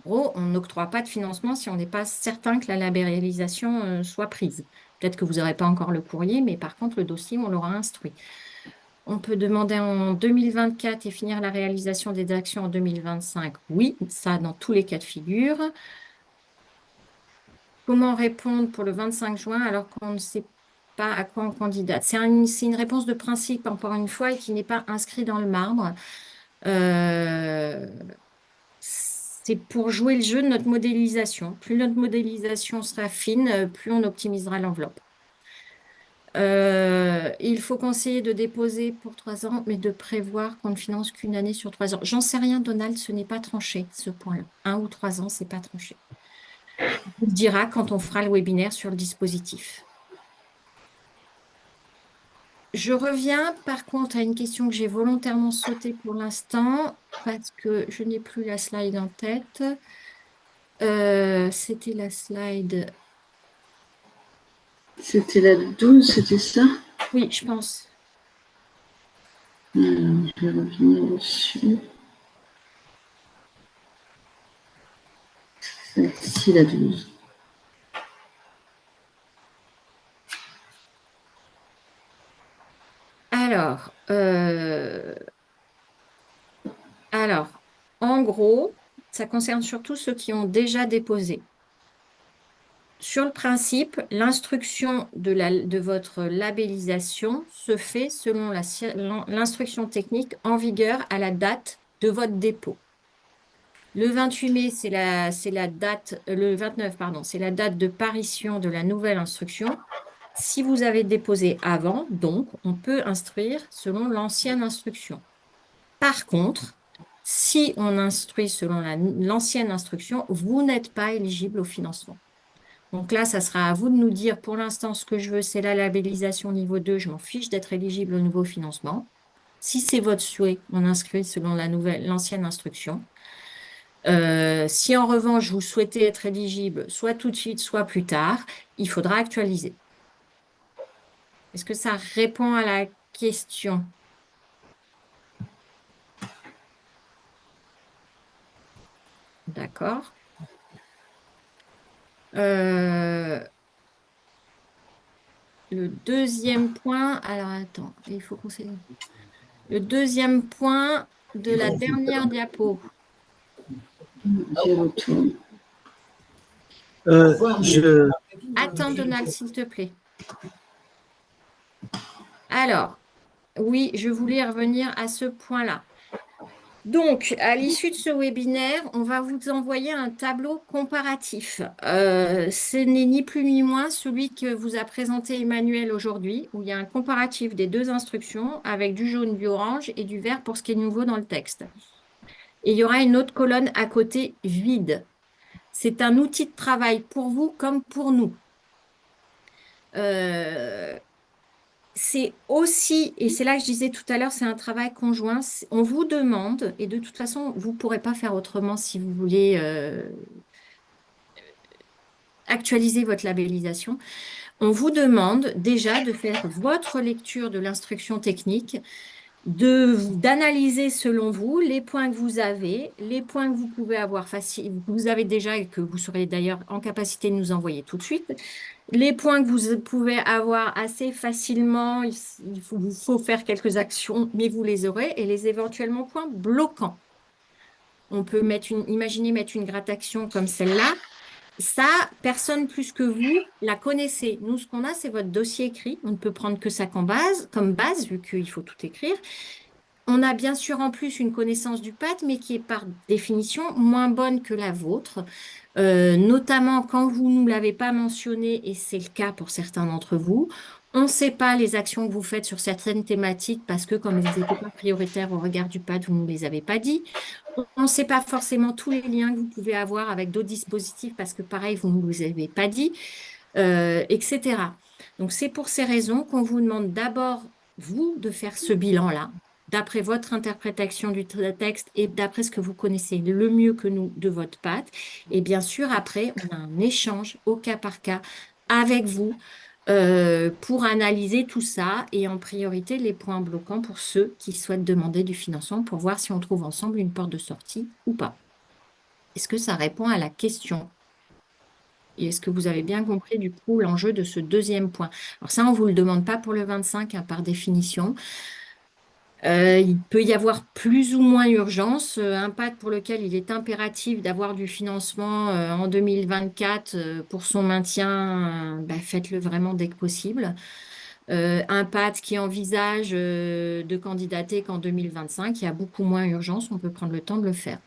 [SPEAKER 1] En gros, on n'octroie pas de financement si on n'est pas certain que la labellisation soit prise. Peut-être que vous n'aurez pas encore le courrier, mais par contre, le dossier, on l'aura instruit. On peut demander en 2024 et finir la réalisation des actions en 2025. Oui, ça dans tous les cas de figure. Comment répondre pour le 25 juin alors qu'on ne sait pas à quoi on candidate? C'est une réponse de principe, encore une fois, et qui n'est pas inscrite dans le marbre. C'est pour jouer le jeu de notre modélisation. Plus notre modélisation sera fine, plus on optimisera l'enveloppe. Il faut conseiller de déposer pour 3 ans, mais de prévoir qu'on ne finance qu'une année sur 3 ans. J'en sais rien, Donald, ce n'est pas tranché, ce point-là. 1 ou 3 ans, ce n'est pas tranché. On vous le dira quand on fera le webinaire sur le dispositif. Je reviens par contre à une question que j'ai volontairement sautée pour l'instant parce que je n'ai plus la slide en tête. C'était la slide.
[SPEAKER 4] C'était la 12, c'était ça?
[SPEAKER 1] Oui, je pense.
[SPEAKER 4] Alors, je vais revenir dessus. Celle-ci, la 12.
[SPEAKER 1] Alors, en gros, ça concerne surtout ceux qui ont déjà déposé. Sur le principe, l'instruction de votre labellisation se fait selon l'instruction technique en vigueur à la date de votre dépôt. Le 28 mai, c'est la date, le 29, pardon, c'est la date de parution de la nouvelle instruction. Si vous avez déposé avant, donc, on peut instruire selon l'ancienne instruction. Par contre, si on instruit selon l'ancienne instruction, vous n'êtes pas éligible au financement. Donc là, ça sera à vous de nous dire, pour l'instant, ce que je veux, c'est la labellisation niveau 2, je m'en fiche d'être éligible au nouveau financement. Si c'est votre souhait, on inscrit selon l'ancienne instruction. Si en revanche, vous souhaitez être éligible, soit tout de suite, soit plus tard, il faudra actualiser. Est-ce que ça répond à la question? D'accord. Le deuxième point, alors attends, il faut qu'on s'est... Le deuxième point de la dernière diapo.
[SPEAKER 4] J'y retourne.
[SPEAKER 1] Attends, Donald, s'il te plaît. Alors, oui, je voulais revenir à ce point-là. Donc, à l'issue de ce webinaire, on va vous envoyer un tableau comparatif. Ce n'est ni plus ni moins celui que vous a présenté Emmanuel aujourd'hui, où il y a un comparatif des deux instructions avec du jaune, du orange et du vert pour ce qui est nouveau dans le texte. Et il y aura une autre colonne à côté vide. C'est un outil de travail pour vous comme pour nous. C'est aussi, et c'est là que je disais tout à l'heure, c'est un travail conjoint. On vous demande, et de toute façon, vous ne pourrez pas faire autrement si vous voulez actualiser votre labellisation. On vous demande déjà de faire votre lecture de l'instruction technique, d'analyser selon vous les points que vous avez, les points que vous pouvez avoir vous avez déjà et que vous serez d'ailleurs en capacité de nous envoyer tout de suite, les points que vous pouvez avoir assez facilement, il faut faire quelques actions, mais vous les aurez, et les éventuellement points bloquants. On peut imaginer mettre une gratte-action comme celle-là. Ça, personne plus que vous la connaissez. Nous, ce qu'on a, c'est votre dossier écrit. On ne peut prendre que ça comme base, vu qu'il faut tout écrire. On a bien sûr en plus une connaissance du PAT, mais qui est par définition moins bonne que la vôtre, notamment quand vous ne nous l'avez pas mentionné, et c'est le cas pour certains d'entre vous. On ne sait pas les actions que vous faites sur certaines thématiques parce que comme elles n'étaient pas prioritaires au regard du PAT, vous ne nous les avez pas dit. On ne sait pas forcément tous les liens que vous pouvez avoir avec d'autres dispositifs parce que pareil, vous ne nous les avez pas dit, etc. Donc, c'est pour ces raisons qu'on vous demande d'abord, vous, de faire ce bilan-là, d'après votre interprétation du texte et d'après ce que vous connaissez le mieux que nous de votre patte. Et bien sûr, après, on a un échange au cas par cas avec vous pour analyser tout ça et en priorité les points bloquants pour ceux qui souhaitent demander du financement pour voir si on trouve ensemble une porte de sortie ou pas. Est-ce que ça répond à la question? Et est-ce que vous avez bien compris du coup l'enjeu de ce deuxième point? Alors ça, on ne vous le demande pas pour le 25 hein, par définition. Il peut y avoir plus ou moins urgence, un pacte pour lequel il est impératif d'avoir du financement en 2024 pour son maintien, bah, faites-le vraiment dès que possible. Un pacte qui envisage de candidater qu'en 2025, il y a beaucoup moins urgence, on peut prendre le temps de le faire.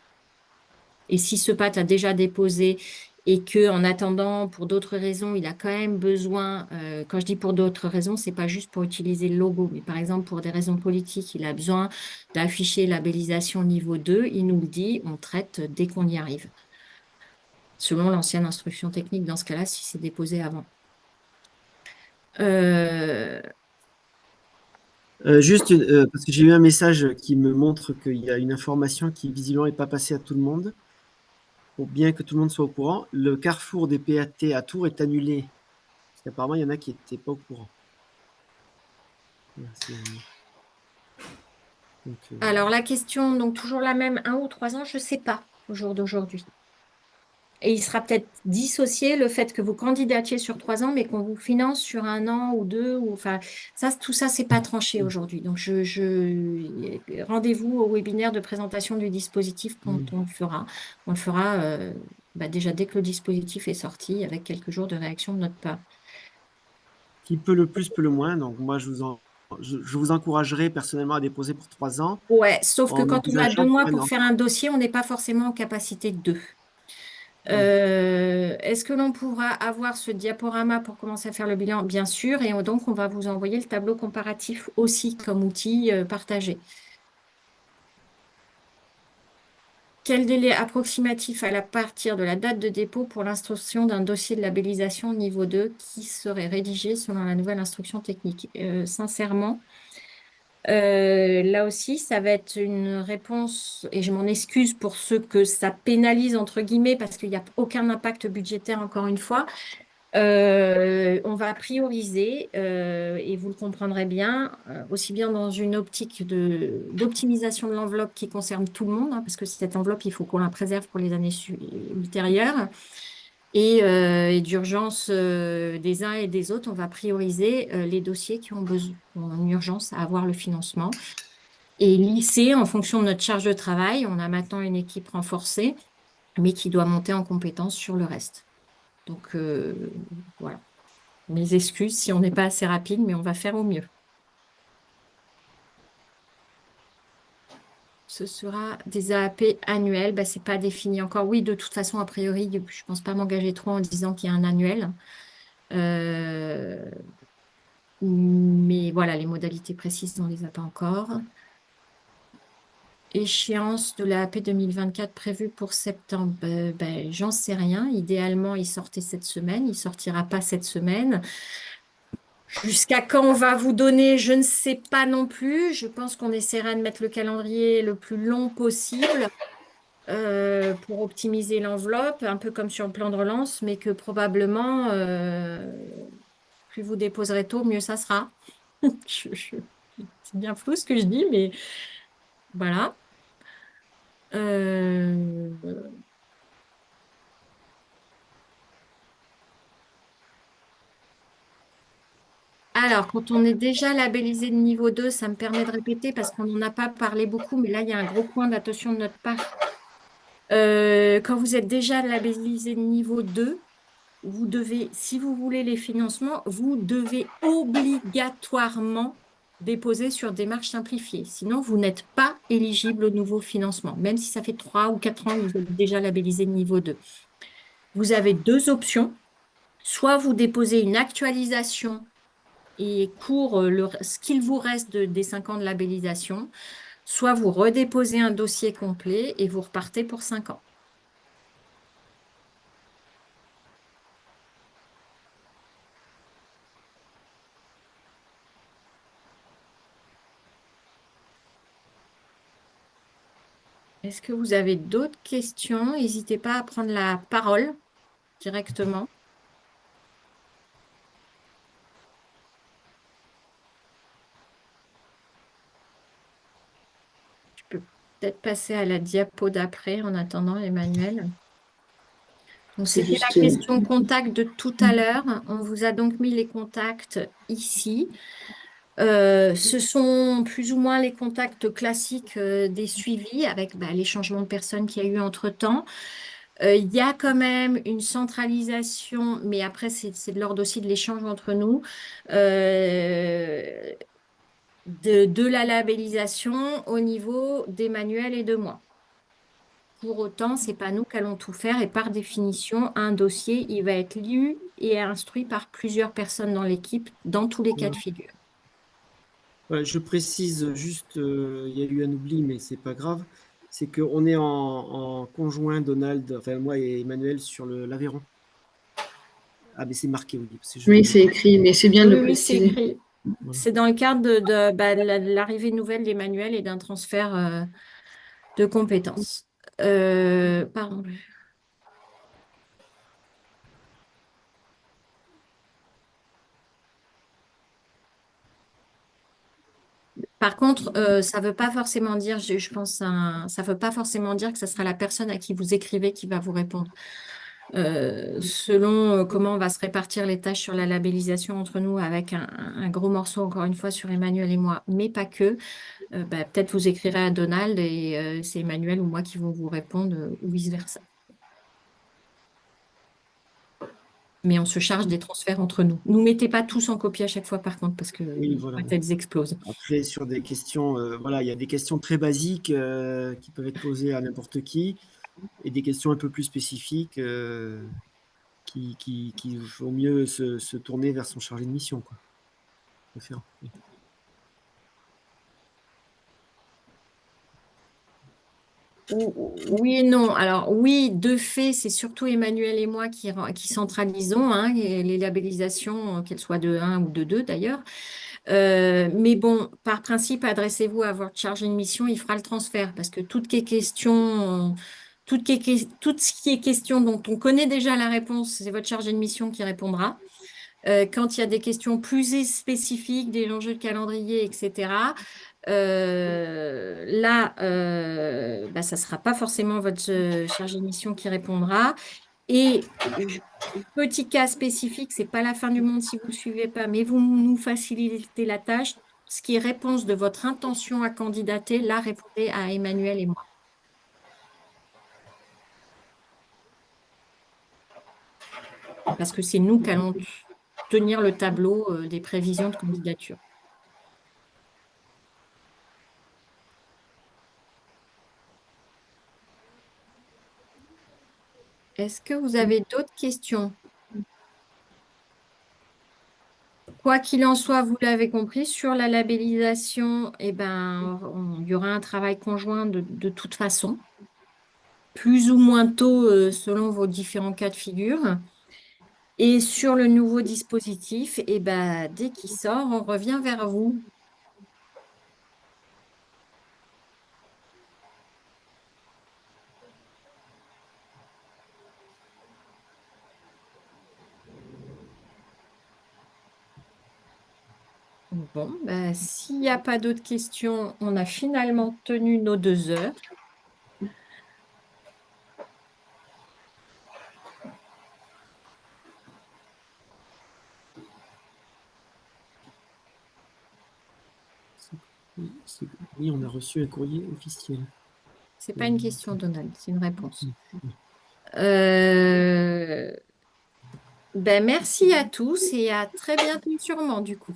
[SPEAKER 1] Et si ce pacte a déjà déposé et que, en attendant, pour d'autres raisons, il a quand même besoin, quand je dis pour d'autres raisons, c'est pas juste pour utiliser le logo, mais par exemple pour des raisons politiques, il a besoin d'afficher labellisation niveau 2, il nous le dit, on traite dès qu'on y arrive. Selon l'ancienne instruction technique, dans ce cas-là, si c'est déposé avant.
[SPEAKER 5] Juste, parce que j'ai eu un message qui me montre qu'il y a une information qui visiblement n'est pas passée à tout le monde. Pour bien que tout le monde soit au courant, le carrefour des PAT à Tours est annulé. Parce qu'apparemment, il y en a qui n'étaient pas au courant. Voilà, donc,
[SPEAKER 1] Alors la question, donc toujours la même, 1 ou 3 ans, je ne sais pas au jour d'aujourd'hui. Et il sera peut-être dissocié le fait que vous candidatiez sur 3 ans, mais qu'on vous finance sur 1 an ou 2. Ou, enfin, ça, tout ça, c'est pas tranché aujourd'hui. Donc, rendez-vous au webinaire de présentation du dispositif quand on le fera. On le fera bah, déjà dès que le dispositif est sorti, avec quelques jours de réaction de notre part.
[SPEAKER 5] qui peut le plus, peut le moins. Donc, moi, je vous encouragerai personnellement à déposer pour 3 ans.
[SPEAKER 1] Ouais, sauf que
[SPEAKER 5] En
[SPEAKER 1] quand on a 2
[SPEAKER 5] envisageant
[SPEAKER 1] mois
[SPEAKER 5] pour 1
[SPEAKER 1] pour
[SPEAKER 5] an.
[SPEAKER 1] faire un dossier, on n'est pas forcément en capacité de 2. Est-ce que l'on pourra avoir ce diaporama pour commencer à faire le bilan? Bien sûr, et donc on va vous envoyer le tableau comparatif aussi comme outil partagé. Quel délai approximatif à partir de la date de dépôt pour l'instruction d'un dossier de labellisation niveau 2 qui serait rédigé selon la nouvelle instruction technique? Sincèrement, là aussi, ça va être une réponse, et je m'en excuse pour ceux que ça pénalise, entre guillemets, parce qu'il n'y a aucun impact budgétaire, encore une fois. On va prioriser, et vous le comprendrez bien, aussi bien dans une optique d'optimisation de l'enveloppe qui concerne tout le monde, hein, parce que cette enveloppe, il faut qu'on la préserve pour les années ultérieures, et d'urgence des uns et des autres, on va prioriser les dossiers qui ont besoin, une urgence à avoir le financement. Et lisser en fonction de notre charge de travail. On a maintenant une équipe renforcée, mais qui doit monter en compétence sur le reste. Donc, voilà. Mes excuses si on n'est pas assez rapide, mais on va faire au mieux. Ce sera des AAP annuels. Ben, ce n'est pas défini encore. Oui, de toute façon, a priori, je ne pense pas m'engager trop en disant qu'il y a un annuel. Mais voilà, les modalités précises, on ne les a pas encore. Échéance de la AP 2024 prévue pour septembre, ben, j'en sais rien. Idéalement, il sortait cette semaine. Il ne sortira pas cette semaine. Jusqu'à quand on va vous donner, je ne sais pas non plus. Je pense qu'on essaiera de mettre le calendrier le plus long possible pour optimiser l'enveloppe, un peu comme sur le plan de relance, mais que probablement, plus vous déposerez tôt, mieux ça sera. C'est bien flou ce que je dis, mais voilà. Alors, quand on est déjà labellisé de niveau 2, ça me permet de répéter parce qu'on n'en a pas parlé beaucoup, mais là, il y a un gros point d'attention de notre part. Quand vous êtes déjà labellisé de niveau 2, vous devez, si vous voulez les financements, vous devez obligatoirement déposer sur démarche simplifiée. Sinon, vous n'êtes pas éligible au nouveau financement, même si ça fait 3 ou 4 ans que vous êtes déjà labellisé de niveau 2. Vous avez 2 options. Soit vous déposez une actualisation et court ce qu'il vous reste des 5 ans de labellisation, soit vous redéposez un dossier complet et vous repartez pour 5 ans. Est-ce que vous avez d'autres questions? N'hésitez pas à prendre la parole directement. Je peux peut-être passer à la diapo d'après en attendant, Emmanuel. Donc,
[SPEAKER 4] C'est
[SPEAKER 1] c'était la
[SPEAKER 4] juste.
[SPEAKER 1] question contact de tout à l'heure. On vous a donc mis les contacts ici. Ce sont plus ou moins les contacts classiques des suivis avec les changements de personnes qu'il y a eu entre-temps. Il y a quand même une centralisation, mais après, c'est de l'ordre aussi de l'échange entre nous, de la labellisation au niveau d'Emmanuel et de moi. Pour autant, ce n'est pas nous qui allons tout faire et par définition, un dossier, il va être lu et instruit par plusieurs personnes dans l'équipe dans tous les cas de figure.
[SPEAKER 5] Voilà, je précise juste, il y a eu un oubli, mais c'est pas grave. C'est qu'on est en conjoint, Donald, enfin moi et Emmanuel, sur l'Aveyron. Ah, mais c'est marqué, oui. Parce que
[SPEAKER 4] Oui, c'est écrit, mais c'est bien de
[SPEAKER 1] Oui,
[SPEAKER 4] le
[SPEAKER 1] oui, c'est
[SPEAKER 4] préciser.
[SPEAKER 1] écrit.
[SPEAKER 5] Voilà.
[SPEAKER 1] C'est dans le cadre de l'arrivée nouvelle d'Emmanuel et d'un transfert de compétences. Pardon. Par contre, ça ne veut pas forcément dire, je pense, ça veut pas forcément dire que ce sera la personne à qui vous écrivez qui va vous répondre. Selon comment on va se répartir les tâches sur la labellisation entre nous, avec un gros morceau, encore une fois, sur Emmanuel et moi, mais pas que, peut-être vous écrirez à Donald et c'est Emmanuel ou moi qui vont vous répondre ou vice-versa. Mais on se charge des transferts entre nous. Nous mettez pas tous en copie à chaque fois, par contre, parce que
[SPEAKER 5] Oui, voilà.
[SPEAKER 1] la tête explose.
[SPEAKER 5] Après, sur des questions, voilà, il y a des questions très basiques qui peuvent être posées à n'importe qui et des questions un peu plus spécifiques qui vaut mieux se tourner vers son chargé de mission, quoi. Préférant. Oui.
[SPEAKER 1] Oui et non. Alors oui, de fait, c'est surtout Emmanuel et moi qui centralisons les labellisations, qu'elles soient de 1 ou de 2 d'ailleurs. Mais bon, par principe, adressez-vous à votre chargé de mission, il fera le transfert parce que tout ce qui est question dont on connaît déjà la réponse, c'est votre chargé de mission qui répondra. Quand il y a des questions plus spécifiques, des enjeux de calendrier, etc., là, ça ne sera pas forcément votre chargé de mission qui répondra. Et petit cas spécifique, c'est pas la fin du monde si vous ne le suivez pas, mais vous nous facilitez la tâche. Ce qui est réponse de votre intention à candidater, là, répondez à Emmanuel et moi. Parce que c'est nous qui allons tenir le tableau des prévisions de candidature. Est-ce que vous avez d'autres questions? Quoi qu'il en soit, vous l'avez compris, sur la labellisation, il y aura un travail conjoint de toute façon, plus ou moins tôt selon vos différents cas de figure. Et sur le nouveau dispositif, dès qu'il sort, on revient vers vous. Bon, s'il n'y a pas d'autres questions, on a finalement tenu nos 2 heures.
[SPEAKER 5] Oui, on a reçu un courrier officiel.
[SPEAKER 1] Ce n'est pas une question, Donald, c'est une réponse.
[SPEAKER 5] Oui.
[SPEAKER 1] Merci à tous et à très bientôt sûrement du coup.